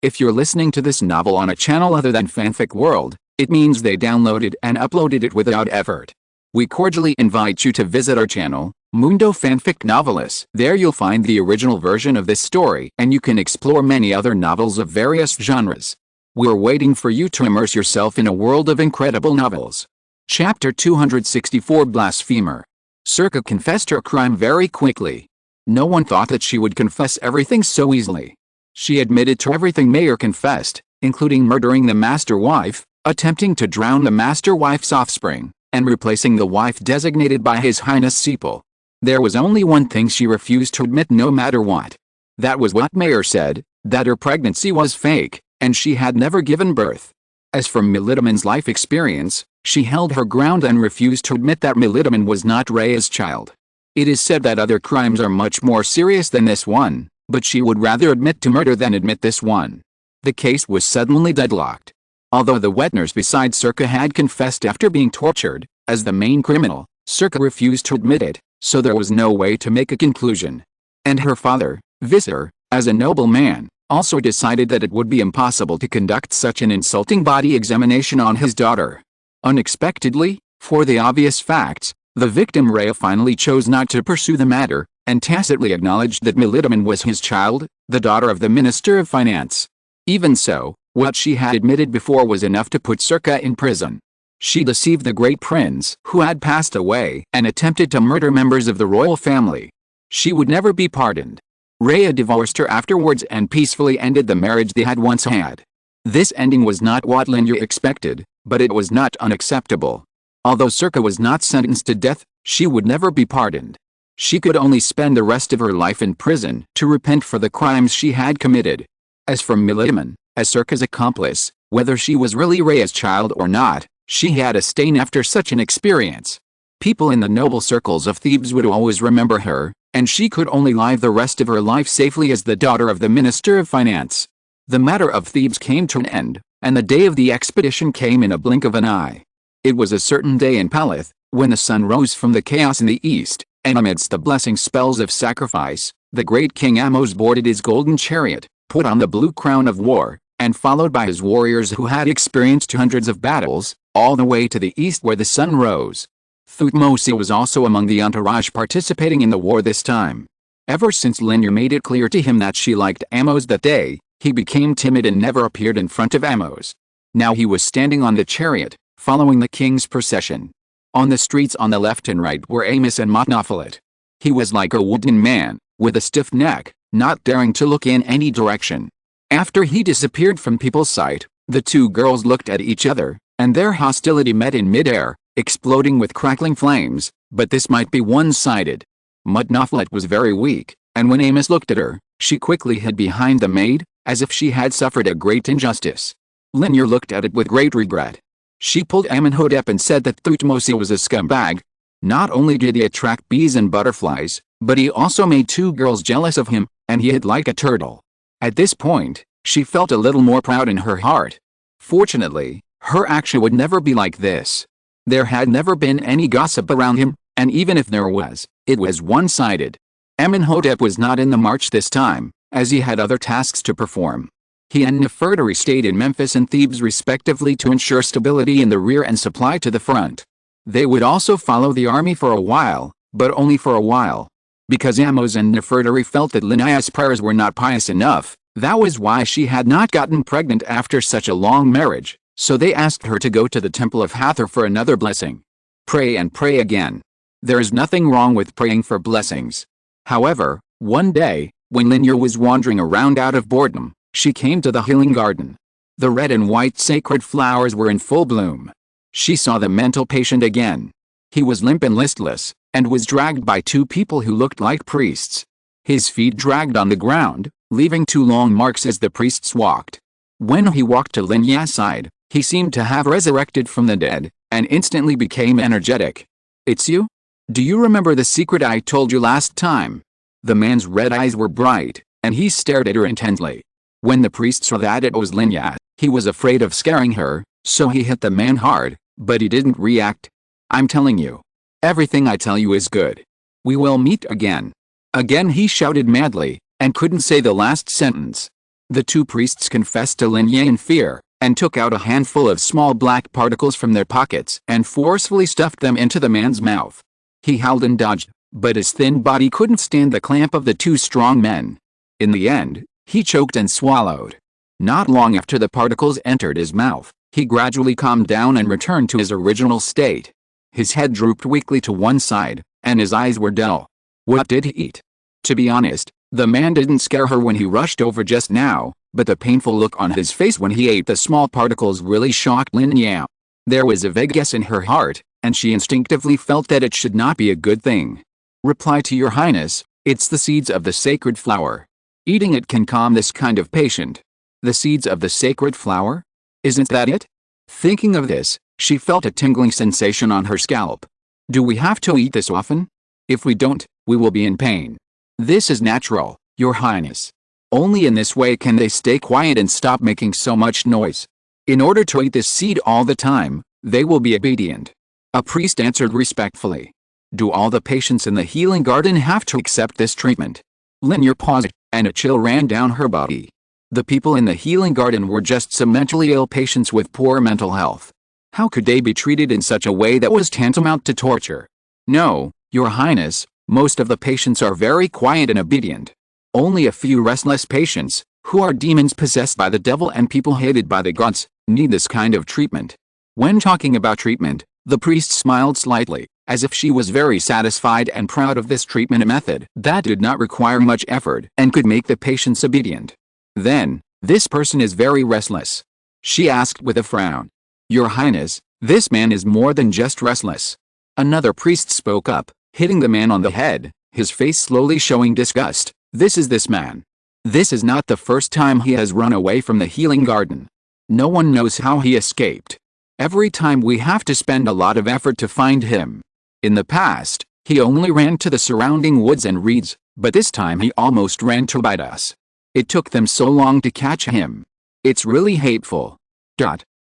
If you're listening to this novel on a channel other than Fanfic World, it means they downloaded and uploaded it without effort. We cordially invite you to visit our channel, Mundo Fanfic Novelis. There you'll find the original version of this story, and you can explore many other novels of various genres. We're waiting for you to immerse yourself in a world of incredible novels. Chapter 264 Blasphemer. Circa confessed her crime very quickly. No one thought that she would confess everything so easily. She admitted to everything Mayor confessed, including murdering the master wife, attempting to drown the master wife's offspring, and replacing the wife designated by His Highness Sepal. There was only one thing she refused to admit no matter what. That was what Mayor said, that her pregnancy was fake, and she had never given birth. As for Militiman's life experience, she held her ground and refused to admit that Militiman was not Rhea's child. It is said that other crimes are much more serious than this one, but she would rather admit to murder than admit this one. The case was suddenly deadlocked. Although the Wetners beside Circa had confessed after being tortured, as the main criminal, Circa refused to admit it, so there was no way to make a conclusion. And her father, Visser, as a noble man, also decided that it would be impossible to conduct such an insulting body examination on his daughter. Unexpectedly, for the obvious facts, the victim Rhea finally chose not to pursue the matter, and tacitly acknowledged that Militiman was his child, the daughter of the Minister of Finance. Even so, what she had admitted before was enough to put Circa in prison. She deceived the great prince, who had passed away, and attempted to murder members of the royal family. She would never be pardoned. Rhea divorced her afterwards and peacefully ended the marriage they had once had. This ending was not what Lin Ya expected, but it was not unacceptable. Although Circa was not sentenced to death, she would never be pardoned. She could only spend the rest of her life in prison to repent for the crimes she had committed. As for Militiman, as Circa's accomplice, whether she was really Rhea's child or not, she had a stain after such an experience. People in the noble circles of Thebes would always remember her, and she could only live the rest of her life safely as the daughter of the Minister of Finance. The matter of Thebes came to an end, and the day of the expedition came in a blink of an eye. It was a certain day in Palith, when the sun rose from the chaos in the east, and amidst the blessing spells of sacrifice, the great King Amos boarded his golden chariot, put on the blue crown of war, and followed by his warriors who had experienced hundreds of battles, all the way to the east where the sun rose. Thutmose was also among the entourage participating in the war this time. Ever since Lin Ya made it clear to him that she liked Amos that day, he became timid and never appeared in front of Amos. Now he was standing on the chariot, following the king's procession. On the streets on the left and right were Amos and Monophylet. He was like a wooden man, with a stiff neck, not daring to look in any direction. After he disappeared from people's sight, the two girls looked at each other, and their hostility met in midair, exploding with crackling flames, but this might be one-sided. Monophylet was very weak, and when Amos looked at her, she quickly hid behind the maid, as if she had suffered a great injustice. Lin Ya looked at it with great regret. She pulled Amónhotep and said that Thutmose was a scumbag. Not only did he attract bees and butterflies, but he also made two girls jealous of him, and he hid like a turtle. At this point, she felt a little more proud in her heart. Fortunately, her action would never be like this. There had never been any gossip around him, and even if there was, it was one-sided. Amónhotep was not in the march this time, as he had other tasks to perform. He and Nefertari stayed in Memphis and Thebes respectively to ensure stability in the rear and supply to the front. They would also follow the army for a while, but only for a while. Because Amos and Nefertari felt that Lin Ya's prayers were not pious enough, that was why she had not gotten pregnant after such a long marriage, so they asked her to go to the temple of Hathor for another blessing. Pray and pray again. There is nothing wrong with praying for blessings. However, one day, when Lin Ya was wandering around out of boredom, she came to the healing garden. The red and white sacred flowers were in full bloom. She saw the mental patient again. He was limp and listless, and was dragged by two people who looked like priests. His feet dragged on the ground, leaving two long marks as the priests walked. When he walked to Lin Ya's side, he seemed to have resurrected from the dead, and instantly became energetic. "It's you? Do you remember the secret I told you last time?" The man's red eyes were bright, and he stared at her intently. When the priest saw that it was Lin Ya, he was afraid of scaring her, so he hit the man hard, but he didn't react. "I'm telling you. Everything I tell you is good. We will meet again." Again he shouted madly, and couldn't say the last sentence. The two priests confessed to Lin Ya in fear, and took out a handful of small black particles from their pockets and forcefully stuffed them into the man's mouth. He howled and dodged, but his thin body couldn't stand the clamp of the two strong men. In the end, he choked and swallowed. Not long after the particles entered his mouth, he gradually calmed down and returned to his original state. His head drooped weakly to one side, and his eyes were dull. What did he eat? To be honest, the man didn't scare her when he rushed over just now, but the painful look on his face when he ate the small particles really shocked Lin Ya. There was a vague guess in her heart, and she instinctively felt that it should not be a good thing. "Reply to your highness, it's the seeds of the sacred flower. Eating it can calm this kind of patient." "The seeds of the sacred flower? Isn't that it?" Thinking of this, she felt a tingling sensation on her scalp. "Do we have to eat this often? If we don't, we will be in pain." "This is natural, your highness. Only in this way can they stay quiet and stop making so much noise. In order to eat this seed all the time, they will be obedient." A priest answered respectfully. "Do all the patients in the healing garden have to accept this treatment?" Lin Ya paused, and a chill ran down her body. The people in the healing garden were just some mentally ill patients with poor mental health. How could they be treated in such a way that was tantamount to torture? "No, your highness, most of the patients are very quiet and obedient. Only a few restless patients, who are demons possessed by the devil and people hated by the gods, need this kind of treatment." When talking about treatment, the priest smiled slightly, as if she was very satisfied and proud of this treatment method that did not require much effort and could make the patients obedient. "Then, this person is very restless?" she asked with a frown. "Your highness, this man is more than just restless." Another priest spoke up, hitting the man on the head, his face slowly showing disgust. "This is this man. This is not the first time he has run away from the healing garden. No one knows how he escaped. Every time we have to spend a lot of effort to find him. In the past, he only ran to the surrounding woods and reeds, but this time he almost ran to bite us. It took them so long to catch him. It's really hateful."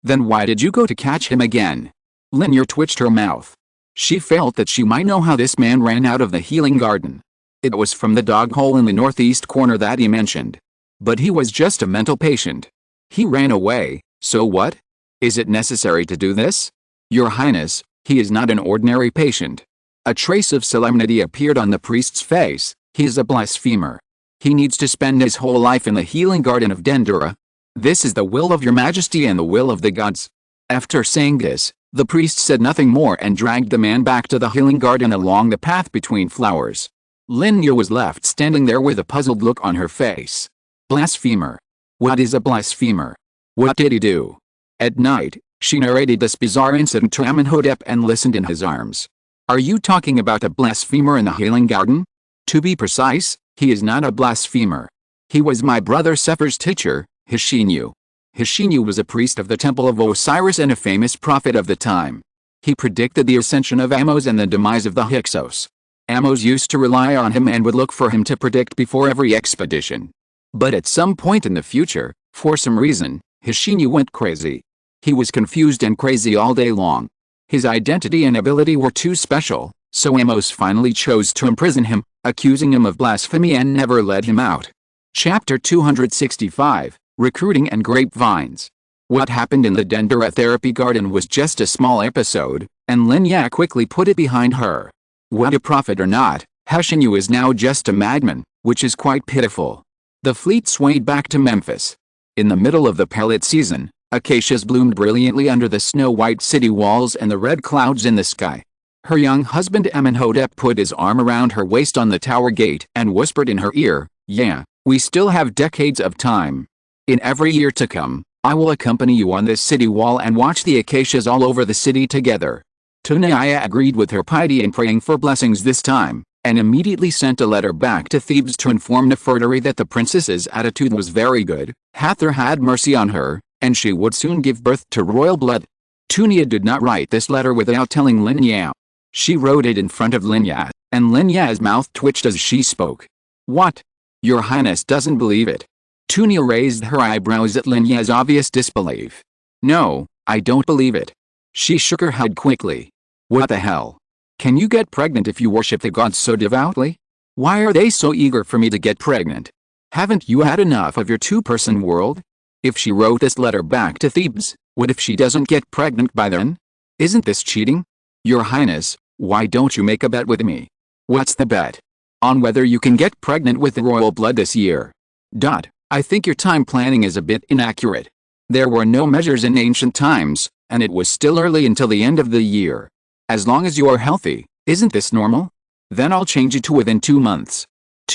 Then why did you go to catch him again?" Lin Ya twitched her mouth. She felt that she might know how this man ran out of the healing garden. It was from the dog hole in the northeast corner that he mentioned. But he was just a mental patient. He ran away, so what? Is it necessary to do this? "Your highness, he is not an ordinary patient." A trace of solemnity appeared on the priest's face. "He is a blasphemer. He needs to spend his whole life in the healing garden of Dendera. This is the will of your majesty and the will of the gods." After saying this, the priest said nothing more and dragged the man back to the healing garden along the path between flowers. Lin Ya was left standing there with a puzzled look on her face. Blasphemer. What is a blasphemer? What did he do? At night, she narrated this bizarre incident to Amónhotep and listened in his arms. "Are you talking about a blasphemer in the healing garden?" "To be precise, he is not a blasphemer. He was my brother Sefer's teacher, Hishinu. Hishinu was a priest of the temple of Osiris and a famous prophet of the time. He predicted the ascension of Amos and the demise of the Hyksos. Amos used to rely on him and would look for him to predict before every expedition. But at some point in the future, for some reason, Hishinu went crazy. He was confused and crazy all day long. His identity and ability were too special, so Amos finally chose to imprison him, accusing him of blasphemy and never let him out." Chapter 265, Recruiting and Grapevines. What happened in the Dendera therapy garden was just a small episode, and Lin Ya quickly put it behind her. Whether prophet or not, Hishinu is now just a madman, which is quite pitiful. The fleet swayed back to Memphis. In the middle of the pellet season, acacias bloomed brilliantly under the snow-white city walls and the red clouds in the sky. Her young husband Amónhotep put his arm around her waist on the tower gate and whispered in her ear, "Yeah, we still have decades of time. In every year to come, I will accompany you on this city wall and watch the acacias all over the city together. Lin Ya agreed with her piety and praying for blessings this time, and immediately sent a letter back to Thebes to inform Nefertari that the princess's attitude was very good, Hathor had mercy on her, and she would soon give birth to royal blood. Lin Ya did not write this letter without telling Lin Ya. She wrote it in front of Lin Ya, and Lin Ya's mouth twitched as she spoke. What? Your Highness doesn't believe it? Lin Ya raised her eyebrows at Lin Ya's obvious disbelief. No, I don't believe it. She shook her head quickly. What the hell? Can you get pregnant if you worship the gods so devoutly? Why are they so eager for me to get pregnant? Haven't you had enough of your two-person world? If she wrote this letter back to Thebes, what if she doesn't get pregnant by then? Isn't this cheating? Your Highness, why don't you make a bet with me? What's the bet? On whether you can get pregnant with the royal blood this year. I think your time planning is a bit inaccurate. There were no measures in ancient times, and it was still early until the end of the year. As long as you are healthy, isn't this normal? Then I'll change it to within 2 months.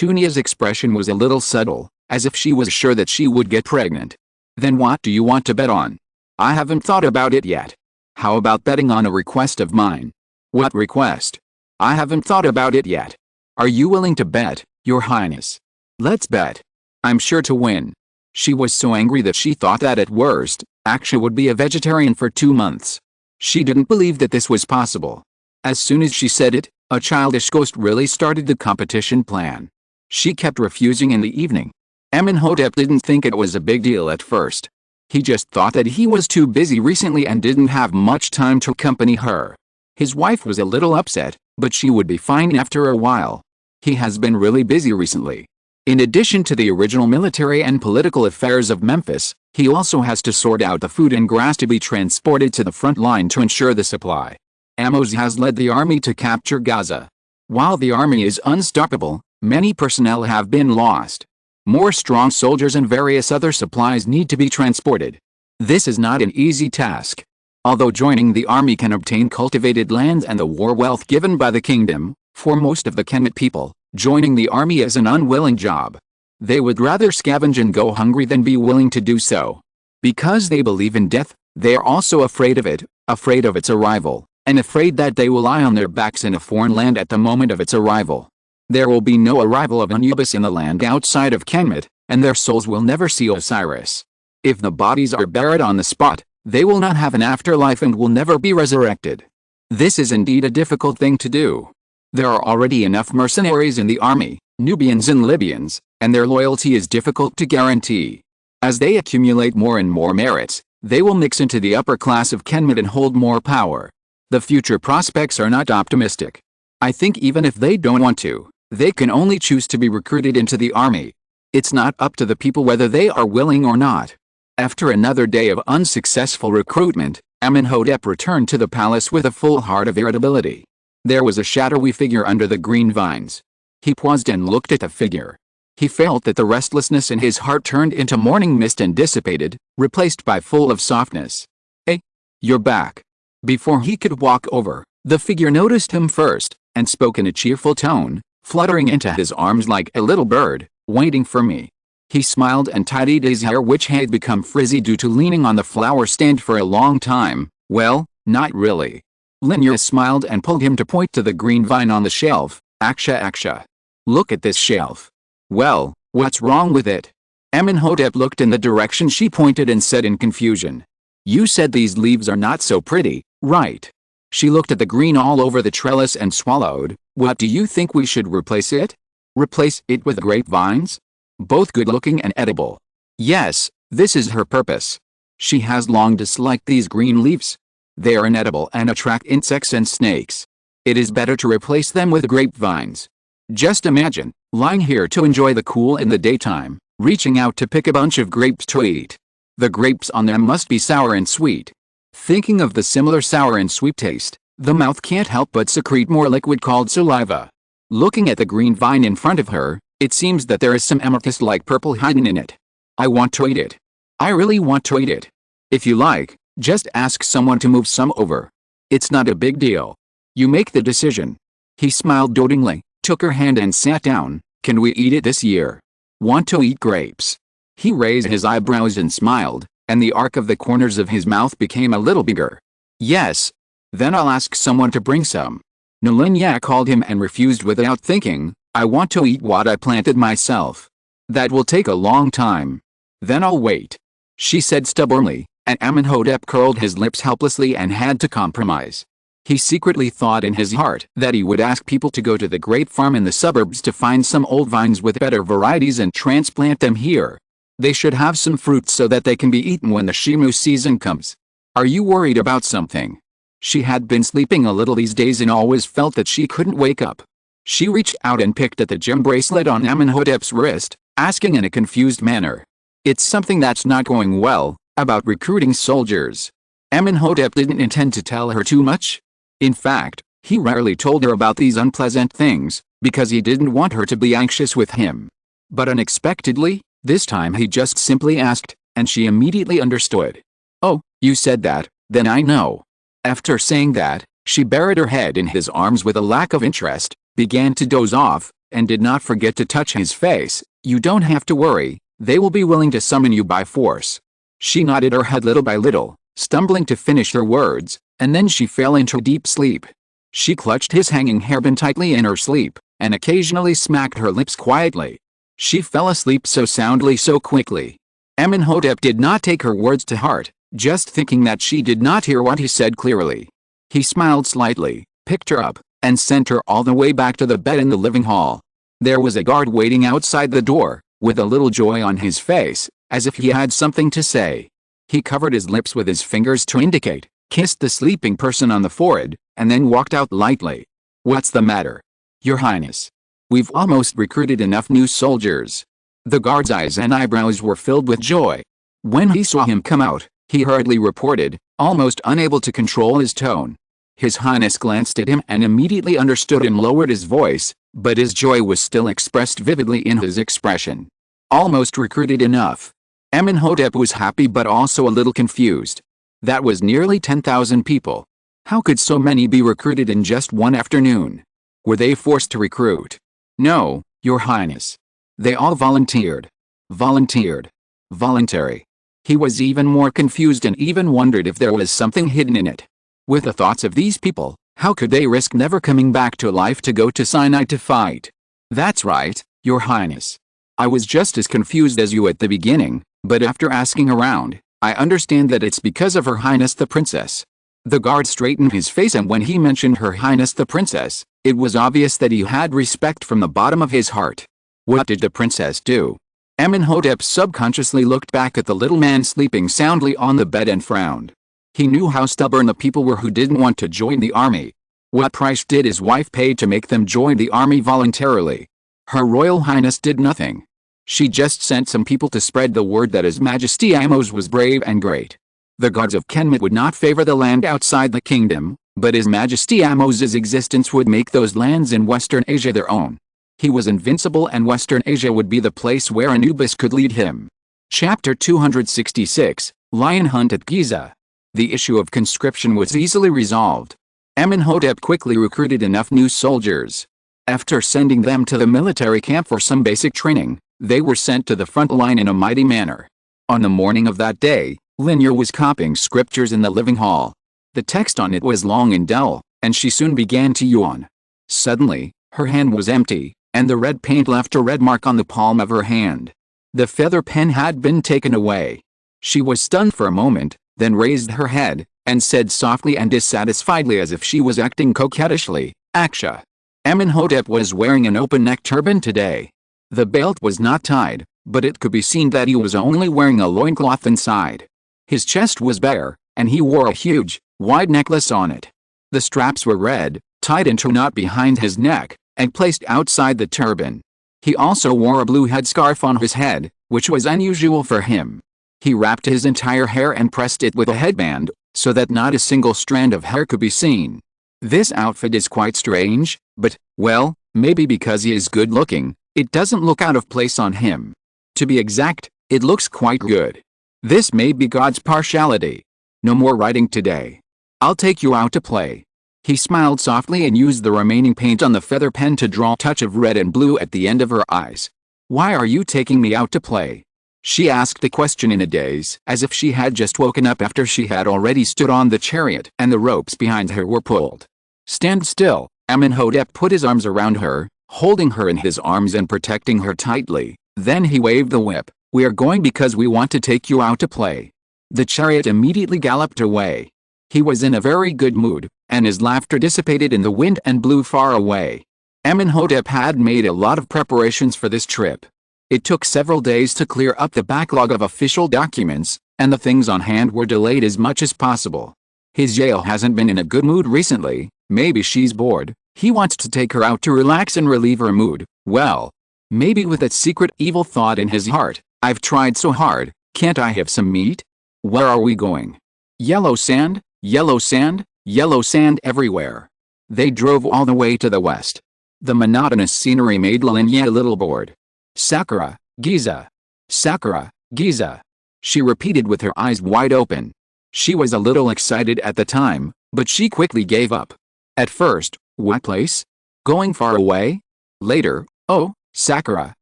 Lin Ya's expression was a little subtle, as if she was sure that she would get pregnant. Then what do you want to bet on? I haven't thought about it yet. How about betting on a request of mine? What request? I haven't thought about it yet. Are you willing to bet, Your Highness? Let's bet. I'm sure to win. She was so angry that she thought that at worst, Aksha would be a vegetarian for 2 months. She didn't believe that this was possible. As soon as she said it, a childish ghost really started the competition plan. She kept refusing in the evening. Amónhotep didn't think it was a big deal at first. He just thought that he was too busy recently and didn't have much time to accompany her. His wife was a little upset, but she would be fine after a while. He has been really busy recently. In addition to the original military and political affairs of Memphis, he also has to sort out the food and grass to be transported to the front line to ensure the supply. Amon has led the army to capture Gaza. While the army is unstoppable, many personnel have been lost. More strong soldiers and various other supplies need to be transported. This is not an easy task. Although joining the army can obtain cultivated lands and the war wealth given by the kingdom, for most of the Kemet people, joining the army is an unwilling job. They would rather scavenge and go hungry than be willing to do so. Because they believe in death, they are also afraid of it, afraid of its arrival, and afraid that they will lie on their backs in a foreign land at the moment of its arrival. There will be no arrival of Anubis in the land outside of Kemet, and their souls will never see Osiris. If the bodies are buried on the spot, they will not have an afterlife and will never be resurrected. This is indeed a difficult thing to do. There are already enough mercenaries in the army, Nubians and Libyans, and their loyalty is difficult to guarantee. As they accumulate more and more merits, they will mix into the upper class of Kemet and hold more power. The future prospects are not optimistic. I think even if they don't want to, they can only choose to be recruited into the army. It's not up to the people whether they are willing or not. After another day of unsuccessful recruitment, Amónhotep returned to the palace with a full heart of irritability. There was a shadowy figure under the green vines. He paused and looked at the figure. He felt that the restlessness in his heart turned into morning mist and dissipated, replaced by full of softness. Hey, you're back. Before he could walk over, the figure noticed him first, and spoke in a cheerful tone, fluttering into his arms like a little bird, waiting for me. He smiled and tidied his hair, which had become frizzy due to leaning on the flower stand for a long time. Well, not really. Lin Ya smiled and pulled him to point to the green vine on the shelf. Aksha. Look at this shelf. Well, what's wrong with it? Amónhotep looked in the direction she pointed and said in confusion. You said these leaves are not so pretty, right? She looked at the green all over the trellis and swallowed. What do you think we should replace it? Replace it with grapevines? Both good-looking and edible. Yes, this is her purpose. She has long disliked these green leaves. They are inedible and attract insects and snakes. It is better to replace them with grapevines. Just imagine, lying here to enjoy the cool in the daytime, reaching out to pick a bunch of grapes to eat. The grapes on them must be sour and sweet. Thinking of the similar sour and sweet taste, the mouth can't help but secrete more liquid called saliva. Looking at the green vine in front of her, it seems that there is some amethyst-like purple hidden in it. I want to eat it. I really want to eat it. If you like, just ask someone to move some over. It's not a big deal. You make the decision. He smiled dotingly, took her hand and sat down. Can we eat it this year? Want to eat grapes? He raised his eyebrows and smiled, and the arc of the corners of his mouth became a little bigger. Yes. Then I'll ask someone to bring some. No, Lin Ya called him and refused without thinking. I want to eat what I planted myself. That will take a long time. Then I'll wait, she said stubbornly, and Amónhotep curled his lips helplessly and had to compromise. He secretly thought in his heart that he would ask people to go to the grape farm in the suburbs to find some old vines with better varieties and transplant them here. They should have some fruits so that they can be eaten when the Shimu season comes. Are you worried about something? She had been sleeping a little these days and always felt that she couldn't wake up. She reached out and picked at the gem bracelet on Amónhotep's wrist, asking in a confused manner. It's something that's not going well, about recruiting soldiers. Amónhotep didn't intend to tell her too much. In fact, he rarely told her about these unpleasant things, because he didn't want her to be anxious with him. But unexpectedly, this time he just simply asked, and she immediately understood. Oh, you said that, then I know. After saying that, she buried her head in his arms with a lack of interest, began to doze off, and did not forget to touch his face. You don't have to worry, they will be willing to summon you by force. She nodded her head little by little, stumbling to finish her words, and then she fell into deep sleep. She clutched his hanging hairband tightly in her sleep, and occasionally smacked her lips quietly. She fell asleep so soundly so quickly. Amónhotep did not take her words to heart, just thinking that she did not hear what he said clearly. He smiled slightly, picked her up, and sent her all the way back to the bed in the living hall. There was a guard waiting outside the door, with a little joy on his face, as if he had something to say. He covered his lips with his fingers to indicate, kissed the sleeping person on the forehead, and then walked out lightly. What's the matter? Your Highness. We've almost recruited enough new soldiers. The guard's eyes and eyebrows were filled with joy. When he saw him come out, he hurriedly reported, almost unable to control his tone. His Highness glanced at him and immediately understood him, lowered his voice, but his joy was still expressed vividly in his expression. Almost recruited enough. Amónhotep was happy but also a little confused. That was nearly 10,000 people. How could so many be recruited in just one afternoon? Were they forced to recruit? No, Your Highness. They all volunteered. Volunteered. Voluntary. He was even more confused and even wondered if there was something hidden in it. With the thoughts of these people, how could they risk never coming back to life to go to Sinai to fight? That's right, Your Highness. I was just as confused as you at the beginning, but after asking around, I understand that it's because of Her Highness the Princess. The guard straightened his face, and when he mentioned Her Highness the Princess, it was obvious that he had respect from the bottom of his heart. What did the princess do? Amónhotep subconsciously looked back at the little man sleeping soundly on the bed and frowned. He knew how stubborn the people were who didn't want to join the army. What price did his wife pay to make them join the army voluntarily? Her Royal Highness did nothing. She just sent some people to spread the word that His Majesty Amos was brave and great. The gods of Kemet would not favor the land outside the kingdom, but His Majesty Amos's existence would make those lands in Western Asia their own. He was invincible, and Western Asia would be the place where Anubis could lead him. Chapter 266, Lion Hunt at Giza. The issue of conscription was easily resolved. Amónhotep quickly recruited enough new soldiers. After sending them to the military camp for some basic training, they were sent to the front line in a mighty manner. On the morning of that day, Lin Ya was copying scriptures in the living hall. The text on it was long and dull, and she soon began to yawn. Suddenly, her hand was empty, and the red paint left a red mark on the palm of her hand. The feather pen had been taken away. She was stunned for a moment, then raised her head, and said softly and dissatisfiedly, as if she was acting coquettishly, Aksha. Amónhotep was wearing an open-neck turban today. The belt was not tied, but it could be seen that he was only wearing a loincloth inside. His chest was bare, and he wore a huge, wide necklace on it. The straps were red, tied into a knot behind his neck, and placed outside the turban. He also wore a blue headscarf on his head, which was unusual for him. He wrapped his entire hair and pressed it with a headband, so that not a single strand of hair could be seen. This outfit is quite strange, but, well, maybe because he is good-looking, it doesn't look out of place on him. To be exact, it looks quite good. This may be God's partiality. No more writing today. I'll take you out to play. He smiled softly and used the remaining paint on the feather pen to draw a touch of red and blue at the end of her eyes. Why are you taking me out to play? She asked the question in a daze, as if she had just woken up after she had already stood on the chariot and the ropes behind her were pulled. Stand still. Amónhotep put his arms around her, holding her in his arms and protecting her tightly. Then he waved the whip. We are going because we want to take you out to play. The chariot immediately galloped away. He was in a very good mood, and his laughter dissipated in the wind and blew far away. Amónhotep had made a lot of preparations for this trip. It took several days to clear up the backlog of official documents, and the things on hand were delayed as much as possible. His Yael hasn't been in a good mood recently. Maybe she's bored. He wants to take her out to relax and relieve her mood. Well, maybe with that secret evil thought in his heart, I've tried so hard, can't I have some meat? Where are we going? Yellow sand, yellow sand, yellow sand everywhere. They drove all the way to the west. The monotonous scenery made Lin Ya a little bored. Sakura, Giza. Sakura, Giza. She repeated with her eyes wide open. She was a little excited at the time, but she quickly gave up. At first, what place? Going far away? Later, oh, Sakura,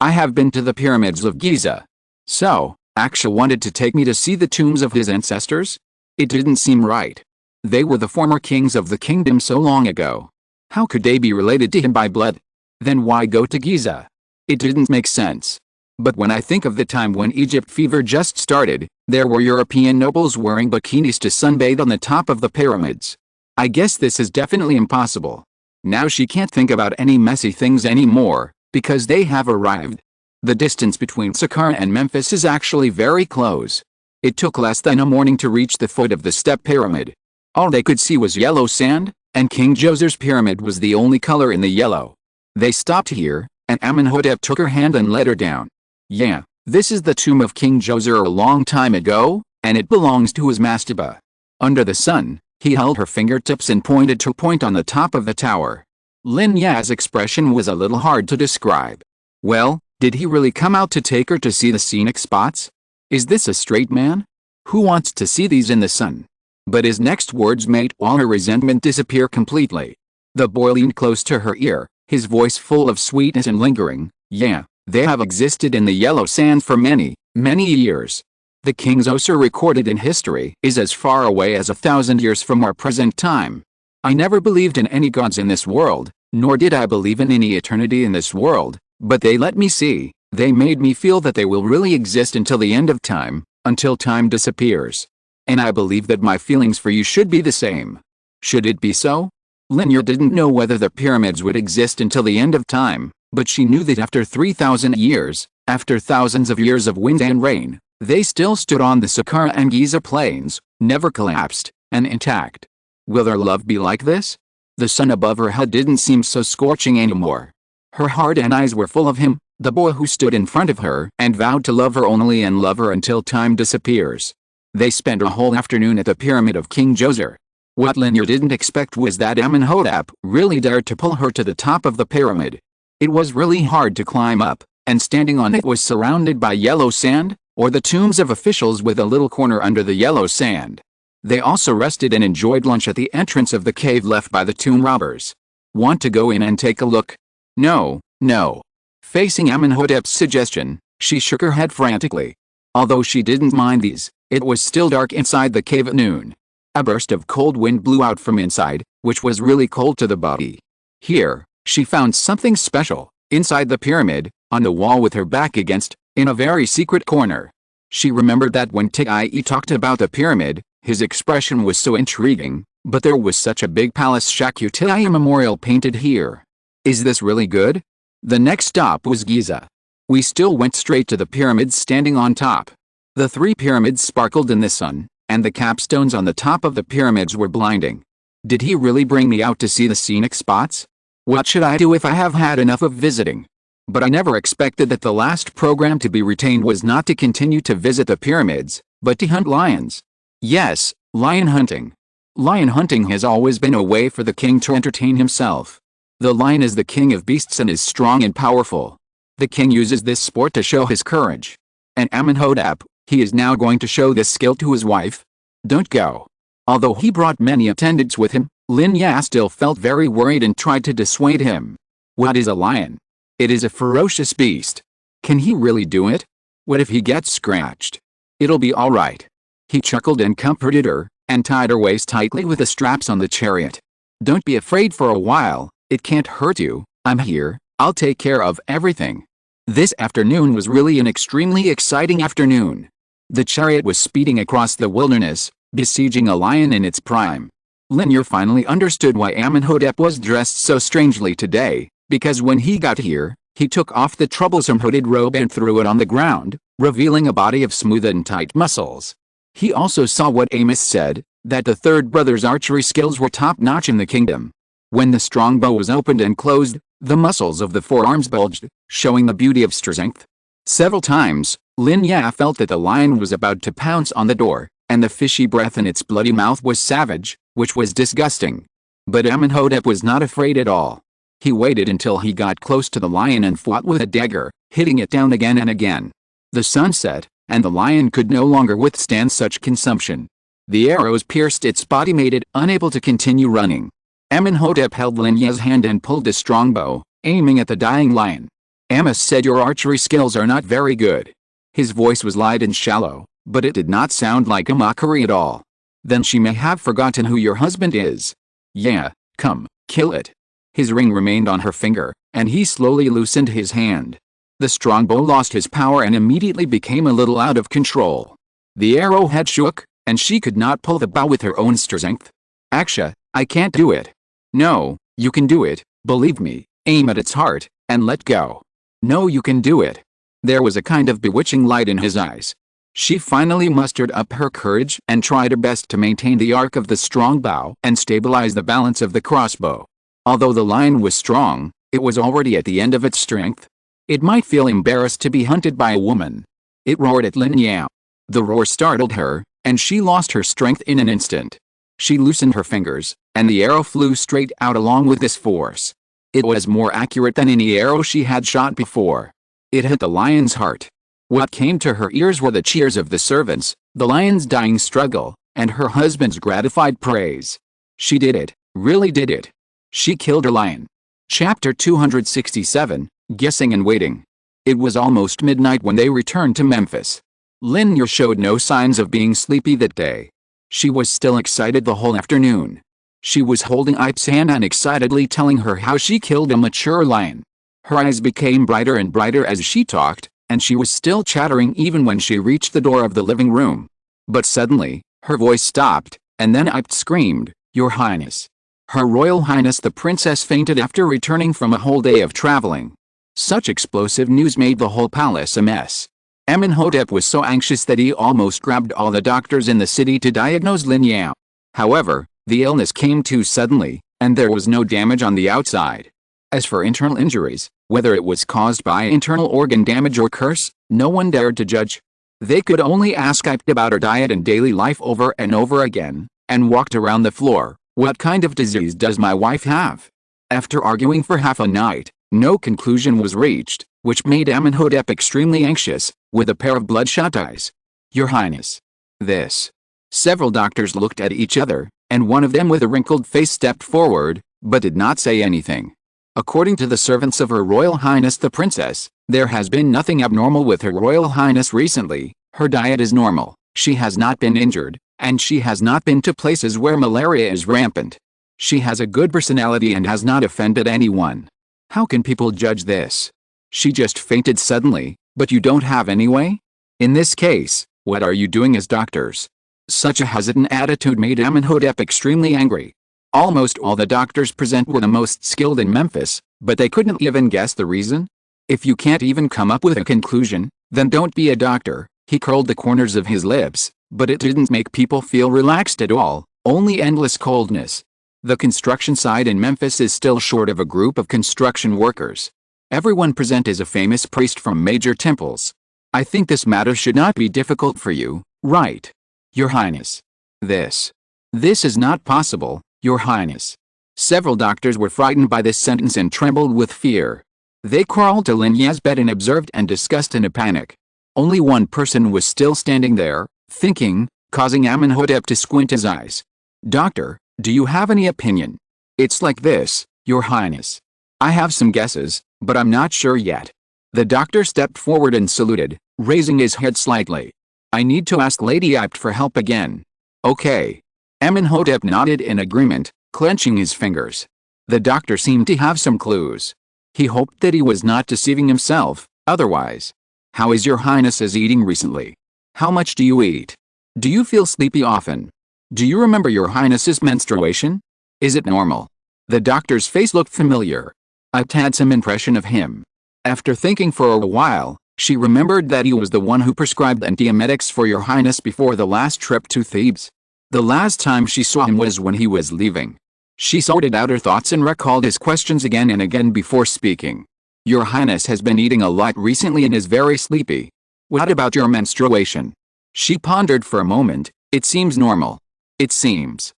I have been to the pyramids of Giza. So, Aksha wanted to take me to see the tombs of his ancestors? It didn't seem right. They were the former kings of the kingdom so long ago. How could they be related to him by blood? Then why go to Giza? It didn't make sense. But when I think of the time when Egypt fever just started, there were European nobles wearing bikinis to sunbathe on the top of the pyramids. I guess this is definitely impossible. Now she can't think about any messy things anymore, because they have arrived. The distance between Saqqara and Memphis is actually very close. It took less than a morning to reach the foot of the step pyramid. All they could see was yellow sand, and King Djoser's pyramid was the only color in the yellow. They stopped here, and Amónhotep took her hand and led her down. Yeah, this is the tomb of King Djoser a long time ago, and it belongs to his mastaba. Under the sun, he held her fingertips and pointed to a point on the top of the tower. Lin Ya's expression was a little hard to describe. Well, did he really come out to take her to see the scenic spots? Is this a straight man? Who wants to see these in the sun? But his next words made all her resentment disappear completely. The boy leaned close to her ear, his voice full of sweetness and lingering. Yeah, they have existed in the yellow sand for many, many years. The King Djoser recorded in history is as far away as 1,000 years from our present time. I never believed in any gods in this world, nor did I believe in any eternity in this world, but they let me see, they made me feel that they will really exist until the end of time, until time disappears. And I believe that my feelings for you should be the same. Should it be so? Lin Ya didn't know whether the pyramids would exist until the end of time, but she knew that after 3,000 years, after thousands of years of wind and rain, they still stood on the Saqqara and Giza plains, never collapsed, and intact. Will their love be like this? The sun above her head didn't seem so scorching anymore. Her heart and eyes were full of him, the boy who stood in front of her and vowed to love her only and love her until time disappears. They spent a whole afternoon at the pyramid of King Djoser. What Lin Ya didn't expect was that Amónhotep really dared to pull her to the top of the pyramid. It was really hard to climb up, and standing on it was surrounded by yellow sand, or the tombs of officials with a little corner under the yellow sand. They also rested and enjoyed lunch at the entrance of the cave left by the tomb robbers. Want to go in and take a look? No, no. Facing Amónhotep's suggestion, she shook her head frantically. Although she didn't mind these, it was still dark inside the cave at noon. A burst of cold wind blew out from inside, which was really cold to the body. Here, she found something special, inside the pyramid, on the wall with her back against, in a very secret corner. She remembered that when Tie talked about the pyramid, his expression was so intriguing, but there was such a big palace Shakutai memorial painted here. Is this really good? The next stop was Giza. We still went straight to the pyramids standing on top. The 3 pyramids sparkled in the sun, and the capstones on the top of the pyramids were blinding. Did he really bring me out to see the scenic spots? What should I do if I have had enough of visiting? But I never expected that the last program to be retained was not to continue to visit the pyramids, but to hunt lions. Yes, lion hunting. Lion hunting has always been a way for the king to entertain himself. The lion is the king of beasts and is strong and powerful. The king uses this sport to show his courage. And Amónhotep, he is now going to show this skill to his wife? Don't go. Although he brought many attendants with him, Lin Ya still felt very worried and tried to dissuade him. What is a lion? It is a ferocious beast. Can he really do it? What if he gets scratched? It'll be all right. He chuckled and comforted her, and tied her waist tightly with the straps on the chariot. Don't be afraid for a while, it can't hurt you, I'm here, I'll take care of everything. This afternoon was really an extremely exciting afternoon. The chariot was speeding across the wilderness, besieging a lion in its prime. Lin Ya finally understood why Amónhotep was dressed so strangely today, because when he got here, he took off the troublesome hooded robe and threw it on the ground, revealing a body of smooth and tight muscles. He also saw what Amos said, that the third brother's archery skills were top-notch in the kingdom. When the strong bow was opened and closed, the muscles of the forearms bulged, showing the beauty of strength. Several times, Lin Ya felt that the lion was about to pounce on the door, and the fishy breath in its bloody mouth was savage, which was disgusting. But Amónhotep was not afraid at all. He waited until he got close to the lion and fought with a dagger, hitting it down again and again. The sun set, and the lion could no longer withstand such consumption. The arrows pierced its body, made it unable to continue running. Amónhotep held Lin Ya's hand and pulled a strong bow, aiming at the dying lion. Amos said, "Your archery skills are not very good." His voice was light and shallow, but it did not sound like a mockery at all. "Then she may have forgotten who your husband is. Yeah, come, kill it." His ring remained on her finger, and he slowly loosened his hand. The strong bow lost his power and immediately became a little out of control. The arrowhead shook, and she could not pull the bow with her own strength. "Aksha, I can't do it." "No, you can do it, believe me, aim at its heart, and let go." "No, you can do it." There was a kind of bewitching light in his eyes. She finally mustered up her courage and tried her best to maintain the arc of the strong bow and stabilize the balance of the crossbow. Although the lion was strong, it was already at the end of its strength. It might feel embarrassed to be hunted by a woman. It roared at Lin Ya. The roar startled her, and she lost her strength in an instant. She loosened her fingers, and the arrow flew straight out along with this force. It was more accurate than any arrow she had shot before. It hit the lion's heart. What came to her ears were the cheers of the servants, the lion's dying struggle, and her husband's gratified praise. She did it, really did it. She killed her lion. Chapter 267, Guessing and Waiting. It was almost midnight when they returned to Memphis. Lin Ya showed no signs of being sleepy that day. She was still excited the whole afternoon. She was holding Ip's hand and excitedly telling her how she killed a mature lion. Her eyes became brighter and brighter as she talked, and she was still chattering even when she reached the door of the living room. But suddenly, her voice stopped, and then Ip screamed, "Your Highness." Her Royal Highness the Princess fainted after returning from a whole day of traveling. Such explosive news made the whole palace a mess. Amónhotep was so anxious that he almost grabbed all the doctors in the city to diagnose Lin Ya. However, the illness came too suddenly, and there was no damage on the outside. As for internal injuries, whether it was caused by internal organ damage or curse, no one dared to judge. They could only ask Ip about her diet and daily life over and over again, and walked around the floor. "What kind of disease does my wife have?" After arguing for half a night, no conclusion was reached, which made Amónhotep extremely anxious, with a pair of bloodshot eyes. "Your Highness." "This." Several doctors looked at each other, and one of them with a wrinkled face stepped forward, but did not say anything. "According to the servants of Her Royal Highness the Princess, there has been nothing abnormal with Her Royal Highness recently. Her diet is normal, she has not been injured, and she has not been to places where malaria is rampant. She has a good personality and has not offended anyone. How can people judge this? She just fainted suddenly, but you don't have any way? In this case, what are you doing as doctors?" Such a hesitant attitude made Amónhotep extremely angry. Almost all the doctors present were the most skilled in Memphis, but they couldn't even guess the reason. "If you can't even come up with a conclusion, then don't be a doctor." He curled the corners of his lips, but it didn't make people feel relaxed at all, only endless coldness. The construction site in Memphis is still short of a group of construction workers. Everyone present is a famous priest from major temples. "I think this matter should not be difficult for you, right?" "Your Highness." This is not possible, Your Highness." Several doctors were frightened by this sentence and trembled with fear. They crawled to Lin Ya's bed and observed and discussed in a panic. Only one person was still standing there, thinking, causing Amónhotep to squint his eyes. "Doctor, do you have any opinion?" "It's like this, Your Highness. I have some guesses, but I'm not sure yet. The doctor stepped forward and saluted, raising his head slightly. I need to ask Lady Apt for help again. Okay. Amónhotep nodded in agreement, clenching his fingers. The doctor seemed to have some clues. He hoped that he was not deceiving himself, otherwise. How is your highness's eating recently? How much do you eat? Do you feel sleepy often? Do you remember your highness's menstruation? Is it normal? The doctor's face looked familiar. Apt had some impression of him. After thinking for a while, she remembered that he was the one who prescribed antiemetics for your highness before the last trip to Thebes. The last time she saw him was when he was leaving. She sorted out her thoughts and recalled his questions again and again before speaking. Your highness has been eating a lot recently and is very sleepy. What about your menstruation? She pondered for a moment. It seems normal. It seems.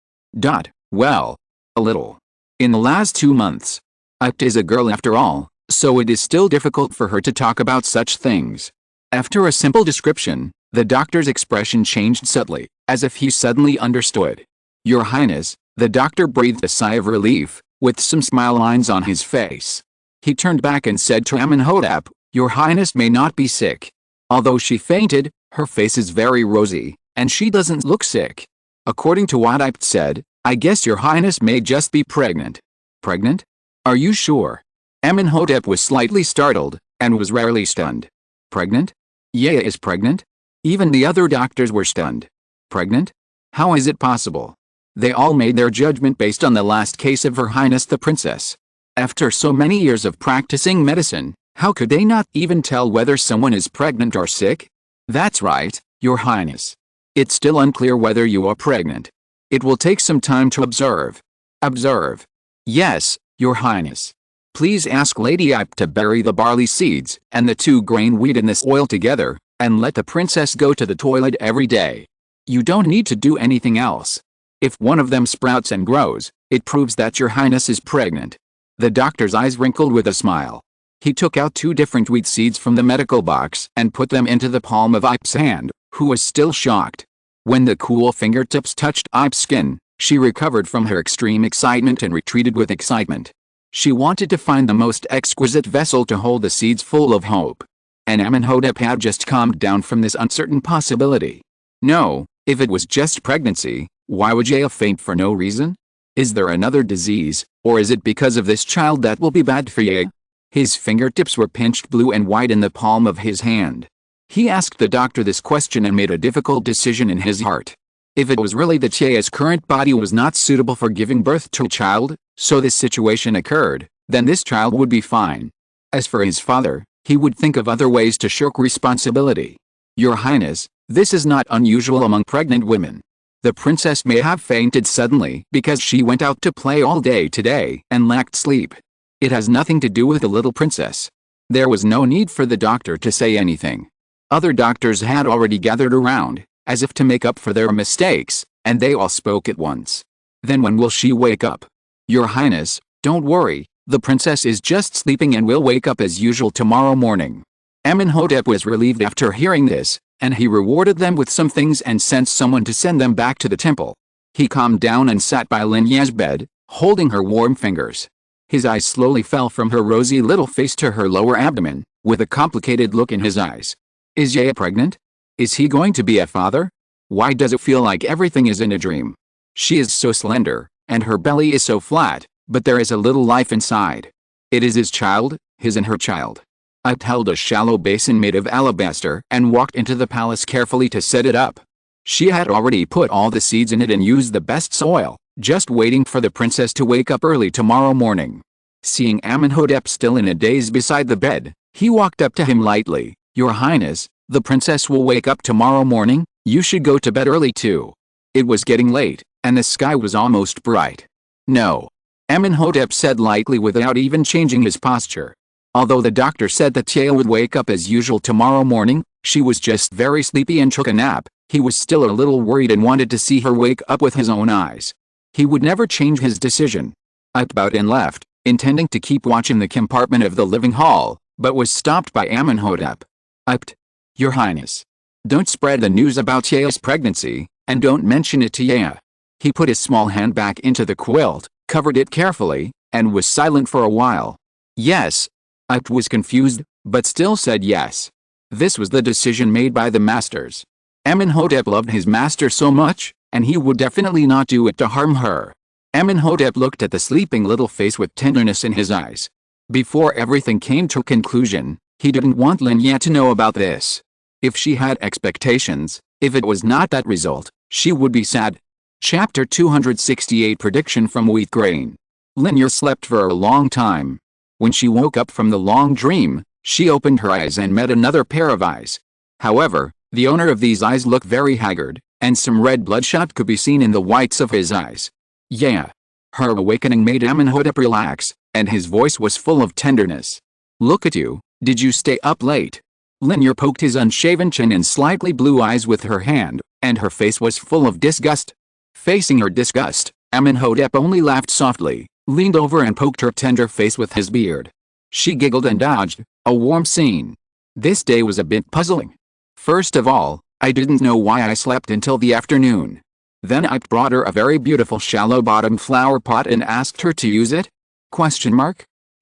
Well, a little. In the last 2 months. Apt is a girl after all, so it is still difficult for her to talk about such things. After a simple description, the doctor's expression changed subtly, as if he suddenly understood. Your highness, the doctor breathed a sigh of relief, with some smile lines on his face. He turned back and said to Amónhotep, your highness may not be sick. Although she fainted, her face is very rosy, and she doesn't look sick. According to what Apt said, I guess your highness may just be pregnant. Pregnant? Are you sure? Amónhotep was slightly startled, and was rarely stunned. Pregnant? Ya is pregnant? Even the other doctors were stunned. Pregnant? How is it possible? They all made their judgment based on the last case of Her Highness the Princess. After so many years of practicing medicine, how could they not even tell whether someone is pregnant or sick? That's right, Your Highness. It's still unclear whether you are pregnant. It will take some time to observe. Observe. Yes, Your Highness. Please ask Lady Apt to bury the barley seeds and the 2-grain wheat in this oil together, and let the princess go to the toilet every day. You don't need to do anything else. If one of them sprouts and grows, it proves that your highness is pregnant. The doctor's eyes wrinkled with a smile. He took out 2 different wheat seeds from the medical box and put them into the palm of Apt's hand, who was still shocked. When the cool fingertips touched Apt's skin, she recovered from her extreme excitement and retreated with excitement. She wanted to find the most exquisite vessel to hold the seeds full of hope. And Amónhotep had just calmed down from this uncertain possibility. No, if it was just pregnancy, why would Ya faint for no reason? Is there another disease, or is it because of this child that will be bad for Ya? His fingertips were pinched blue and white in the palm of his hand. He asked the doctor this question and made a difficult decision in his heart. If it was really that Ya's current body was not suitable for giving birth to a child, so this situation occurred, then this child would be fine. As for his father, he would think of other ways to shirk responsibility. Your Highness, this is not unusual among pregnant women. The princess may have fainted suddenly because she went out to play all day today and lacked sleep. It has nothing to do with the little princess. There was no need for the doctor to say anything. Other doctors had already gathered around, as if to make up for their mistakes, and they all spoke at once. Then when will she wake up? Your Highness, don't worry, the princess is just sleeping and will wake up as usual tomorrow morning. Amónhotep was relieved after hearing this, and he rewarded them with some things and sent someone to send them back to the temple. He calmed down and sat by Lin Ya's bed, holding her warm fingers. His eyes slowly fell from her rosy little face to her lower abdomen, with a complicated look in his eyes. Is Ya pregnant? Is he going to be a father? Why does it feel like everything is in a dream? She is so slender, and her belly is so flat, but there is a little life inside. It is his child, his and her child. Apt held a shallow basin made of alabaster and walked into the palace carefully to set it up. She had already put all the seeds in it and used the best soil, just waiting for the princess to wake up early tomorrow morning. Seeing Amónhotep still in a daze beside the bed, he walked up to him lightly. Your Highness, the princess will wake up tomorrow morning, you should go to bed early too. It was getting late, and the sky was almost bright. No. Amónhotep said lightly without even changing his posture. Although the doctor said that Ya would wake up as usual tomorrow morning, she was just very sleepy and took a nap. He was still a little worried and wanted to see her wake up with his own eyes. He would never change his decision. Apt bowed and left, intending to keep watch in the compartment of the living hall, but was stopped by Amónhotep. Apt, Your Highness. Don't spread the news about Ya's pregnancy, and don't mention it to Ya. He put his small hand back into the quilt, covered it carefully, and was silent for a while. Yes. Apt was confused, but still said yes. This was the decision made by the masters. Amónhotep loved his master so much, and he would definitely not do it to harm her. Amónhotep looked at the sleeping little face with tenderness in his eyes. Before everything came to a conclusion, he didn't want Lin Ya to know about this. If she had expectations, if it was not that result, she would be sad. Chapter 268 Prediction from Wheat Grain. Lin Ya slept for a long time. When she woke up from the long dream, she opened her eyes and met another pair of eyes. However, the owner of these eyes looked very haggard, and some red bloodshot could be seen in the whites of his eyes. Yeah. Her awakening made Amónhotep relax, and his voice was full of tenderness. Look at you, did you stay up late? Lin Ya poked his unshaven chin and slightly blue eyes with her hand, and her face was full of disgust. Facing her disgust, Amónhotep only laughed softly, leaned over and poked her tender face with his beard. She giggled and dodged, a warm scene. This day was a bit puzzling. First of all, I didn't know why I slept until the afternoon. Then I brought her a very beautiful shallow-bottomed flower pot and asked her to use it?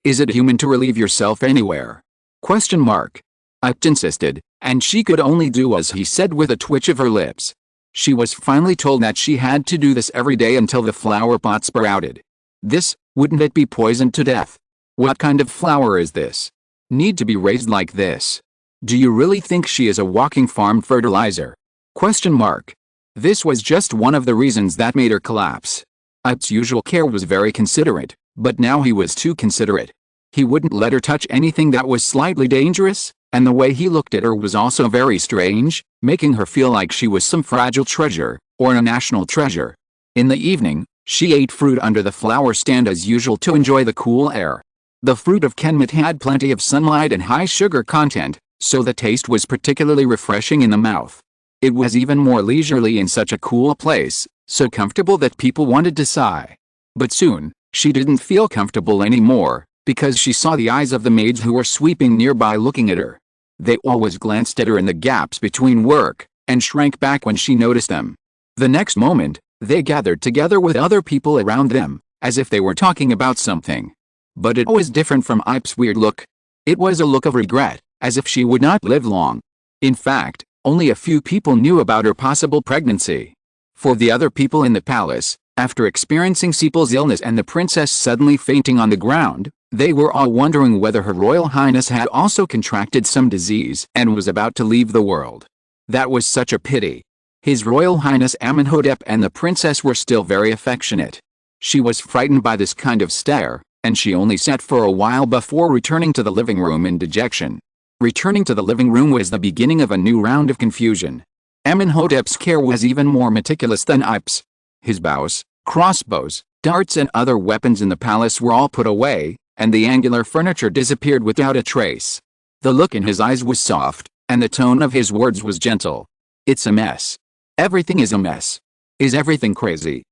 Is it human to relieve yourself anywhere? I insisted, and she could only do as he said with a twitch of her lips. She was finally told that she had to do this every day until the flower pot sprouted. Wouldn't it be poisoned to death? What kind of flower is this? Need to be raised like this? Do you really think she is a walking farm fertilizer? This was just one of the reasons that made her collapse. Ip's usual care was very considerate, but now he was too considerate. He wouldn't let her touch anything that was slightly dangerous, and the way he looked at her was also very strange, making her feel like she was some fragile treasure, or a national treasure. In the evening, she ate fruit under the flower stand as usual to enjoy the cool air. The fruit of Kemet had plenty of sunlight and high sugar content, so the taste was particularly refreshing in the mouth. It was even more leisurely in such a cool place, so comfortable that people wanted to sigh. But soon, she didn't feel comfortable anymore, because she saw the eyes of the maids who were sweeping nearby looking at her. They always glanced at her in the gaps between work, and shrank back when she noticed them. The next moment, they gathered together with other people around them, as if they were talking about something. But it was different from Ip's weird look. It was a look of regret, as if she would not live long. In fact, only a few people knew about her possible pregnancy. For the other people in the palace, after experiencing Sepal's illness and the princess suddenly fainting on the ground, they were all wondering whether Her Royal Highness had also contracted some disease and was about to leave the world. That was such a pity. His Royal Highness Amónhotep and the princess were still very affectionate. She was frightened by this kind of stare, and she only sat for a while before returning to the living room in dejection. Returning to the living room was the beginning of a new round of confusion. Amónhotep's care was even more meticulous than Ip's. His bows, crossbows, darts and other weapons in the palace were all put away, and the angular furniture disappeared without a trace. The look in his eyes was soft, and the tone of his words was gentle. It's a mess. Everything is a mess. Is everything crazy?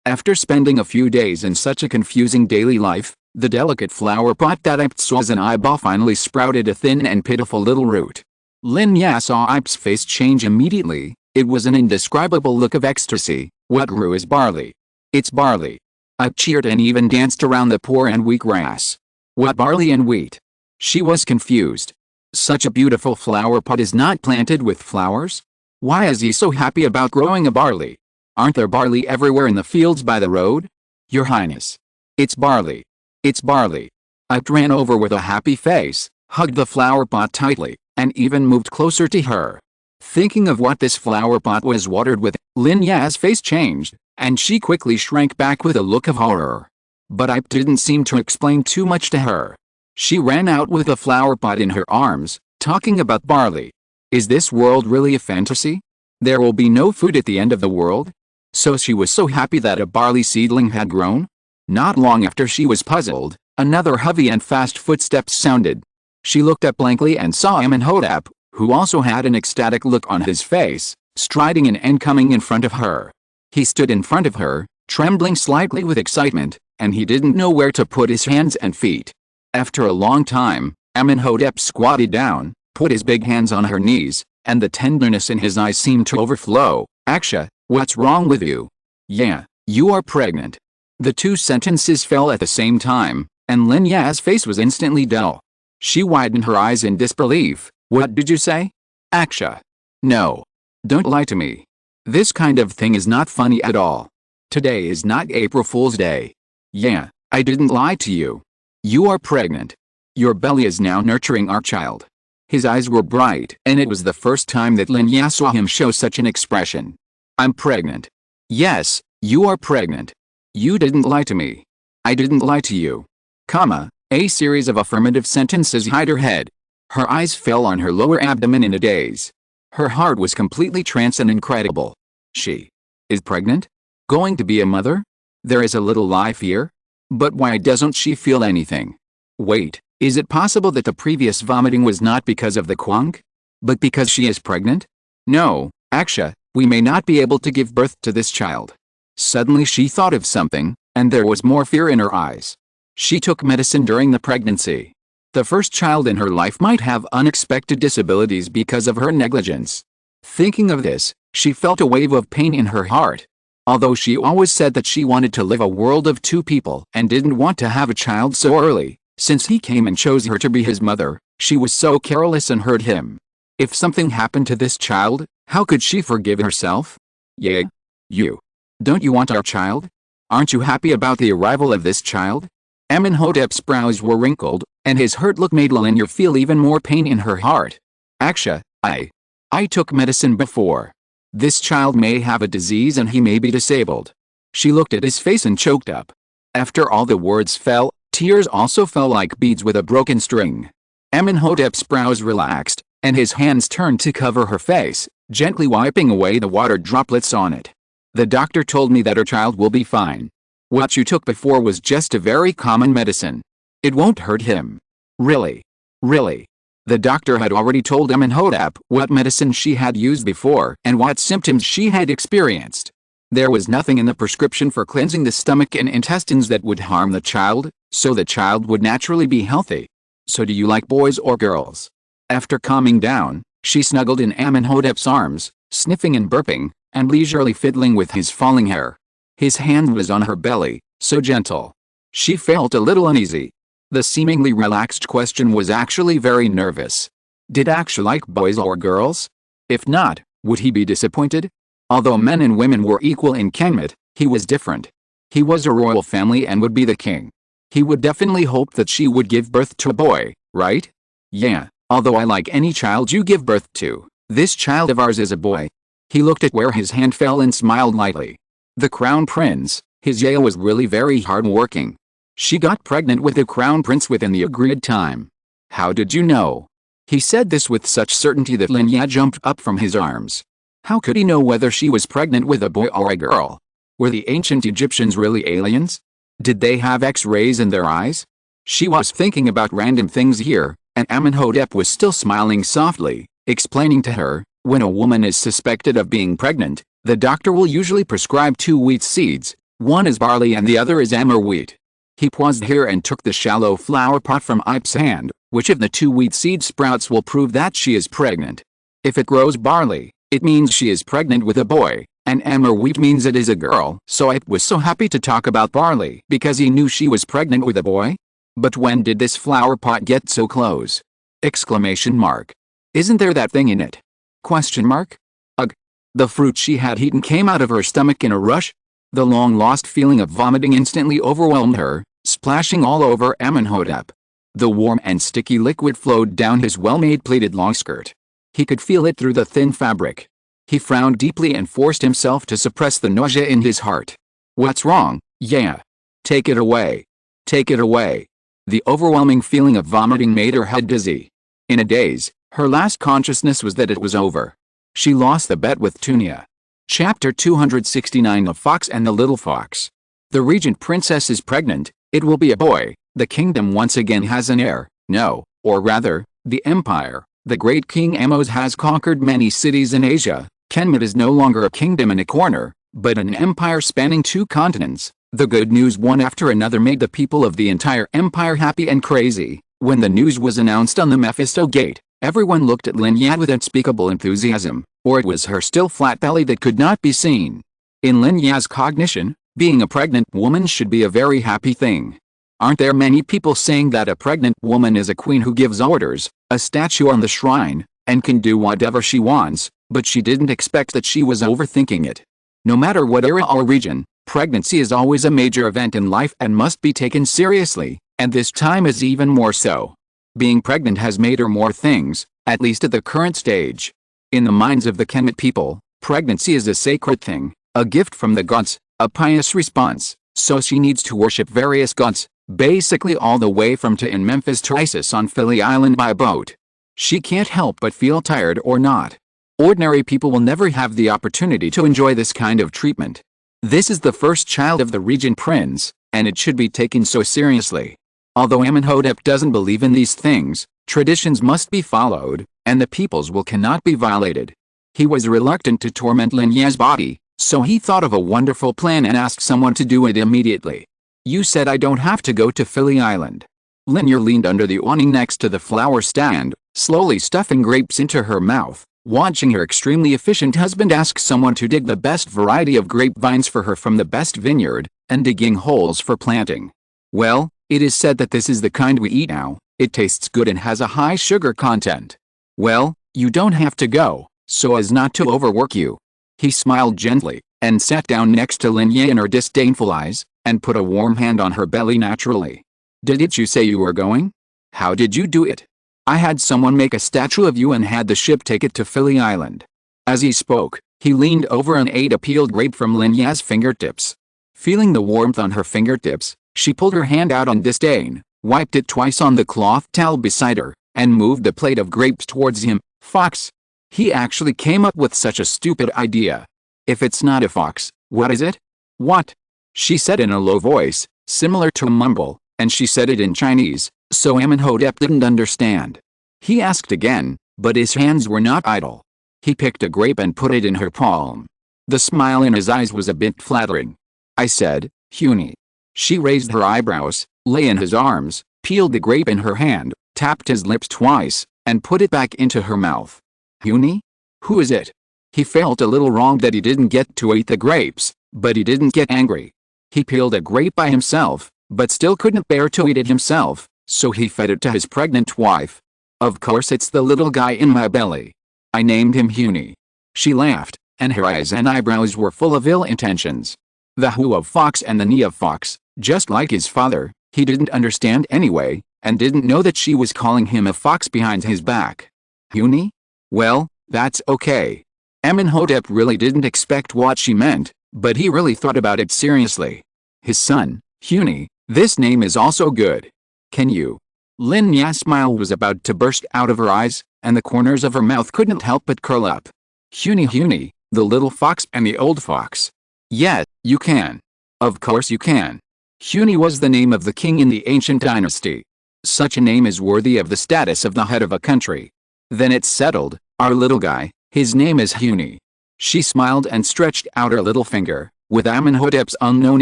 After spending a few days in such a confusing daily life, the delicate flower pot that Ip saw as an eyeball finally sprouted a thin and pitiful little root. Lin Ya saw Ip's face change immediately. It was an indescribable look of ecstasy. What grew is barley. It's barley. Ip cheered and even danced around the poor and weak grass. What barley and wheat? She was confused. Such a beautiful flower pot is not planted with flowers? Why is he so happy about growing a barley? Aren't there barley everywhere in the fields by the road? Your Highness. It's barley. It's barley. Ip ran over with a happy face, hugged the flower pot tightly, and even moved closer to her. Thinking of what this flower pot was watered with, Lin Ya's face changed, and she quickly shrank back with a look of horror. But Ip didn't seem to explain too much to her. She ran out with the flower pot in her arms, talking about barley. Is this world really a fantasy? There will be no food at the end of the world? So she was so happy that a barley seedling had grown? Not long after she was puzzled, another heavy and fast footsteps sounded. She looked up blankly and saw Amónhotep, who also had an ecstatic look on his face, striding in and coming in front of her. He stood in front of her, trembling slightly with excitement, and he didn't know where to put his hands and feet. After a long time, Amónhotep squatted down, put his big hands on her knees, and the tenderness in his eyes seemed to overflow. Aksha, what's wrong with you? Yeah, you are pregnant. The two sentences fell at the same time, and Lin Ya's face was instantly dull. She widened her eyes in disbelief. What did you say? Aksha. No. Don't lie to me. This kind of thing is not funny at all. Today is not April Fool's Day. Yeah, I didn't lie to you. You are pregnant. Your belly is now nurturing our child. His eyes were bright, and it was the first time that Lin Ya saw him show such an expression. I'm pregnant. Yes, you are pregnant. You didn't lie to me. I didn't lie to you. Comma, a series of affirmative sentences hid her head. Her eyes fell on her lower abdomen in a daze. Her heart was completely tranced and incredible. She is pregnant? Going to be a mother? There is a little life here? But why doesn't she feel anything? Wait, is it possible that the previous vomiting was not because of the quunk? But because she is pregnant? No, Aksha, we may not be able to give birth to this child. Suddenly she thought of something, and there was more fear in her eyes. She took medicine during the pregnancy. The first child in her life might have unexpected disabilities because of her negligence. Thinking of this, she felt a wave of pain in her heart. Although she always said that she wanted to live a world of two people and didn't want to have a child so early, since he came and chose her to be his mother, she was so careless and hurt him. If something happened to this child, how could she forgive herself? Yeah. You. Don't you want our child? Aren't you happy about the arrival of this child? Amónhotep's brows were wrinkled, and his hurt look made Lin Ya feel even more pain in her heart. Aksha, I took medicine before. This child may have a disease and he may be disabled. She looked at his face and choked up. After all the words fell, tears also fell like beads with a broken string. Amónhotep's brows relaxed, and his hands turned to cover her face, gently wiping away the water droplets on it. The doctor told me that her child will be fine. What you took before was just a very common medicine. It won't hurt him. Really? Really? The doctor had already told Amónhotep what medicine she had used before and what symptoms she had experienced. There was nothing in the prescription for cleansing the stomach and intestines that would harm the child, so the child would naturally be healthy. So do you like boys or girls? After calming down, she snuggled in Amónhotep's arms, sniffing and burping, and leisurely fiddling with his falling hair. His hand was on her belly, so gentle. She felt a little uneasy. The seemingly relaxed question was actually very nervous. Did Aksha like boys or girls? If not, would he be disappointed? Although men and women were equal in Kemet, he was different. He was a royal family and would be the king. He would definitely hope that she would give birth to a boy, right? Yeah, although I like any child you give birth to, this child of ours is a boy. He looked at where his hand fell and smiled lightly. The crown prince, his Yaya was really very hard-working. She got pregnant with the crown prince within the agreed time. How did you know? He said this with such certainty that Lin Ya jumped up from his arms. How could he know whether she was pregnant with a boy or a girl? Were the ancient Egyptians really aliens? Did they have X-rays in their eyes? She was thinking about random things here, and Amónhotep was still smiling softly, explaining to her, when a woman is suspected of being pregnant, the doctor will usually prescribe 2 wheat seeds, one is barley and the other is emmer wheat. He paused here and took the shallow flower pot from Ip's hand. Which of the 2 wheat seed sprouts will prove that she is pregnant? If it grows barley, it means she is pregnant with a boy, and emmer wheat means it is a girl. So Ip was so happy to talk about barley because he knew she was pregnant with a boy. But when did this flower pot get so close? Exclamation mark. Isn't there that thing in it? Question mark. Ugh. The fruit she had eaten came out of her stomach in a rush. The long-lost feeling of vomiting instantly overwhelmed her, splashing all over Amónhotep. The warm and sticky liquid flowed down his well-made pleated long skirt. He could feel it through the thin fabric. He frowned deeply and forced himself to suppress the nausea in his heart. What's wrong? Yeah. Take it away. Take it away. The overwhelming feeling of vomiting made her head dizzy. In a daze, her last consciousness was that it was over. She lost the bet with Tunia. Chapter 269 The Fox and the Little Fox. The regent princess is pregnant. It will be a boy. The kingdom once again has an heir. No, or rather, the empire. The great King Amos has conquered many cities in Asia. Kemet is no longer a kingdom in a corner, but an empire spanning 2 continents. The good news one after another made the people of the entire empire happy and crazy. When the news was announced on the Mephisto Gate, everyone looked at Lin Ya with unspeakable enthusiasm, or it was her still flat belly that could not be seen. In Lin Ya's cognition, being a pregnant woman should be a very happy thing. Aren't there many people saying that a pregnant woman is a queen who gives orders, a statue on the shrine, and can do whatever she wants, but she didn't expect that she was overthinking it. No matter what era or region, pregnancy is always a major event in life and must be taken seriously, and this time is even more so. Being pregnant has made her more things, at least at the current stage. In the minds of the Kemet people, pregnancy is a sacred thing, a gift from the gods, a pious response, so she needs to worship various gods, basically all the way from to in Memphis to Isis on Philly Island by boat. She can't help but feel tired or not. Ordinary people will never have the opportunity to enjoy this kind of treatment. This is the first child of the regent prince, and it should be taken so seriously. Although Amónhotep doesn't believe in these things, traditions must be followed, and the people's will cannot be violated. He was reluctant to torment Lin Ya's body, so he thought of a wonderful plan and asked someone to do it immediately. "You said I don't have to go to Philly Island." Lin Ya leaned under the awning next to the flower stand, slowly stuffing grapes into her mouth, watching her extremely efficient husband ask someone to dig the best variety of grapevines for her from the best vineyard, and digging holes for planting. "Well, it is said that this is the kind we eat now. It tastes good and has a high sugar content." "Well, you don't have to go, so as not to overwork you." He smiled gently, and sat down next to Lin Ya in her disdainful eyes, and put a warm hand on her belly naturally. "Didn't you say you were going? How did you do it?" "I had someone make a statue of you and had the ship take it to Philly Island." As he spoke, he leaned over and ate a peeled grape from Lin Ya's fingertips. Feeling the warmth on her fingertips, she pulled her hand out on disdain, wiped it twice on the cloth towel beside her, and moved the plate of grapes towards him. "Fox." He actually came up with such a stupid idea. "If it's not a fox, what is it?" "What?" she said in a low voice, similar to a mumble, and she said it in Chinese, so Amónhotep didn't understand. He asked again, but his hands were not idle. He picked a grape and put it in her palm. The smile in his eyes was a bit flattering. "I said, Huni." She raised her eyebrows, lay in his arms, peeled the grape in her hand, tapped his lips twice, and put it back into her mouth. "Huni? Who is it?" He felt a little wronged that he didn't get to eat the grapes, but he didn't get angry. He peeled a grape by himself, but still couldn't bear to eat it himself, so he fed it to his pregnant wife. "Of course it's the little guy in my belly. I named him Huni." She laughed, and her eyes and eyebrows were full of ill intentions. The Hu of Fox and the Ni of Fox, just like his father, he didn't understand anyway, and didn't know that she was calling him a fox behind his back. "Huni? Well, that's okay." Amónhotep really didn't expect what she meant, but he really thought about it seriously. His son, Huni, this name is also good. "Can you?" Lin Ya's smile was about to burst out of her eyes, and the corners of her mouth couldn't help but curl up. Huni, the little fox and the old fox." "Yes, you can. Of course you can." Huni was the name of the king in the ancient dynasty. Such a name is worthy of the status of the head of a country. "Then it's settled, our little guy, his name is Huni." She smiled and stretched out her little finger, with Amónhotep's unknown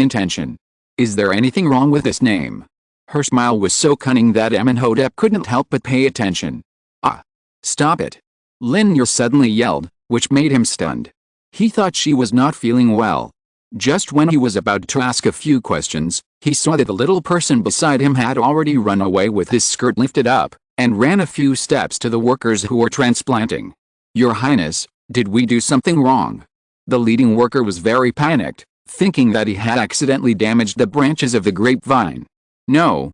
intention. "Is there anything wrong with this name?" Her smile was so cunning that Amónhotep couldn't help but pay attention. "Ah! Stop it!" Lin Ya suddenly yelled, which made him stunned. He thought she was not feeling well. Just when he was about to ask a few questions, he saw that the little person beside him had already run away with his skirt lifted up, and ran a few steps to the workers who were transplanting. "Your Highness, did we do something wrong?" The leading worker was very panicked, thinking that he had accidentally damaged the branches of the grapevine. No,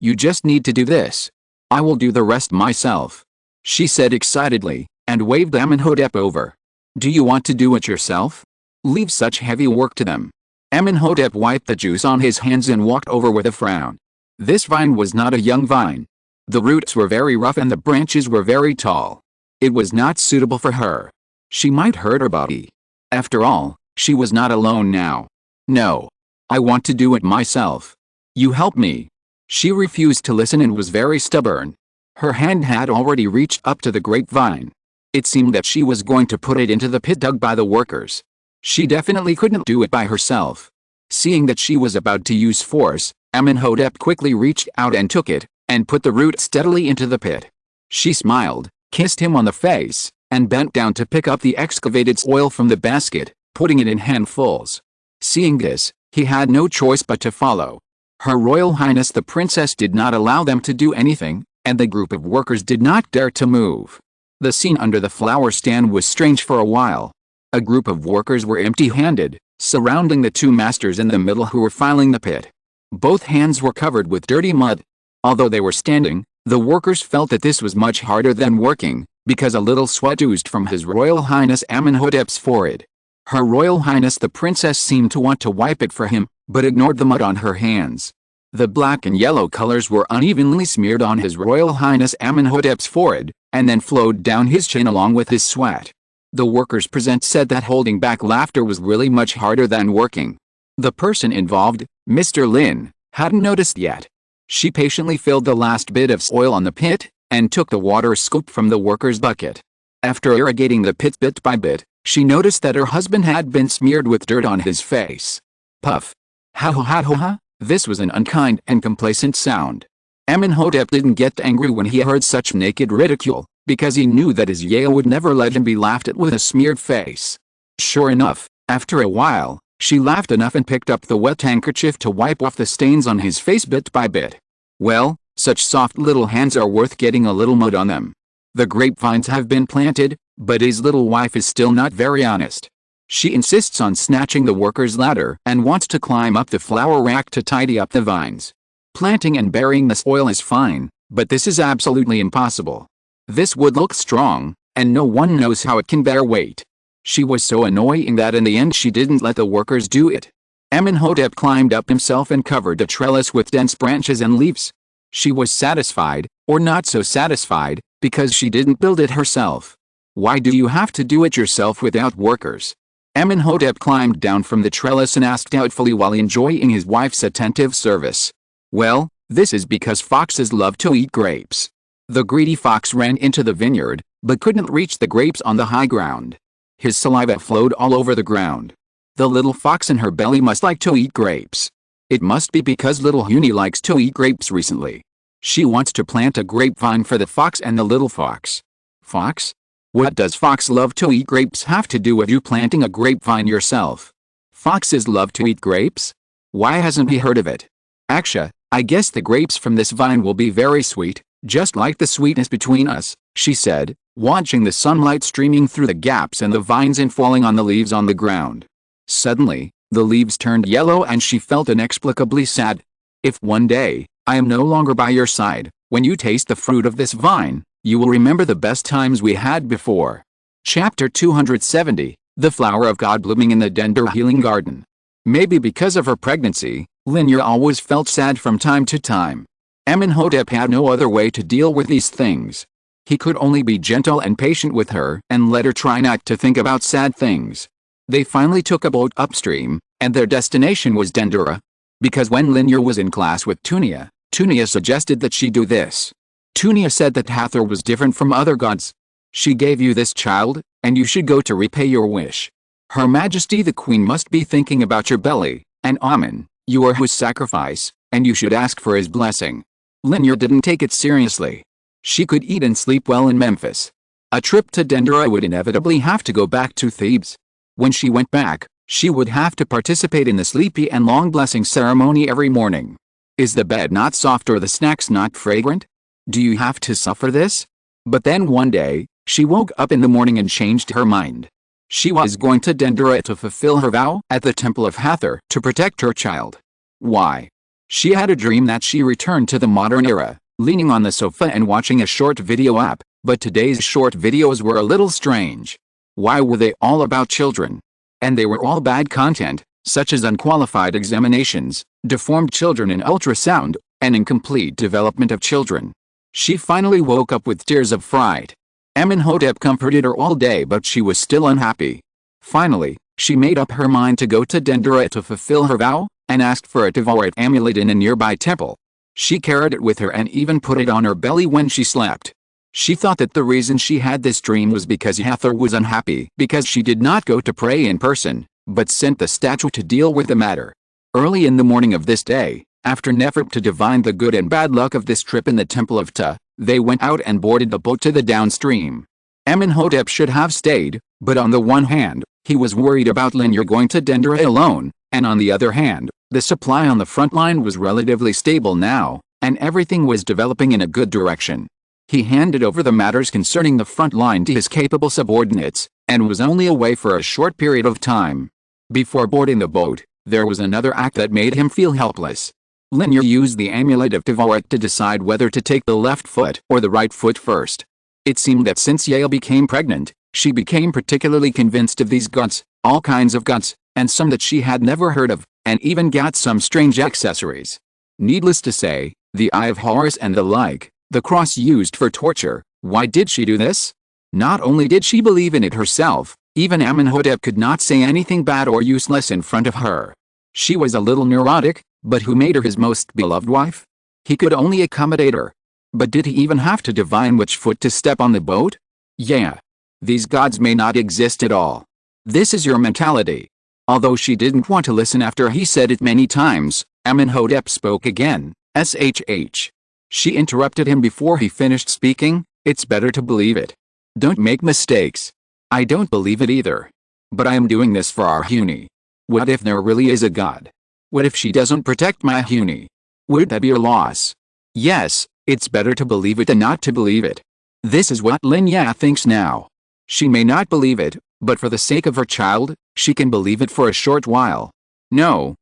you just need to do this. I will do the rest myself," she said excitedly, and waved Amónhotep over. "Do you want to do it yourself? Leave such heavy work to them." Amónhotep wiped the juice on his hands and walked over with a frown. This vine was not a young vine. The roots were very rough and the branches were very tall. It was not suitable for her. She might hurt her body. After all, she was not alone now. "No. I want to do it myself. You help me." She refused to listen and was very stubborn. Her hand had already reached up to the grapevine. It seemed that she was going to put it into the pit dug by the workers. She definitely couldn't do it by herself. Seeing that she was about to use force, Amónhotep quickly reached out and took it, and put the root steadily into the pit. She smiled, kissed him on the face, and bent down to pick up the excavated soil from the basket, putting it in handfuls. Seeing this, he had no choice but to follow. Her Royal Highness the Princess did not allow them to do anything, and the group of workers did not dare to move. The scene under the flower stand was strange for a while. A group of workers were empty-handed, surrounding the two masters in the middle who were filing the pit. Both hands were covered with dirty mud. Although they were standing, the workers felt that this was much harder than working, because a little sweat oozed from His Royal Highness Amónhotep's forehead. Her Royal Highness the Princess seemed to want to wipe it for him, but ignored the mud on her hands. The black and yellow colors were unevenly smeared on His Royal Highness Amónhotep's forehead, and then flowed down his chin along with his sweat. The workers present said that holding back laughter was really much harder than working. The person involved, Mr. Lin, hadn't noticed yet. She patiently filled the last bit of soil on the pit, and took the water scoop from the worker's bucket. After irrigating the pit bit by bit, she noticed that her husband had been smeared with dirt on his face. Puff. Ha ha ha ha ha. This was an unkind and complacent sound. Amónhotep didn't get angry when he heard such naked ridicule, because he knew that his Yaya would never let him be laughed at with a smeared face. Sure enough, after a while, she laughed enough and picked up the wet handkerchief to wipe off the stains on his face bit by bit. Well, such soft little hands are worth getting a little mud on them. The grapevines have been planted, but his little wife is still not very honest. She insists on snatching the worker's ladder and wants to climb up the flower rack to tidy up the vines. Planting and burying the soil is fine, but this is absolutely impossible. This wood looks strong, and no one knows how it can bear weight. She was so annoying that in the end she didn't let the workers do it. Amónhotep climbed up himself and covered the trellis with dense branches and leaves. She was satisfied, or not so satisfied, because she didn't build it herself. Why do you have to do it yourself without workers? Amónhotep climbed down from the trellis and asked doubtfully while enjoying his wife's attentive service. Well, this is because foxes love to eat grapes. The greedy fox ran into the vineyard, but couldn't reach the grapes on the high ground. His saliva flowed all over the ground. The little fox in her belly must like to eat grapes. It must be because little Huni likes to eat grapes recently. She wants to plant a grapevine for the fox and the little fox. Fox? What does fox love to eat grapes have to do with you planting a grapevine yourself? Foxes love to eat grapes? Why hasn't he heard of it? Aksha, I guess the grapes from this vine will be very sweet, just like the sweetness between us, she said, watching the sunlight streaming through the gaps in the vines and falling on the leaves on the ground. Suddenly, the leaves turned yellow and she felt inexplicably sad. If one day, I am no longer by your side, when you taste the fruit of this vine, you will remember the best times we had before. Chapter 270, The Flower of God blooming in the Dendera Healing Garden. Maybe because of her pregnancy, Lin Ya always felt sad from time to time. Amónhotep had no other way to deal with these things. He could only be gentle and patient with her and let her try not to think about sad things. They finally took a boat upstream, and their destination was Dendera. Because when Lin Ya was in class with Tunia, Tunia suggested that she do this. Tunia said that Hathor was different from other gods. She gave you this child, and you should go to repay your wish. Her Majesty the Queen must be thinking about your belly, and Amon, you are his sacrifice, and you should ask for his blessing. Lin Ya didn't take it seriously. She could eat and sleep well in Memphis. A trip to Dendera would inevitably have to go back to Thebes. When she went back, she would have to participate in the sleepy and long blessing ceremony every morning. Is the bed not soft or the snacks not fragrant? Do you have to suffer this? But then one day, she woke up in the morning and changed her mind. She was going to Dendera to fulfill her vow at the temple of Hathor to protect her child. Why? She had a dream that she returned to the modern era, leaning on the sofa and watching a short video app, but today's short videos were a little strange. Why were they all about children? And they were all bad content, such as unqualified examinations, deformed children in ultrasound, and incomplete development of children. She finally woke up with tears of fright. Amónhotep comforted her all day but she was still unhappy. Finally, she made up her mind to go to Dendera to fulfill her vow, and asked for a Devorit amulet in a nearby temple. She carried it with her and even put it on her belly when she slept. She thought that the reason she had this dream was because Hathor was unhappy because she did not go to pray in person, but sent the statue to deal with the matter. Early in the morning of this day, after an effort to divine the good and bad luck of this trip in the temple of Ta, they went out and boarded a boat to the downstream. Amónhotep should have stayed, but on the one hand, he was worried about Lin Ya going to Dendera alone, and on the other hand, The supply on the front line was relatively stable now, and everything was developing in a good direction. He handed over the matters concerning the front line to his capable subordinates, and was only away for a short period of time. Before boarding the boat, there was another act that made him feel helpless. Lin Ya used the amulet of Tavaret to decide whether to take the left foot or the right foot first. It seemed that since Yael became pregnant, she became particularly convinced of these gods, all kinds of gods, and some that she had never heard of, and even got some strange accessories. Needless to say, the Eye of Horus and the like, the cross used for torture. Why did she do this? Not only did she believe in it herself, even Amónhotep could not say anything bad or useless in front of her. She was a little neurotic, but who made her his most beloved wife? He could only accommodate her. But did he even have to divine which foot to step on the boat? Yeah. These gods may not exist at all. This is your mentality. Although she didn't want to listen after he said it many times, Amónhotep spoke again, shh. She interrupted him before he finished speaking. It's better to believe it. Don't make mistakes. I don't believe it either. But I am doing this for our Huni. What if there really is a god? What if she doesn't protect my Huni? Would that be a loss? Yes, it's better to believe it than not to believe it. This is what Lin Ya thinks now. She may not believe it, but for the sake of her child, she can believe it for a short while. No,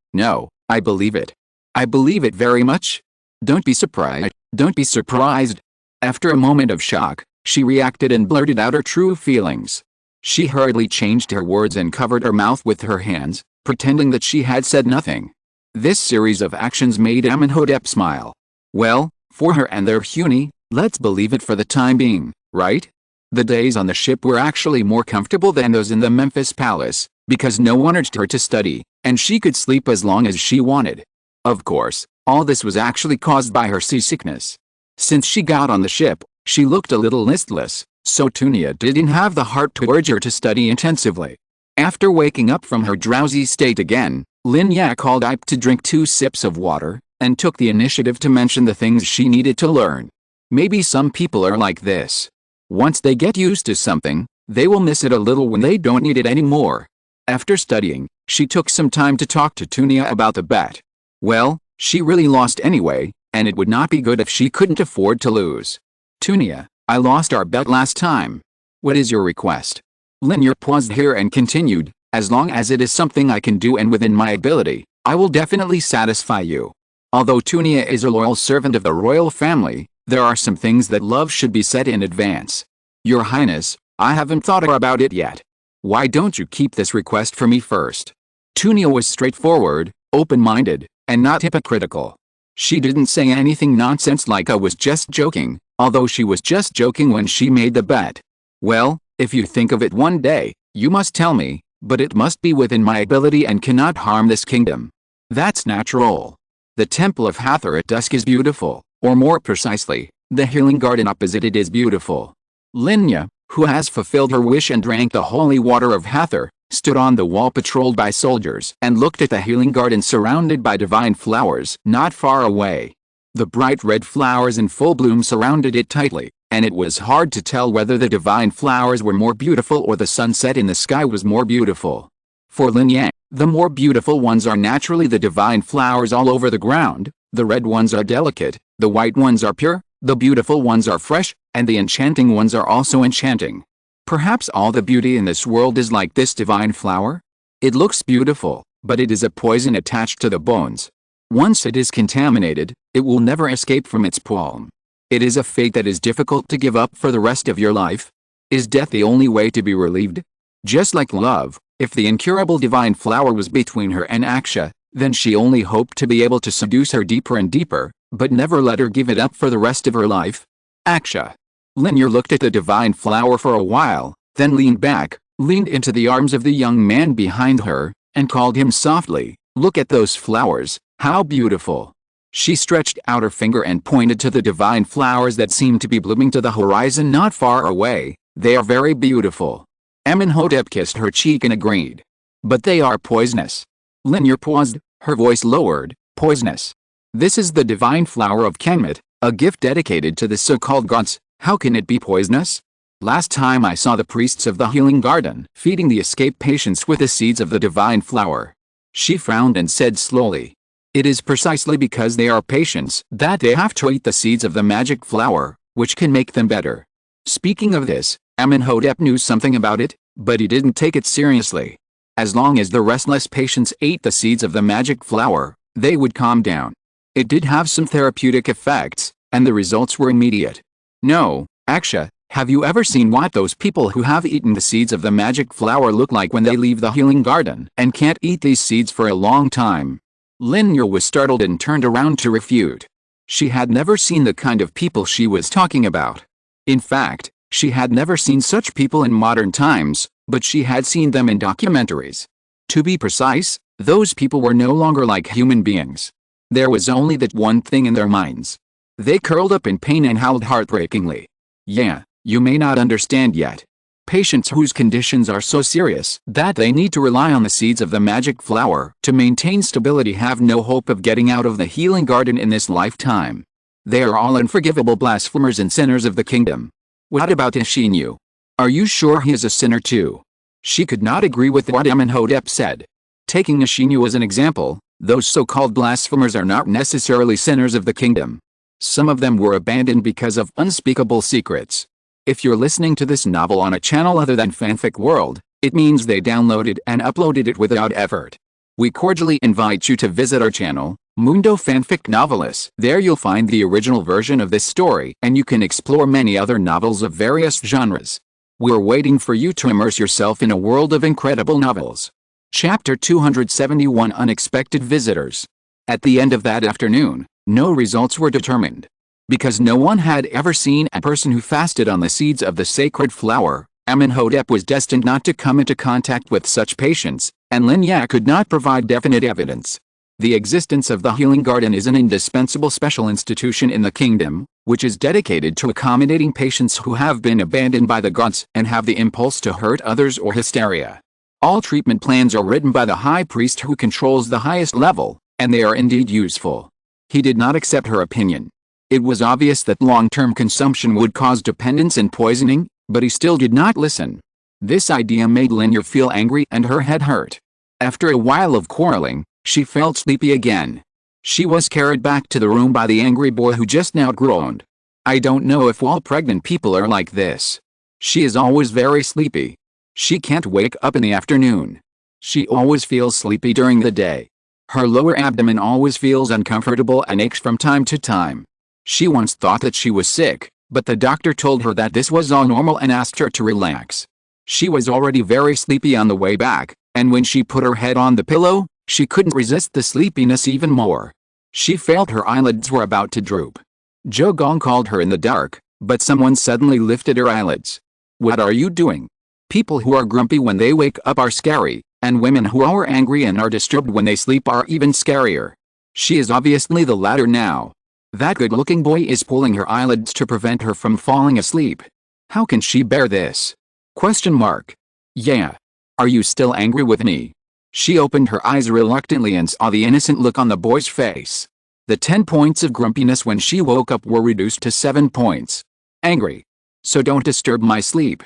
I believe it. I believe it very much. Don't be surprised. Don't be surprised. After a moment of shock, she reacted and blurted out her true feelings. She hurriedly changed her words and covered her mouth with her hands, pretending that she had said nothing. This series of actions made Amónhotep smile. Well, for her and their Huni, let's believe it for the time being, right? The days on the ship were actually more comfortable than those in the Memphis palace, because no one urged her to study, and she could sleep as long as she wanted. Of course, all this was actually caused by her seasickness. Since she got on the ship, she looked a little listless, so Tunia didn't have the heart to urge her to study intensively. After waking up from her drowsy state again, Lin Ya called Ipe to drink 2 sips of water, and took the initiative to mention the things she needed to learn. Maybe some people are like this. Once they get used to something, they will miss it a little when they don't need it anymore. After studying, she took some time to talk to Tunia about the bet. Well, she really lost anyway, and it would not be good if she couldn't afford to lose. Tunia, I lost our bet last time. What is your request? Lin Ya paused here and continued, as long as it is something I can do and within my ability, I will definitely satisfy you. Although Tunia is a loyal servant of the royal family, there are some things that love should be said in advance. Your Highness, I haven't thought about it yet. Why don't you keep this request for me first? Tunia was straightforward, open-minded, and not hypocritical. She didn't say anything nonsense like I was just joking, although she was just joking when she made the bet. Well, if you think of it one day, you must tell me, but it must be within my ability and cannot harm this kingdom. That's natural. The Temple of Hathor at dusk is beautiful, or more precisely, the healing garden opposite it is beautiful. Lin Ya, who has fulfilled her wish and drank the holy water of Hathor, stood on the wall patrolled by soldiers and looked at the healing garden surrounded by divine flowers not far away. The bright red flowers in full bloom surrounded it tightly, and it was hard to tell whether the divine flowers were more beautiful or the sunset in the sky was more beautiful. For Lin Ya, the more beautiful ones are naturally the divine flowers all over the ground, the red ones are delicate, the white ones are pure, the beautiful ones are fresh, and the enchanting ones are also enchanting. Perhaps all the beauty in this world is like this divine flower? It looks beautiful, but it is a poison attached to the bones. Once it is contaminated, it will never escape from its palm. It is a fate that is difficult to give up for the rest of your life. Is death the only way to be relieved? Just like love, if the incurable divine flower was between her and Aksha, then she only hoped to be able to seduce her deeper and deeper, but never let her give it up for the rest of her life. Aksha. Lin Ya looked at the divine flower for a while, then leaned back, leaned into the arms of the young man behind her, and called him softly, "Look at those flowers, how beautiful." She stretched out her finger and pointed to the divine flowers that seemed to be blooming to the horizon not far away. "They are very beautiful." Amónhotep kissed her cheek and agreed. "But they are poisonous." Lin Ya paused, her voice lowered. "Poisonous? This is the divine flower of Kemet, a gift dedicated to the so-called gods. How can it be poisonous? Last time I saw the priests of the healing garden feeding the escaped patients with the seeds of the divine flower." She frowned and said slowly, It is precisely because they are patients that they have to eat the seeds of the magic flower, which can make them better. Speaking of this, Amónhotep knew something about it, but he didn't take it seriously. As long as the restless patients ate the seeds of the magic flower, they would calm down. It did have some therapeutic effects, and the results were immediate. No, Aksha, have you ever seen what those people who have eaten the seeds of the magic flower look like when they leave the healing garden and can't eat these seeds for a long time? Lin Ya was startled and turned around to refute. She had never seen the kind of people she was talking about. In fact, she had never seen such people in modern times, but she had seen them in documentaries. To be precise, those people were no longer like human beings. There was only that one thing in their minds. They curled up in pain and howled heartbreakingly. Yeah, you may not understand yet. Patients whose conditions are so serious that they need to rely on the seeds of the magic flower to maintain stability have no hope of getting out of the healing garden in this lifetime. They are all unforgivable blasphemers and sinners of the kingdom. What about Ishinu? Are you sure he is a sinner too? She could not agree with what Amónhotep said. Taking Ishinu as an example, those so-called blasphemers are not necessarily sinners of the kingdom. Some of them were abandoned because of unspeakable secrets. If you're listening to this novel on a channel other than Fanfic World, it means they downloaded and uploaded it without effort. We cordially invite you to visit our channel, Mundo Fanfic Novelis. There you'll find the original version of this story and you can explore many other novels of various genres. We're waiting for you to immerse yourself in a world of incredible novels. Chapter 271 Unexpected Visitors. At the end of that afternoon, no results were determined. Because no one had ever seen a person who fasted on the seeds of the sacred flower, Amónhotep was destined not to come into contact with such patients, and Lin Ya could not provide definite evidence. The existence of the healing garden is an indispensable special institution in the kingdom, which is dedicated to accommodating patients who have been abandoned by the gods and have the impulse to hurt others or hysteria. All treatment plans are written by the high priest who controls the highest level, and they are indeed useful. He did not accept her opinion. It was obvious that long-term consumption would cause dependence and poisoning, but he still did not listen. This idea made Lin Ya feel angry and her head hurt. After a while of quarreling, she felt sleepy again. She was carried back to the room by the angry boy who just now groaned. I don't know if all pregnant people are like this. She is always very sleepy. She can't wake up in the afternoon. She always feels sleepy during the day. Her lower abdomen always feels uncomfortable and aches from time to time. She once thought that she was sick, but the doctor told her that this was all normal and asked her to relax. She was already very sleepy on the way back, and when she put her head on the pillow, she couldn't resist the sleepiness even more. She felt her eyelids were about to droop. Zhou Gong called her in the dark, but someone suddenly lifted her eyelids. What are you doing? People who are grumpy when they wake up are scary, and women who are angry and are disturbed when they sleep are even scarier. She is obviously the latter now. That good-looking boy is pulling her eyelids to prevent her from falling asleep. How can she bear this? Question mark. Yeah. Are you still angry with me? She opened her eyes reluctantly and saw the innocent look on the boy's face. The 10 points of grumpiness when she woke up were reduced to 7 points. Angry. So don't disturb my sleep.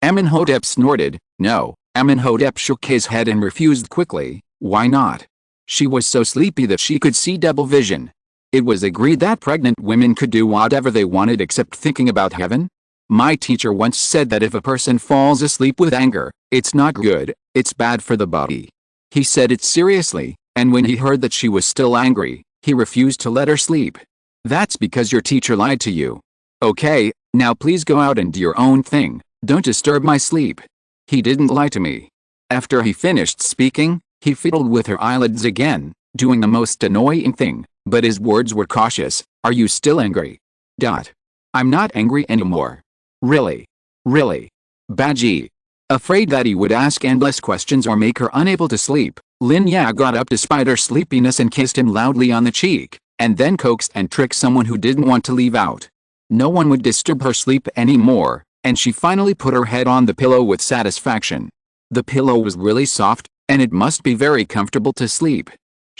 Amónhotep snorted. No. Amónhotep shook his head and refused quickly. Why not? She was so sleepy that she could see double vision. It was agreed that pregnant women could do whatever they wanted except thinking about heaven. My teacher once said that if a person falls asleep with anger, it's not good, it's bad for the body. He said it seriously, and when he heard that she was still angry, he refused to let her sleep. That's because your teacher lied to you. Okay, now please go out and do your own thing, don't disturb my sleep. He didn't lie to me. After he finished speaking, he fiddled with her eyelids again, doing the most annoying thing. But his words were cautious. Are you still angry? I'm not angry anymore. Really? Really? Baji. Afraid that he would ask endless questions or make her unable to sleep, Lin Ya got up despite her sleepiness and kissed him loudly on the cheek, and then coaxed and tricked someone who didn't want to leave out. No one would disturb her sleep anymore, and she finally put her head on the pillow with satisfaction. The pillow was really soft, and it must be very comfortable to sleep.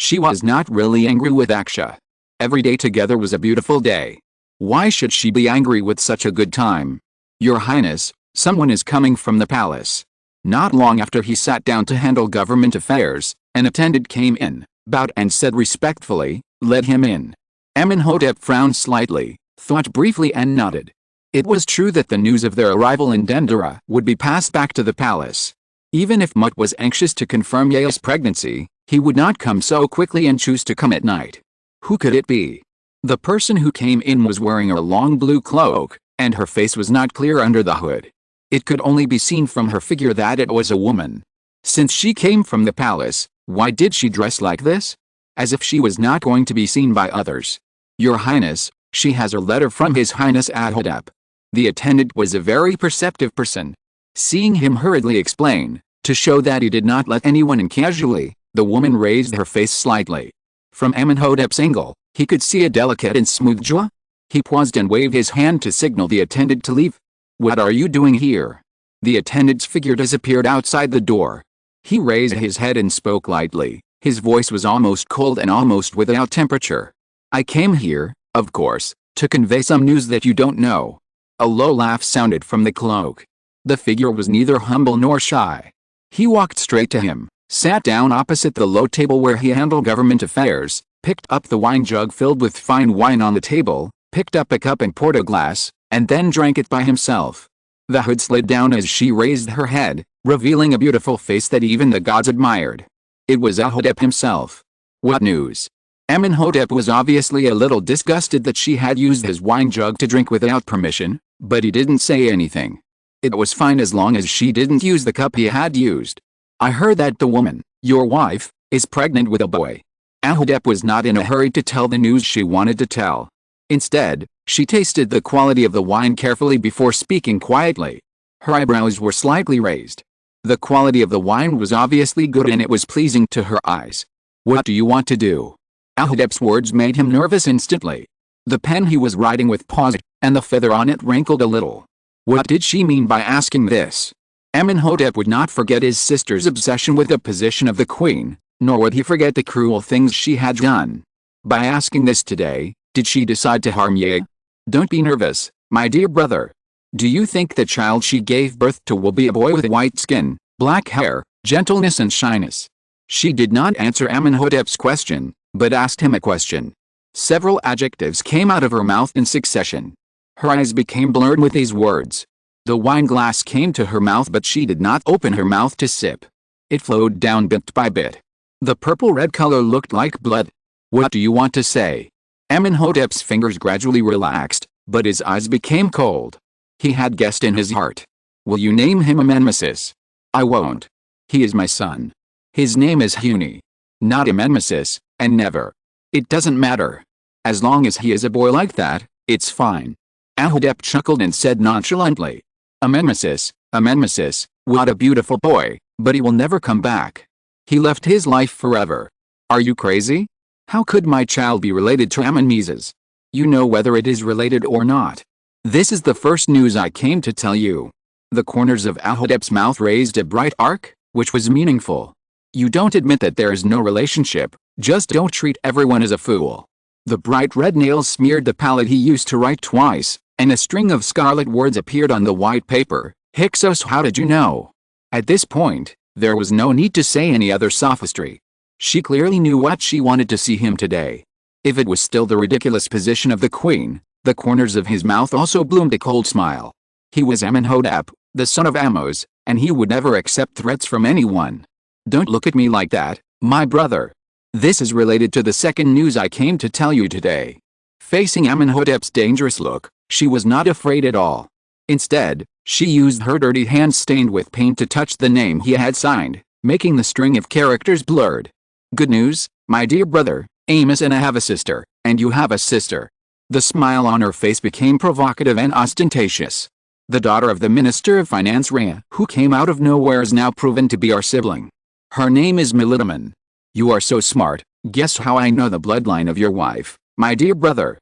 She was not really angry with Aksha. Every day together was a beautiful day. Why should she be angry with such a good time? Your Highness, someone is coming from the palace. Not long after he sat down to handle government affairs, an attendant came in, bowed and said respectfully, "Let him in." Amónhotep frowned slightly, thought briefly and nodded. It was true that the news of their arrival in Dendera would be passed back to the palace. Even if Mut was anxious to confirm Ya's pregnancy, he would not come so quickly and choose to come at night. Who could it be? The person who came in was wearing a long blue cloak, and her face was not clear under the hood. It could only be seen from her figure that it was a woman. Since she came from the palace, why did she dress like this? As if she was not going to be seen by others. "Your Highness, she has a letter from His Highness Amónhotep." The attendant was a very perceptive person. Seeing him hurriedly explain, to show that he did not let anyone in casually, the woman raised her face slightly. From Amónhotep's angle, he could see a delicate and smooth jaw. He paused and waved his hand to signal the attendant to leave. "What are you doing here?" The attendant's figure disappeared outside the door. He raised his head and spoke lightly. His voice was almost cold and almost without temperature. "I came here, of course, to convey some news that you don't know." A low laugh sounded from the cloak. The figure was neither humble nor shy. He walked straight to him, sat down opposite the low table where he handled government affairs, picked up the wine jug filled with fine wine on the table, picked up a cup and poured a glass, and then drank it by himself. The hood slid down as she raised her head, revealing a beautiful face that even the gods admired. It was Amónhotep himself. "What news?" Amónhotep was obviously a little disgusted that she had used his wine jug to drink without permission, but he didn't say anything. It was fine as long as she didn't use the cup he had used. "I heard that the woman, your wife, is pregnant with a boy." Amónhotep was not in a hurry to tell the news she wanted to tell. Instead, she tasted the quality of the wine carefully before speaking quietly. Her eyebrows were slightly raised. The quality of the wine was obviously good and it was pleasing to her eyes. "What do you want to do?" Amónhotep's words made him nervous instantly. The pen he was writing with paused, and the feather on it wrinkled a little. What did she mean by asking this? Amónhotep would not forget his sister's obsession with the position of the queen, nor would he forget the cruel things she had done. By asking this today, did she decide to harm Ya? "Don't be nervous, my dear brother. Do you think the child she gave birth to will be a boy with white skin, black hair, gentleness and shyness?" She did not answer Amónhotep's question, but asked him a question. Several adjectives came out of her mouth in succession. Her eyes became blurred with these words. The wine glass came to her mouth but she did not open her mouth to sip. It flowed down bit by bit. The purple-red color looked like blood. "What do you want to say?" Amónhotep's fingers gradually relaxed, but his eyes became cold. He had guessed in his heart. "Will you name him Amon-Mesis?" "I won't. He is my son. His name is Huni. Not Amon-Mesis, and never. It doesn't matter. As long as he is a boy like that, it's fine." Amónhotep chuckled and said nonchalantly, Amon-Mesis, Amon-Mesis, what a beautiful boy, but he will never come back. He left his life forever. Are you crazy? How could my child be related to Amon-Mesis? You know whether it is related or not. This is the first news I came to tell you." The corners of Amónhotep's mouth raised a bright arc, which was meaningful. "You don't admit that there is no relationship, just don't treat everyone as a fool." The bright red nails smeared the palette he used to write twice, and a string of scarlet words appeared on the white paper. "Hyksos, how did you know?" At this point, there was no need to say any other sophistry. She clearly knew what she wanted to see him today. If it was still the ridiculous position of the queen, the corners of his mouth also bloomed a cold smile. He was Amónhotep, the son of Amos, and he would never accept threats from anyone. "Don't look at me like that, my brother. This is related to the second news I came to tell you today." Facing Amónhotep's dangerous look, she was not afraid at all. Instead, she used her dirty hands stained with paint to touch the name he had signed, making the string of characters blurred. "Good news, my dear brother, Amos, and I have a sister, and you have a sister." The smile on her face became provocative and ostentatious. "The daughter of the Minister of Finance Rhea, who came out of nowhere, is now proven to be our sibling. Her name is Melitamen. You are so smart, guess how I know the bloodline of your wife, my dear brother?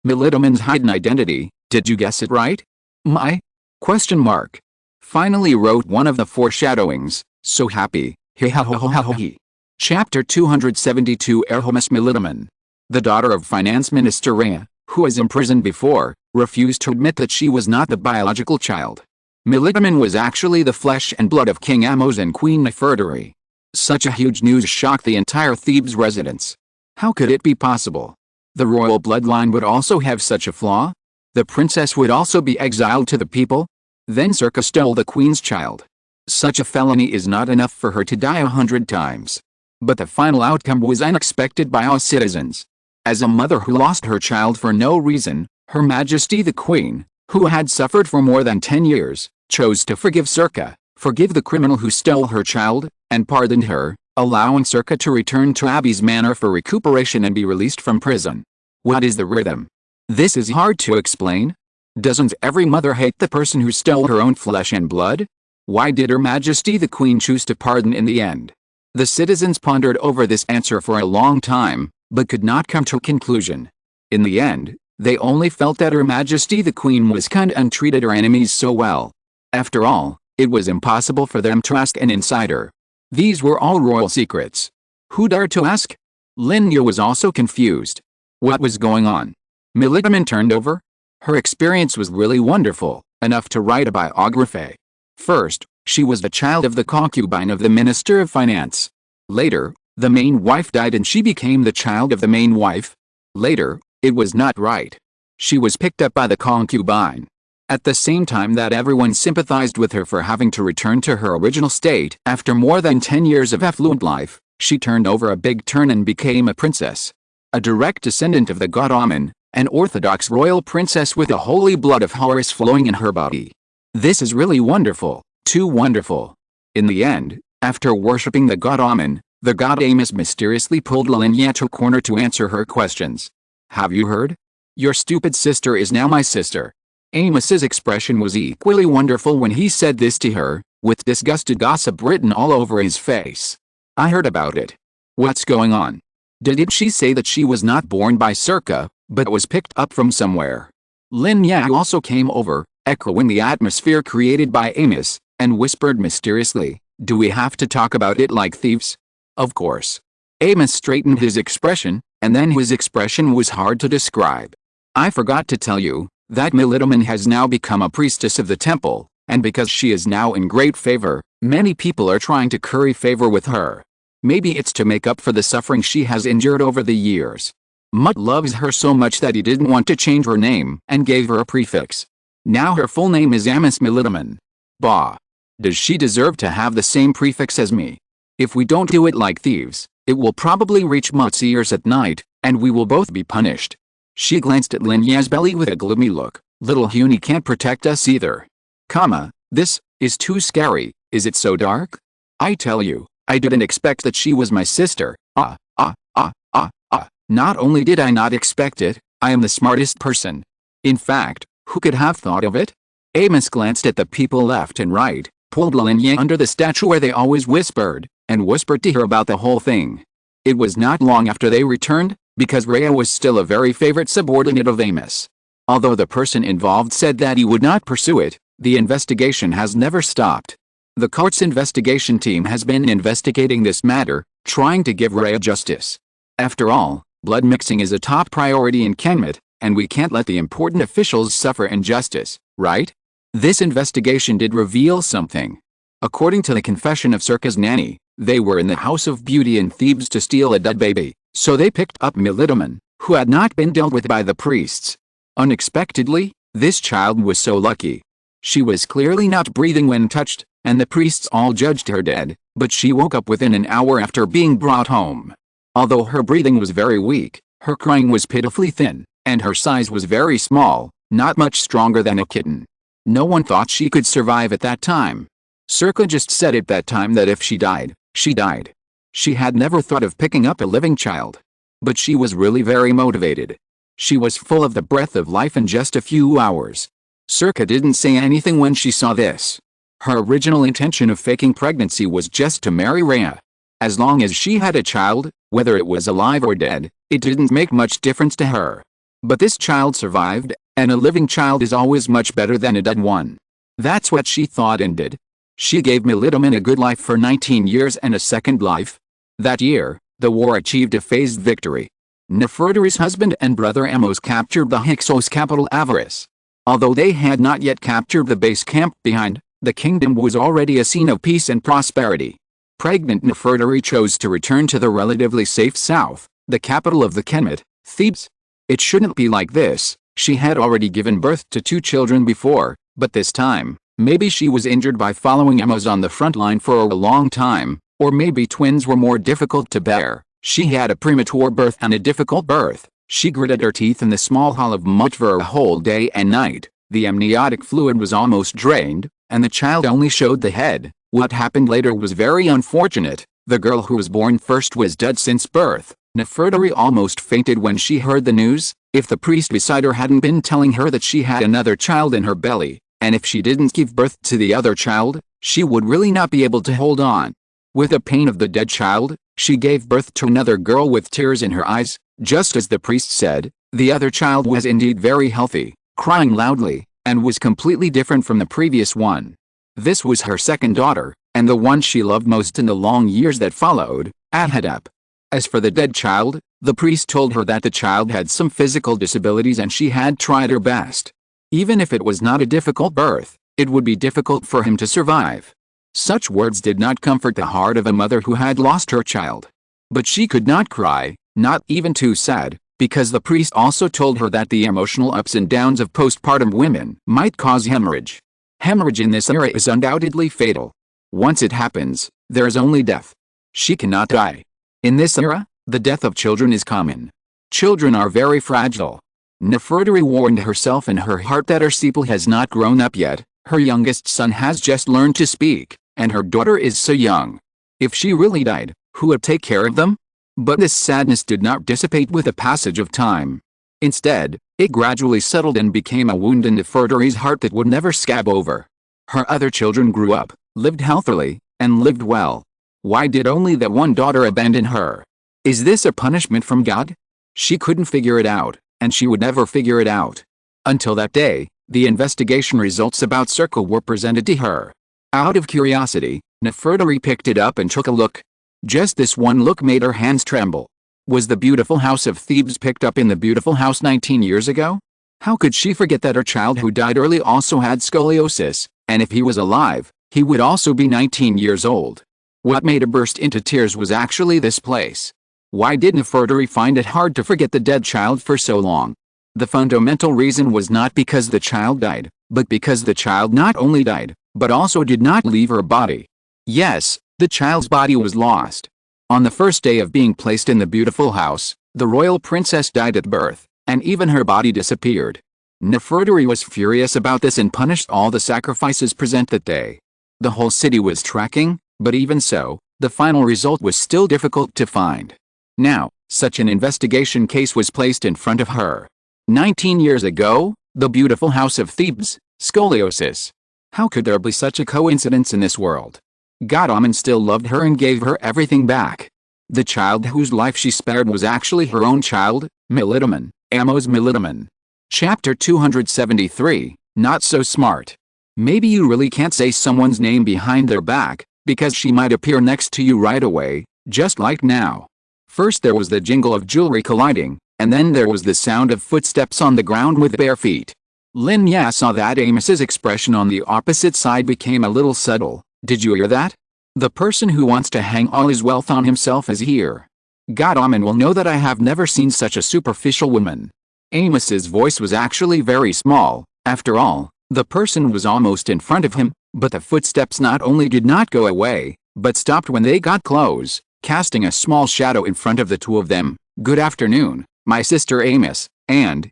Melitamen's hidden identity, did you guess it right? My? Question mark. Finally wrote one of the foreshadowings, so happy, he ha ho ho ha ho he. Chapter 272. Erhomas Melitamen. The daughter of Finance Minister Rhea, who was imprisoned before, refused to admit that she was not the biological child. Melitamen was actually the flesh and blood of King Amos and Queen Nefertari. Such a huge news shocked the entire Thebes residents. How could it be possible? The royal bloodline would also have such a flaw? The princess would also be exiled to the people? Then Circe stole the queen's child. Such a felony is not enough for her to die 100 times. But the final outcome was unexpected by all citizens. As a mother who lost her child for no reason, Her Majesty the Queen, who had suffered for more than 10 years, chose to forgive Circe, forgive the criminal who stole her child, and pardoned her, allowing Circe to return to Abi's manor for recuperation and be released from prison. What is the rhythm? This is hard to explain. Doesn't every mother hate the person who stole her own flesh and blood? Why did Her Majesty the Queen choose to pardon in the end? The citizens pondered over this answer for a long time, but could not come to a conclusion. In the end, they only felt that Her Majesty the Queen was kind and treated her enemies so well. After all, it was impossible for them to ask an insider. These were all royal secrets. Who dared to ask? Lin Ya was also confused. What was going on? Militiamen turned over? Her experience was really wonderful, enough to write a biography. First, she was the child of the concubine of the Minister of Finance. Later, the main wife died and she became the child of the main wife. Later, it was not right. She was picked up by the concubine. At the same time that everyone sympathized with her for having to return to her original state after more than 10 years of affluent life, she turned over a big turn and became a princess. A direct descendant of the god Amon, an orthodox royal princess with the holy blood of Horus flowing in her body. This is really wonderful, too wonderful. In the end, after worshipping the god Amon, the god Amos mysteriously pulled Lin Ya to a corner to answer her questions. Have you heard? Your stupid sister is now my sister. Amos's expression was equally wonderful when he said this to her, with disgusted gossip written all over his face. I heard about it. What's going on? Did she say that she was not born by Circe, but was picked up from somewhere? Lin Ya also came over, echoing the atmosphere created by Amos, and whispered mysteriously, do we have to talk about it like thieves? Of course. Amos straightened his expression, and then his expression was hard to describe. I forgot to tell you, that Militiamen has now become a priestess of the temple, and because she is now in great favor, many people are trying to curry favor with her. Maybe it's to make up for the suffering she has endured over the years. Mut loves her so much that he didn't want to change her name and gave her a prefix. Now her full name is Amos Militiamen. Bah! Does she deserve to have the same prefix as me? If we don't do it like thieves, it will probably reach Mut's ears at night, and we will both be punished. She glanced at Lin Ya's belly with a gloomy look. Little Huni can't protect us either. This is too scary. Is it so dark? I tell you, I didn't expect that she was my sister. Not only did I not expect it, I am the smartest person. In fact, who could have thought of it? Amos glanced at the people left and right, pulled Lin Ya under the statue where they always whispered, and whispered to her about the whole thing. It was not long after they returned, because Rhea was still a very favorite subordinate of Amos. Although the person involved said that he would not pursue it, the investigation has never stopped. The court's investigation team has been investigating this matter, trying to give Rhea justice. After all, blood mixing is a top priority in Kemet, and we can't let the important officials suffer injustice, right? This investigation did reveal something. According to the confession of Circe's nanny, they were in the House of Beauty in Thebes to steal a dead baby, so they picked up Militiamen, who had not been dealt with by the priests. Unexpectedly, this child was so lucky. She was clearly not breathing when touched, and the priests all judged her dead, but she woke up within an hour after being brought home. Although her breathing was very weak, her crying was pitifully thin, and her size was very small, not much stronger than a kitten. No one thought she could survive at that time. Circe just said at that time that if she died, she died. She had never thought of picking up a living child. But she was really very motivated. She was full of the breath of life in just a few hours. Circe didn't say anything when she saw this. Her original intention of faking pregnancy was just to marry Rhea. As long as she had a child, whether it was alive or dead, it didn't make much difference to her. But this child survived, and a living child is always much better than a dead one. That's what she thought and did. She gave Militiamen a good life for 19 years and a second life. That year, the war achieved a phased victory. Nefertari's husband and brother Amos captured the Hyksos capital Avaris. Although they had not yet captured the base camp behind, the kingdom was already a scene of peace and prosperity. Pregnant Nefertari chose to return to the relatively safe south, the capital of the Kemet, Thebes. It shouldn't be like this. She had already given birth to 2 children before, but this time, maybe she was injured by following Amos on the front line for a long time, or maybe twins were more difficult to bear. She had a premature birth and a difficult birth. She gritted her teeth in the small hall of mud for a whole day and night. The amniotic fluid was almost drained, and the child only showed the head. What happened later was very unfortunate. The girl who was born first was dead since birth. Nefertari almost fainted when she heard the news. If the priest beside her hadn't been telling her that she had another child in her belly, and if she didn't give birth to the other child, she would really not be able to hold on. With the pain of the dead child, she gave birth to another girl with tears in her eyes. Just as the priest said, the other child was indeed very healthy, crying loudly, and was completely different from the previous one. This was her second daughter, and the one she loved most in the long years that followed, Amónhotep. As for the dead child, the priest told her that the child had some physical disabilities and she had tried her best. Even if it was not a difficult birth, it would be difficult for him to survive. Such words did not comfort the heart of a mother who had lost her child. But she could not cry, not even too sad, because the priest also told her that the emotional ups and downs of postpartum women might cause hemorrhage. Hemorrhage in this era is undoubtedly fatal. Once it happens, there is only death. She cannot die. In this era, the death of children is common. Children are very fragile. Nefertari warned herself in her heart that her sepal has not grown up yet, her youngest son has just learned to speak, and her daughter is so young. If she really died, who would take care of them? But this sadness did not dissipate with the passage of time. Instead, it gradually settled and became a wound in Nefertari's heart that would never scab over. Her other children grew up, lived healthily, and lived well. Why did only that one daughter abandon her? Is this a punishment from God? She couldn't figure it out, and she would never figure it out. Until that day, the investigation results about Circle were presented to her. Out of curiosity, Nefertari picked it up and took a look. Just this one look made her hands tremble. Was the beautiful house of Thebes picked up in the beautiful house 19 years ago? How could she forget that her child who died early also had scoliosis, and if he was alive, he would also be 19 years old? What made her burst into tears was actually this place. Why did Nefertari find it hard to forget the dead child for so long? The fundamental reason was not because the child died, but because the child not only died, but also did not leave her body. Yes, the child's body was lost. On the first day of being placed in the beautiful house, the royal princess died at birth, and even her body disappeared. Nefertari was furious about this and punished all the sacrifices present that day. The whole city was tracking, but even so, the final result was still difficult to find. Now, such an investigation case was placed in front of her. 19 years ago, the beautiful house of Thebes, scoliosis. How could there be such a coincidence in this world? God Amon still loved her and gave her everything back. The child whose life she spared was actually her own child, Melitamen, Amos Melitamen. Chapter 273, Not So Smart. Maybe you really can't say someone's name behind their back, because she might appear next to you right away, just like now. First there was the jingle of jewelry colliding, and then there was the sound of footsteps on the ground with bare feet. Lin Ya saw that Amos's expression on the opposite side became a little subtle. Did you hear that? The person who wants to hang all his wealth on himself is here. God Amon will know that I have never seen such a superficial woman. Amos's voice was actually very small. After all, the person was almost in front of him, but the footsteps not only did not go away, but stopped when they got close, casting a small shadow in front of the two of them. Good afternoon, my sister Amos, and,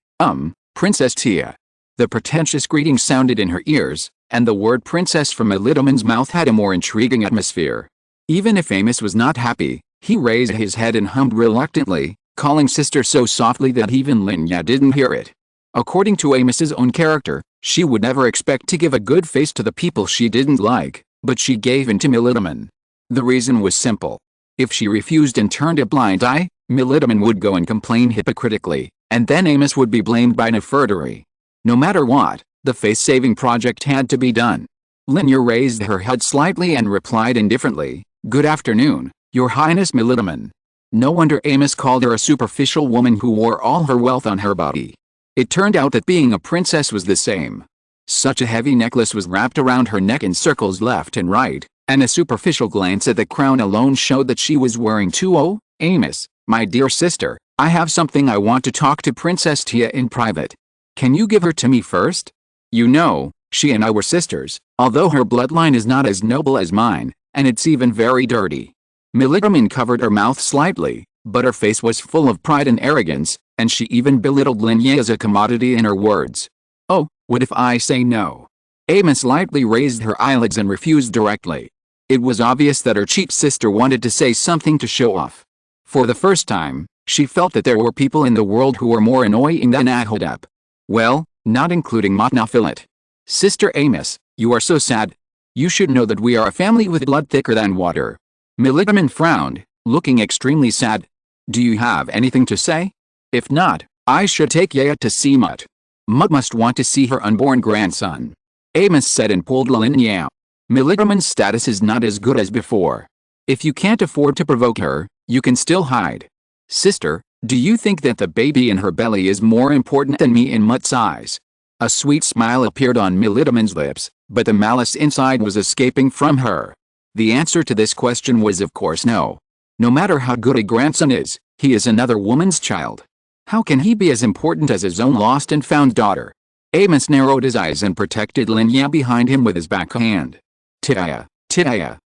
Princess Tia. The pretentious greeting sounded in her ears, and the word princess from Melitaman's mouth had a more intriguing atmosphere. Even if Amos was not happy, he raised his head and hummed reluctantly, calling sister so softly that even Lin Ya didn't hear it. According to Amos's own character, she would never expect to give a good face to the people she didn't like, but she gave in to Melitaman. The reason was simple. If she refused and turned a blind eye, Melitaman would go and complain hypocritically, and then Amos would be blamed by Nefertari. No matter what, the face-saving project had to be done. Lin Ya raised her head slightly and replied indifferently, "Good afternoon, Your Highness Melitaman." No wonder Amos called her a superficial woman who wore all her wealth on her body. It turned out that being a princess was the same. Such a heavy necklace was wrapped around her neck in circles left and right, and a superficial glance at the crown alone showed that she was wearing two. Oh, Amos, my dear sister, I have something I want to talk to Princess Tia in private. Can you give her to me first? You know, she and I were sisters, although her bloodline is not as noble as mine, and it's even very dirty. Militamin covered her mouth slightly, but her face was full of pride and arrogance, and she even belittled Lin Ya as a commodity in her words. Oh, what if I say no? Amos lightly raised her eyelids and refused directly. It was obvious that her cheap sister wanted to say something to show off. For the first time, she felt that there were people in the world who were more annoying than Amónhotep. Well, not including Monophilet. Sister Amos, you are so sad. You should know that we are a family with blood thicker than water. Militamin frowned, looking extremely sad. Do you have anything to say? If not, I should take Yaya to see Mut. Mut must want to see her unborn grandson. Amos said and pulled Lin Ya. Militamin's status is not as good as before. If you can't afford to provoke her, you can still hide. Sister, do you think that the baby in her belly is more important than me in Mut's eyes? A sweet smile appeared on Militamin's lips, but the malice inside was escaping from her. The answer to this question was of course no. No matter how good a grandson is, he is another woman's child. How can he be as important as his own lost and found daughter? Amos narrowed his eyes and protected Lin Ya behind him with his backhand. Tia,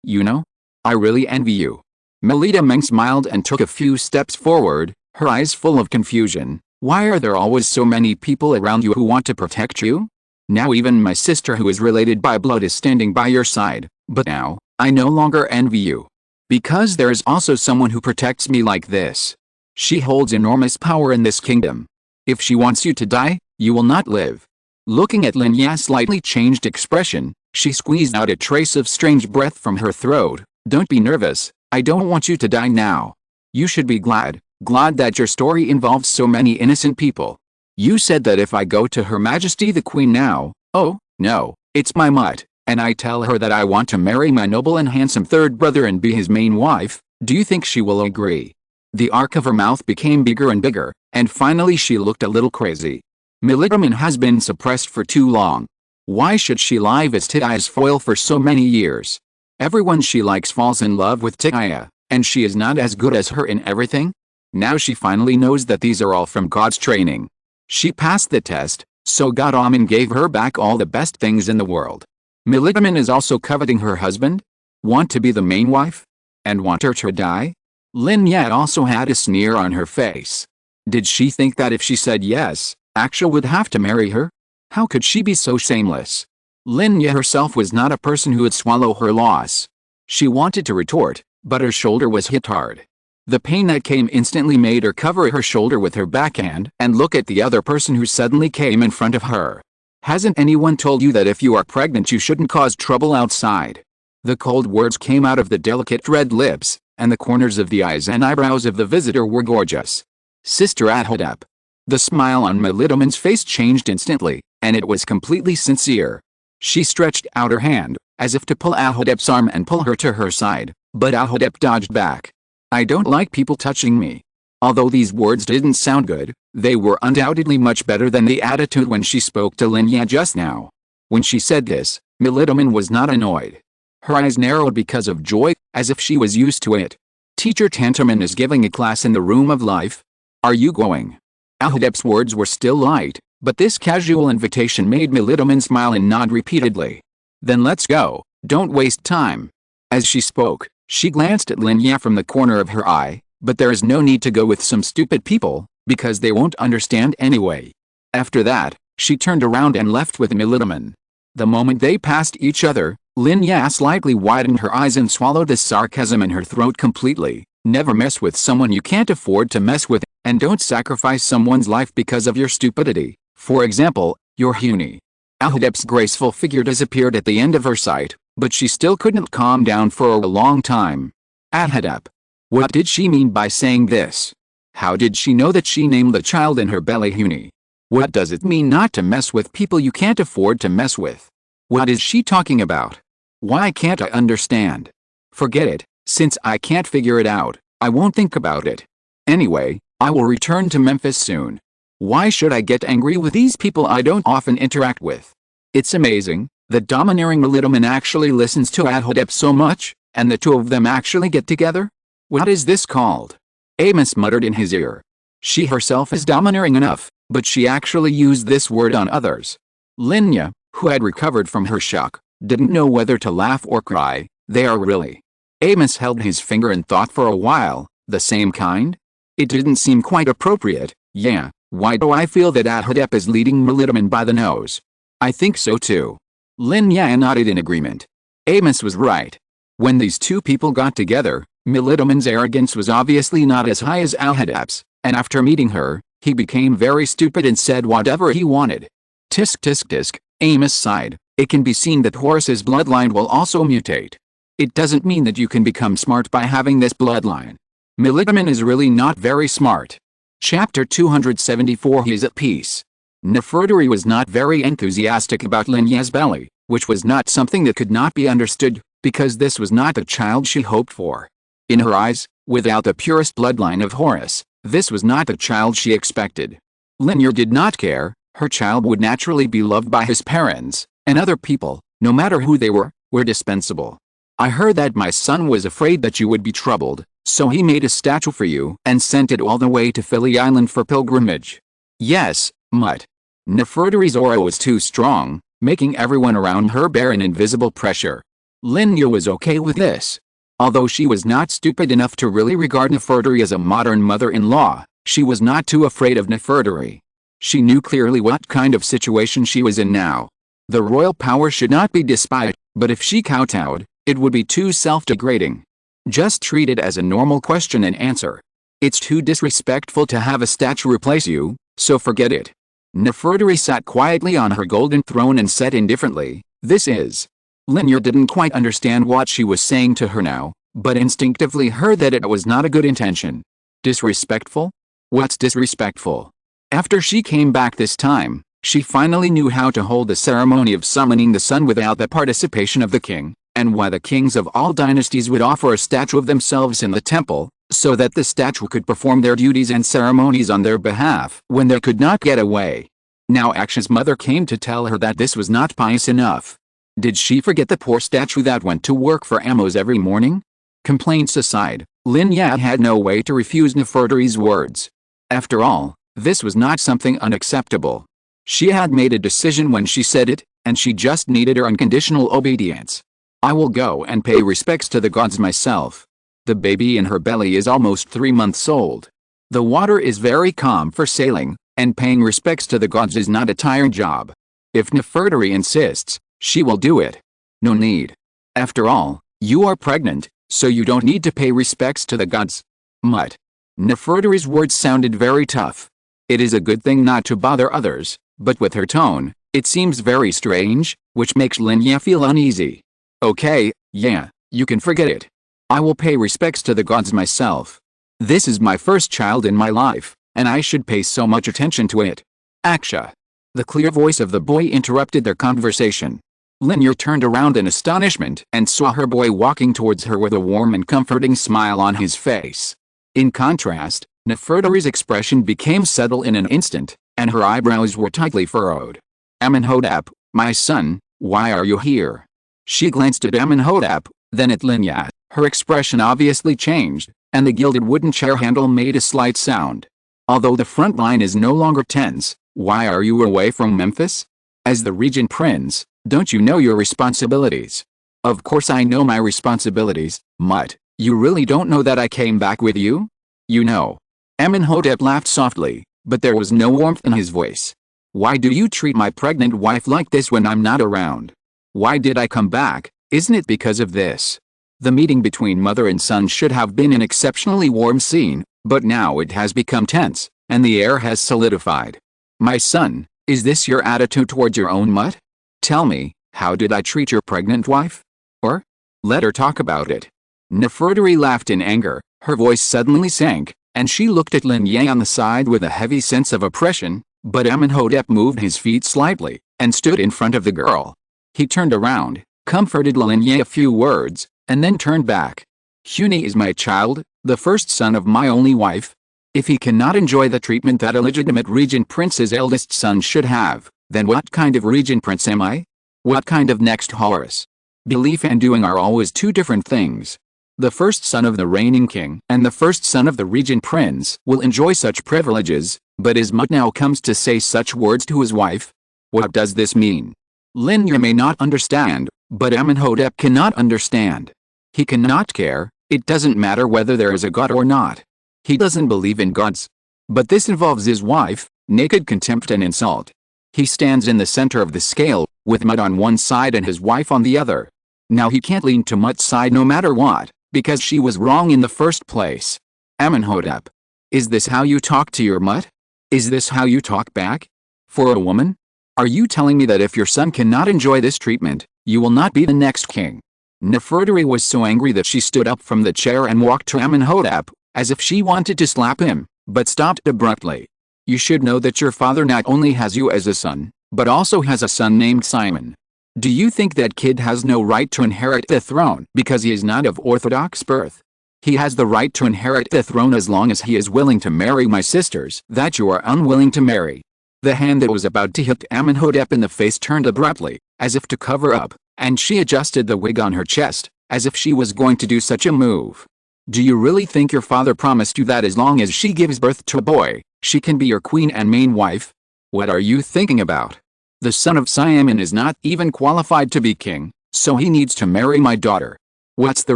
you know? I really envy you. Militamin smiled and took a few steps forward, her eyes full of confusion. Why are there always so many people around you who want to protect you? Now even my sister who is related by blood is standing by your side, but now, I no longer envy you. Because there is also someone who protects me like this. She holds enormous power in this kingdom. If she wants you to die, you will not live. Looking at Lin Ya's slightly changed expression, she squeezed out a trace of strange breath from her throat. Don't be nervous, I don't want you to die now. You should be glad that your story involves so many innocent people. You said that if I go to Her Majesty the Queen now, oh, no, it's my Mut, and I tell her that I want to marry my noble and handsome third brother and be his main wife, do you think she will agree? The arc of her mouth became bigger and bigger, and finally she looked a little crazy. Militamin has been suppressed for too long. Why should she lie as Tia's foil for so many years? Everyone she likes falls in love with Tia, and she is not as good as her in everything? Now she finally knows that these are all from God's training. She passed the test, so God Amon gave her back all the best things in the world. Militamin is also coveting her husband? Want to be the main wife? And want her to die? Lin Ya also had a sneer on her face. Did she think that if she said yes, Aksha would have to marry her? How could she be so shameless? Lin Ya herself was not a person who would swallow her loss. She wanted to retort, but her shoulder was hit hard. The pain that came instantly made her cover her shoulder with her backhand and look at the other person who suddenly came in front of her. Hasn't anyone told you that if you are pregnant you shouldn't cause trouble outside? The cold words came out of the delicate red lips, and the corners of the eyes and eyebrows of the visitor were gorgeous. Sister Amónhotep. The smile on Militamin's face changed instantly, and it was completely sincere. She stretched out her hand, as if to pull Amónhotep's arm and pull her to her side, but Amónhotep dodged back. I don't like people touching me. Although these words didn't sound good, they were undoubtedly much better than the attitude when she spoke to Lin Ya just now. When she said this, Militamin was not annoyed. Her eyes narrowed because of joy, as if she was used to it. Teacher Tantaman is giving a class in the room of life. Are you going? Amónhotep's words were still light, but this casual invitation made Militamin smile and nod repeatedly. Then let's go, don't waste time. As she spoke, she glanced at Lin Ya from the corner of her eye, but there is no need to go with some stupid people, because they won't understand anyway. After that, she turned around and left with Militamin. The moment they passed each other, Lin Ya slightly widened her eyes and swallowed the sarcasm in her throat completely. Never mess with someone you can't afford to mess with, and don't sacrifice someone's life because of your stupidity. For example, your Huni. Amónhotep's graceful figure disappeared at the end of her sight, but she still couldn't calm down for a long time. Amónhotep. What did she mean by saying this? How did she know that she named the child in her belly Huni? What does it mean not to mess with people you can't afford to mess with? What is she talking about? Why can't I understand? Forget it, since I can't figure it out, I won't think about it. Anyway, I will return to Memphis soon. Why should I get angry with these people I don't often interact with? It's amazing, The domineering Melitaman actually listens to Amónhotep so much, and the two of them actually get together? What is this called? Amos muttered in his ear. She herself is domineering enough, but she actually used this word on others. Lin Ya, who had recovered from her shock, didn't know whether to laugh or cry. They are really. Amos held his finger and thought for a while. The same kind? It didn't seem quite appropriate. Yeah, why do I feel that Amónhotep is leading Melitaman by the nose? I think so too. Lin Ya nodded in agreement. Amos was right. When these two people got together, Melitaman's arrogance was obviously not as high as Amónhotep's, and after meeting her, he became very stupid and said whatever he wanted. Tisk tisk tisk, Amos sighed. It can be seen that Horus's bloodline will also mutate. It doesn't mean that you can become smart by having this bloodline. Melitaman is really not very smart. Chapter 274. He is at peace. Nefertari was not very enthusiastic about Lin Ya's belly, which was not something that could not be understood, because this was not the child she hoped for. In her eyes, without the purest bloodline of Horus, this was not the child she expected. Lin Ya did not care. Her child would naturally be loved by his parents, and other people, no matter who they were dispensable. I heard that my son was afraid that you would be troubled, so he made a statue for you and sent it all the way to Philly Island for pilgrimage. Yes, Mutt. Nefertari's aura was too strong, making everyone around her bear an invisible pressure. Lin Ya was okay with this. Although she was not stupid enough to really regard Nefertari as a modern mother-in-law, she was not too afraid of Nefertari. She knew clearly what kind of situation she was in now. The royal power should not be despised, but if she kowtowed, it would be too self-degrading. Just treat it as a normal question and answer. It's too disrespectful to have a statue replace you, so forget it. Nefertari sat quietly on her golden throne and said indifferently, "This is." Lin Ya didn't quite understand what she was saying to her now, but instinctively heard that it was not a good intention. Disrespectful? What's disrespectful? After she came back this time, she finally knew how to hold the ceremony of summoning the sun without the participation of the king, and why the kings of all dynasties would offer a statue of themselves in the temple, so that the statue could perform their duties and ceremonies on their behalf when they could not get away. Now Aksha's mother came to tell her that this was not pious enough. Did she forget the poor statue that went to work for Amos every morning? Complaints aside, Lin Ya had no way to refuse Nefertari's words. After all, this was not something unacceptable. She had made a decision when she said it, and she just needed her unconditional obedience. I will go and pay respects to the gods myself. The baby in her belly is almost 3 months old. The water is very calm for sailing, and paying respects to the gods is not a tiring job. If Nefertari insists, she will do it. No need. After all, you are pregnant, so you don't need to pay respects to the gods. Mutt. Nefertari's words sounded very tough. It is a good thing not to bother others, but with her tone, it seems very strange, which makes Lin Ya feel uneasy. Okay, yeah, you can forget it. I will pay respects to the gods myself. This is my first child in my life, and I should pay so much attention to it. Aksha. The clear voice of the boy interrupted their conversation. Lin Ya turned around in astonishment and saw her boy walking towards her with a warm and comforting smile on his face. In contrast, Nefertari's expression became subtle in an instant, and her eyebrows were tightly furrowed. Amónhotep, my son, why are you here? She glanced at Amónhotep, then at Lin Ya. Her expression obviously changed, and the gilded wooden chair handle made a slight sound. Although the front line is no longer tense, why are you away from Memphis? As the regent prince, don't you know your responsibilities? Of course I know my responsibilities, Mutt. You really don't know that I came back with you? You know. Amónhotep laughed softly, but there was no warmth in his voice. Why do you treat my pregnant wife like this when I'm not around? Why did I come back? Isn't it because of this? The meeting between mother and son should have been an exceptionally warm scene, but now it has become tense, and the air has solidified. My son, is this your attitude towards your own Mutt? Tell me, how did I treat your pregnant wife? Or? Let her talk about it. Nefertari laughed in anger, her voice suddenly sank, and she looked at Lin Ya on the side with a heavy sense of oppression, but Amónhotep moved his feet slightly, and stood in front of the girl. He turned around, comforted Lin Ya a few words, and then turned back. Huni is my child, the first son of my only wife. If he cannot enjoy the treatment that a legitimate regent prince's eldest son should have, then what kind of regent prince am I? What kind of next Horus? Belief and doing are always two different things. The first son of the reigning king and the first son of the regent prince will enjoy such privileges, but is Mut now comes to say such words to his wife? What does this mean? Lin Ya may not understand, but Amónhotep cannot understand. He cannot care, it doesn't matter whether there is a god or not. He doesn't believe in gods. But this involves his wife, naked contempt and insult. He stands in the center of the scale, with Mut on one side and his wife on the other. Now he can't lean to Mut's side no matter what, because she was wrong in the first place. Amónhotep. Is this how you talk to your Mut? Is this how you talk back? For a woman? Are you telling me that if your son cannot enjoy this treatment, you will not be the next king? Nefertari was so angry that she stood up from the chair and walked to Amónhotep, as if she wanted to slap him, but stopped abruptly. You should know that your father not only has you as a son, but also has a son named Simon. Do you think that kid has no right to inherit the throne because he is not of Orthodox birth? He has the right to inherit the throne as long as he is willing to marry my sisters that you are unwilling to marry. The hand that was about to hit Amónhotep in the face turned abruptly, as if to cover up, and she adjusted the wig on her chest, as if she was going to do such a move. Do you really think your father promised you that as long as she gives birth to a boy, she can be your queen and main wife? What are you thinking about? The son of Simon is not even qualified to be king, so he needs to marry my daughter. What's the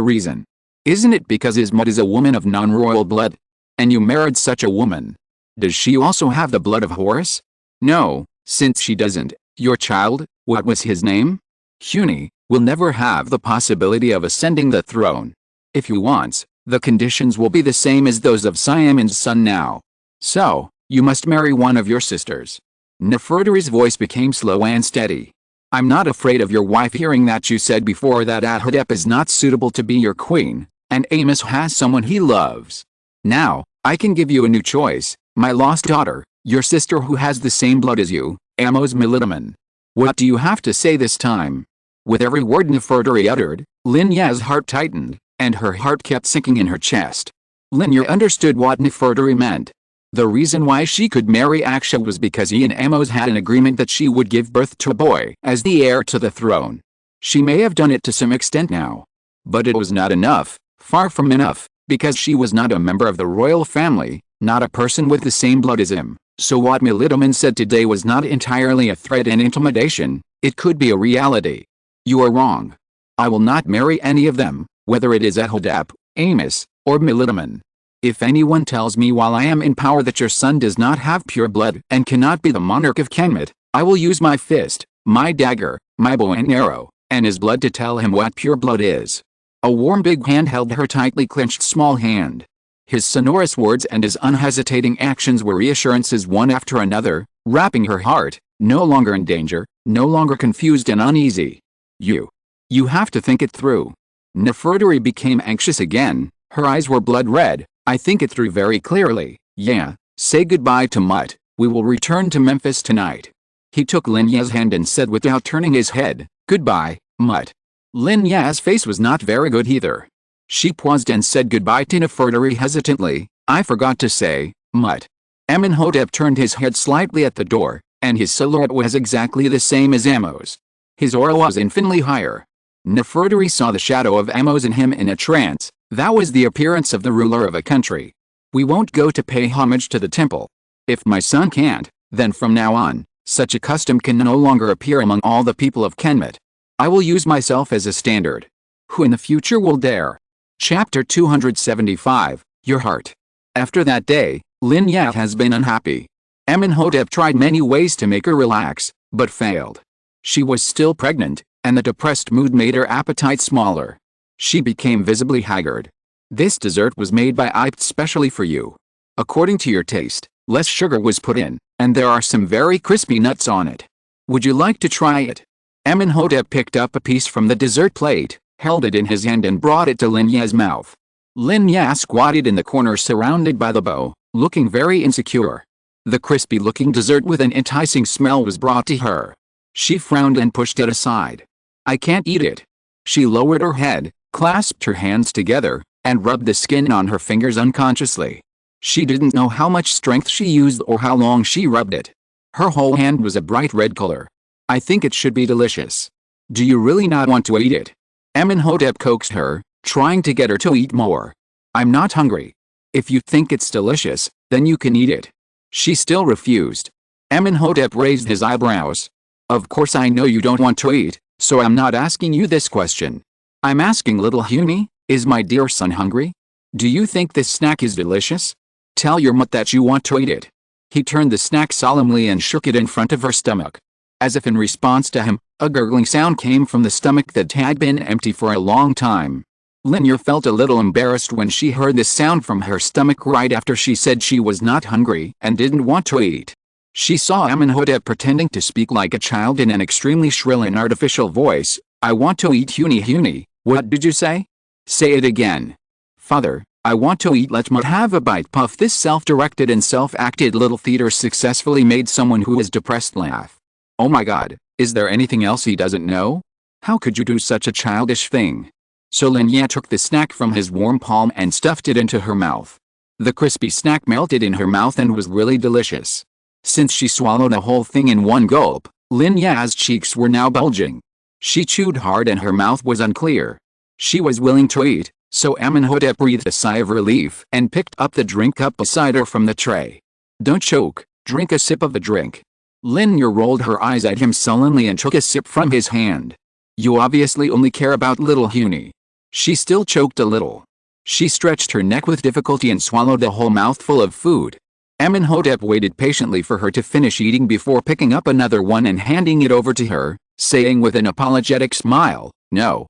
reason? Isn't it because his Mut is a woman of non-royal blood? And you married such a woman. Does she also have the blood of Horus? No, since she doesn't, your child, what was his name? Huni, will never have the possibility of ascending the throne. If he wants, the conditions will be the same as those of Simon's son now. So, you must marry one of your sisters. Nefertari's voice became slow and steady. I'm not afraid of your wife hearing that you said before that Amónhotep is not suitable to be your queen, and Amos has someone he loves. Now, I can give you a new choice, my lost daughter, your sister who has the same blood as you, Amos Milidaman. What do you have to say this time? With every word Nefertari uttered, Lin Ya's heart tightened, and her heart kept sinking in her chest. Lin Ya understood what Nefertari meant. The reason why she could marry Aksha was because he and Amos had an agreement that she would give birth to a boy as the heir to the throne. She may have done it to some extent now. But it was not enough, far from enough, because she was not a member of the royal family, not a person with the same blood as him. So what Milidaman said today was not entirely a threat and intimidation, it could be a reality. You are wrong. I will not marry any of them, whether it is Amónhotep, Amos, or Milidaman. If anyone tells me while I am in power that your son does not have pure blood and cannot be the monarch of Kemet, I will use my fist, my dagger, my bow and arrow, and his blood to tell him what pure blood is. A warm big hand held her tightly clenched small hand. His sonorous words and his unhesitating actions were reassurances one after another, wrapping her heart, no longer in danger, no longer confused and uneasy. You have to think it through. Nefertari became anxious again, her eyes were blood red. I think it through very clearly. Yeah, say goodbye to Mut, we will return to Memphis tonight. He took Lin Ya's hand and said without turning his head, goodbye, Mut. Lin Ya's face was not very good either. She paused and said goodbye to Nefertari hesitantly, I forgot to say, Mut. Amónhotep turned his head slightly at the door, and his silhouette was exactly the same as Amos. His aura was infinitely higher. Nefertari saw the shadow of Amos in him in a trance. That was the appearance of the ruler of a country. We won't go to pay homage to the temple. If my son can't, then from now on, such a custom can no longer appear among all the people of Kemet. I will use myself as a standard. Who in the future will dare? Chapter 275, Your Heart. After that day, Lin Ya has been unhappy. Amónhotep tried many ways to make her relax, but failed. She was still pregnant, and the depressed mood made her appetite smaller. She became visibly haggard. This dessert was made by Ipt specially for you. According to your taste, less sugar was put in, and there are some very crispy nuts on it. Would you like to try it? Amónhotep picked up a piece from the dessert plate, held it in his hand and brought it to Lin Ya's mouth. Lin Ya squatted in the corner surrounded by the bow, looking very insecure. The crispy-looking dessert with an enticing smell was brought to her. She frowned and pushed it aside. I can't eat it. She lowered her head, clasped her hands together, and rubbed the skin on her fingers unconsciously. She didn't know how much strength she used or how long she rubbed it. Her whole hand was a bright red color. I think it should be delicious. Do you really not want to eat it? Amónhotep coaxed her, trying to get her to eat more. I'm not hungry. If you think it's delicious, then you can eat it. She still refused. Amónhotep raised his eyebrows. Of course I know you don't want to eat, so I'm not asking you this question. I'm asking little Huni, is my dear son hungry? Do you think this snack is delicious? Tell your mutt that you want to eat it. He turned the snack solemnly and shook it in front of her stomach. As if in response to him, a gurgling sound came from the stomach that had been empty for a long time. Lin Ya felt a little embarrassed when she heard this sound from her stomach right after she said she was not hungry and didn't want to eat. She saw Amónhotep pretending to speak like a child in an extremely shrill and artificial voice. I want to eat Huni. What did you say? Say it again. Father, I want to eat. Let me have a bite. Puff. This self-directed and self-acted little theater successfully made someone who was depressed laugh. Oh my God, is there anything else he doesn't know? How could you do such a childish thing? So Lin Ya took the snack from his warm palm and stuffed it into her mouth. The crispy snack melted in her mouth and was really delicious. Since she swallowed the whole thing in one gulp, Lin Ya's cheeks were now bulging. She chewed hard and her mouth was unclear. She was willing to eat, so Amónhotep breathed a sigh of relief and picked up the drink cup beside her from the tray. Don't choke, drink a sip of the drink. Lin Ya rolled her eyes at him sullenly and took a sip from his hand. You obviously only care about little Huni. She still choked a little. She stretched her neck with difficulty and swallowed the whole mouthful of food. Amónhotep waited patiently for her to finish eating before picking up another one and handing it over to her, saying with an apologetic smile, No,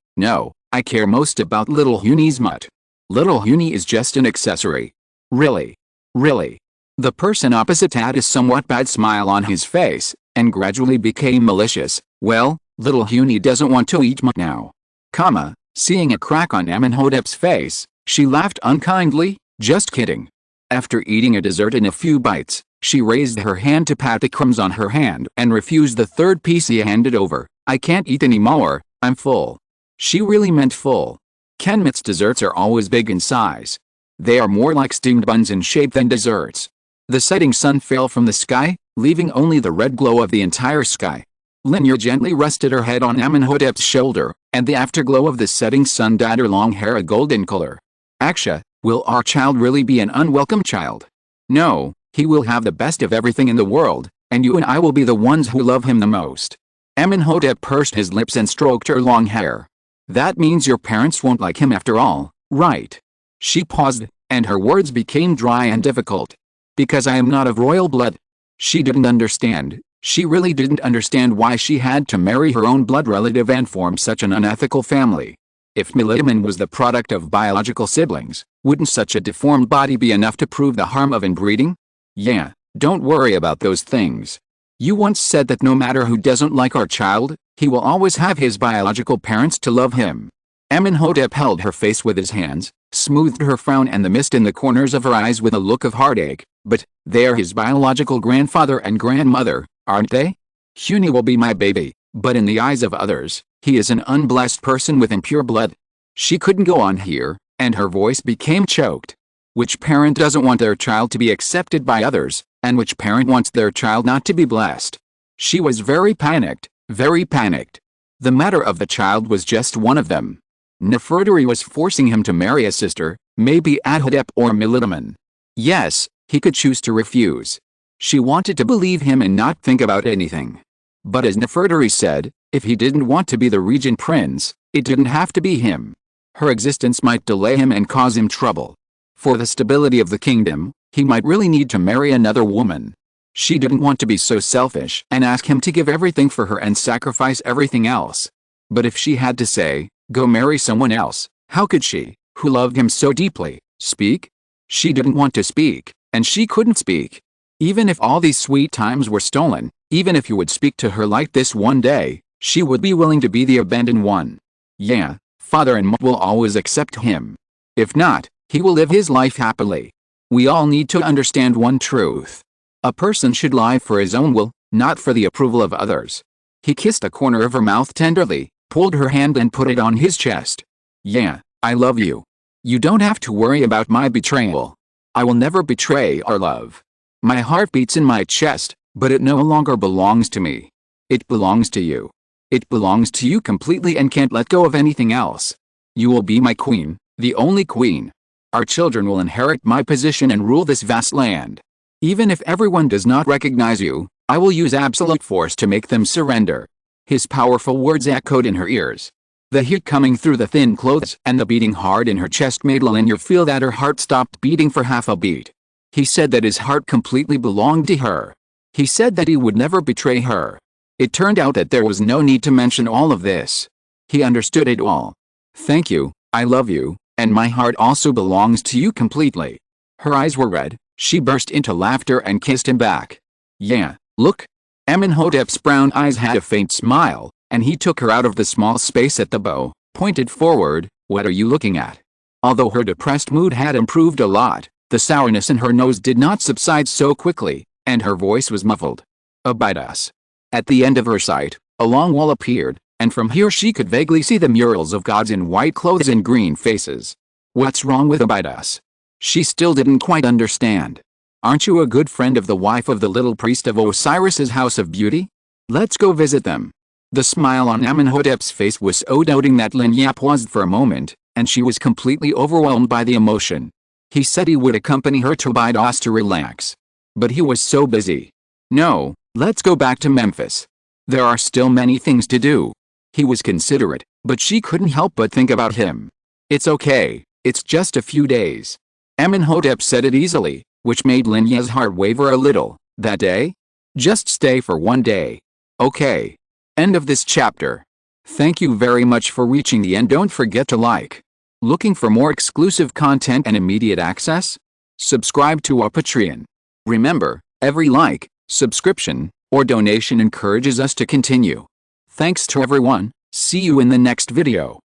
I care most about little Huni's mutt. Little Huni is just an accessory. Really? The person opposite had a somewhat bad smile on his face, and gradually became malicious. Well, little Huni doesn't want to eat mutt now. Seeing a crack on Amónhotep's face, she laughed unkindly, just kidding. After eating a dessert in a few bites, she raised her hand to pat the crumbs on her hand and refused the third piece he handed over. I can't eat anymore, I'm full. She really meant full. Kemet's desserts are always big in size. They are more like steamed buns in shape than desserts. The setting sun fell from the sky, leaving only the red glow of the entire sky. Lin Ya gently rested her head on Amónhotep's shoulder, and the afterglow of the setting sun dyed her long hair a golden color. Aksha, will our child really be an unwelcome child? No, he will have the best of everything in the world, and you and I will be the ones who love him the most. Amónhotep pursed his lips and stroked her long hair. That means your parents won't like him after all, right? She paused, and her words became dry and difficult. Because I am not of royal blood. She didn't understand. She really didn't understand why she had to marry her own blood relative and form such an unethical family. If Militiman was the product of biological siblings, wouldn't such a deformed body be enough to prove the harm of inbreeding? Yeah, don't worry about those things. You once said that no matter who doesn't like our child, he will always have his biological parents to love him. Amónhotep held her face with his hands, smoothed her frown and the mist in the corners of her eyes with a look of heartache. But, they are his biological grandfather and grandmother, aren't they? Huni will be my baby, but in the eyes of others, he is an unblessed person with impure blood. She couldn't go on here, and her voice became choked. Which parent doesn't want their child to be accepted by others, and which parent wants their child not to be blessed? She was very panicked, very panicked. The matter of the child was just one of them. Nefertari was forcing him to marry a sister, maybe Amónhotep or Militiman. Yes, he could choose to refuse. She wanted to believe him and not think about anything. But as Nefertari said, if he didn't want to be the regent prince, it didn't have to be him. Her existence might delay him and cause him trouble. For the stability of the kingdom, he might really need to marry another woman. She didn't want to be so selfish and ask him to give everything for her and sacrifice everything else. But if she had to say, go marry someone else, how could she, who loved him so deeply, speak? She didn't want to speak, and she couldn't speak. Even if all these sweet times were stolen, even if he would speak to her like this one day, she would be willing to be the abandoned one. Yeah, father and mother will always accept him. If not, he will live his life happily. We all need to understand one truth. A person should live for his own will, not for the approval of others. He kissed a corner of her mouth tenderly, pulled her hand and put it on his chest. Yeah, I love you. You don't have to worry about my betrayal. I will never betray our love. My heart beats in my chest, but it no longer belongs to me. It belongs to you. It belongs to you completely and can't let go of anything else. You will be my queen, the only queen. Our children will inherit my position and rule this vast land. Even if everyone does not recognize you, I will use absolute force to make them surrender." His powerful words echoed in her ears. The heat coming through the thin clothes and the beating hard in her chest made Lin Ya feel that her heart stopped beating for half a beat. He said that his heart completely belonged to her. He said that he would never betray her. It turned out that there was no need to mention all of this. He understood it all. "Thank you, I love you, and my heart also belongs to you completely." Her eyes were red, she burst into laughter and kissed him back. "Yeah, look." Amónhotep's brown eyes had a faint smile, and he took her out of the small space at the bow, pointed forward. "What are you looking at?" Although her depressed mood had improved a lot, the sourness in her nose did not subside so quickly, and her voice was muffled. "Abydos." At the end of her sight, a long wall appeared, and from here she could vaguely see the murals of gods in white clothes and green faces. What's wrong with Abydos? She still didn't quite understand. "Aren't you a good friend of the wife of the little priest of Osiris's house of beauty? Let's go visit them." The smile on Amónhotep's face was so doubting that Lin Ya paused for a moment, and she was completely overwhelmed by the emotion. He said he would accompany her to Abydos to relax. But he was so busy. "No, let's go back to Memphis. There are still many things to do." He was considerate, but she couldn't help but think about him. "It's okay, it's just a few days." Amónhotep said it easily, which made Lin Ya's heart waver a little. "That day? Just stay for one day." "Okay." End of this chapter. Thank you very much for reaching the end. Don't forget to like. Looking for more exclusive content and immediate access? Subscribe to our Patreon. Remember, every like, subscription, or donation encourages us to continue. Thanks to everyone. See you in the next video.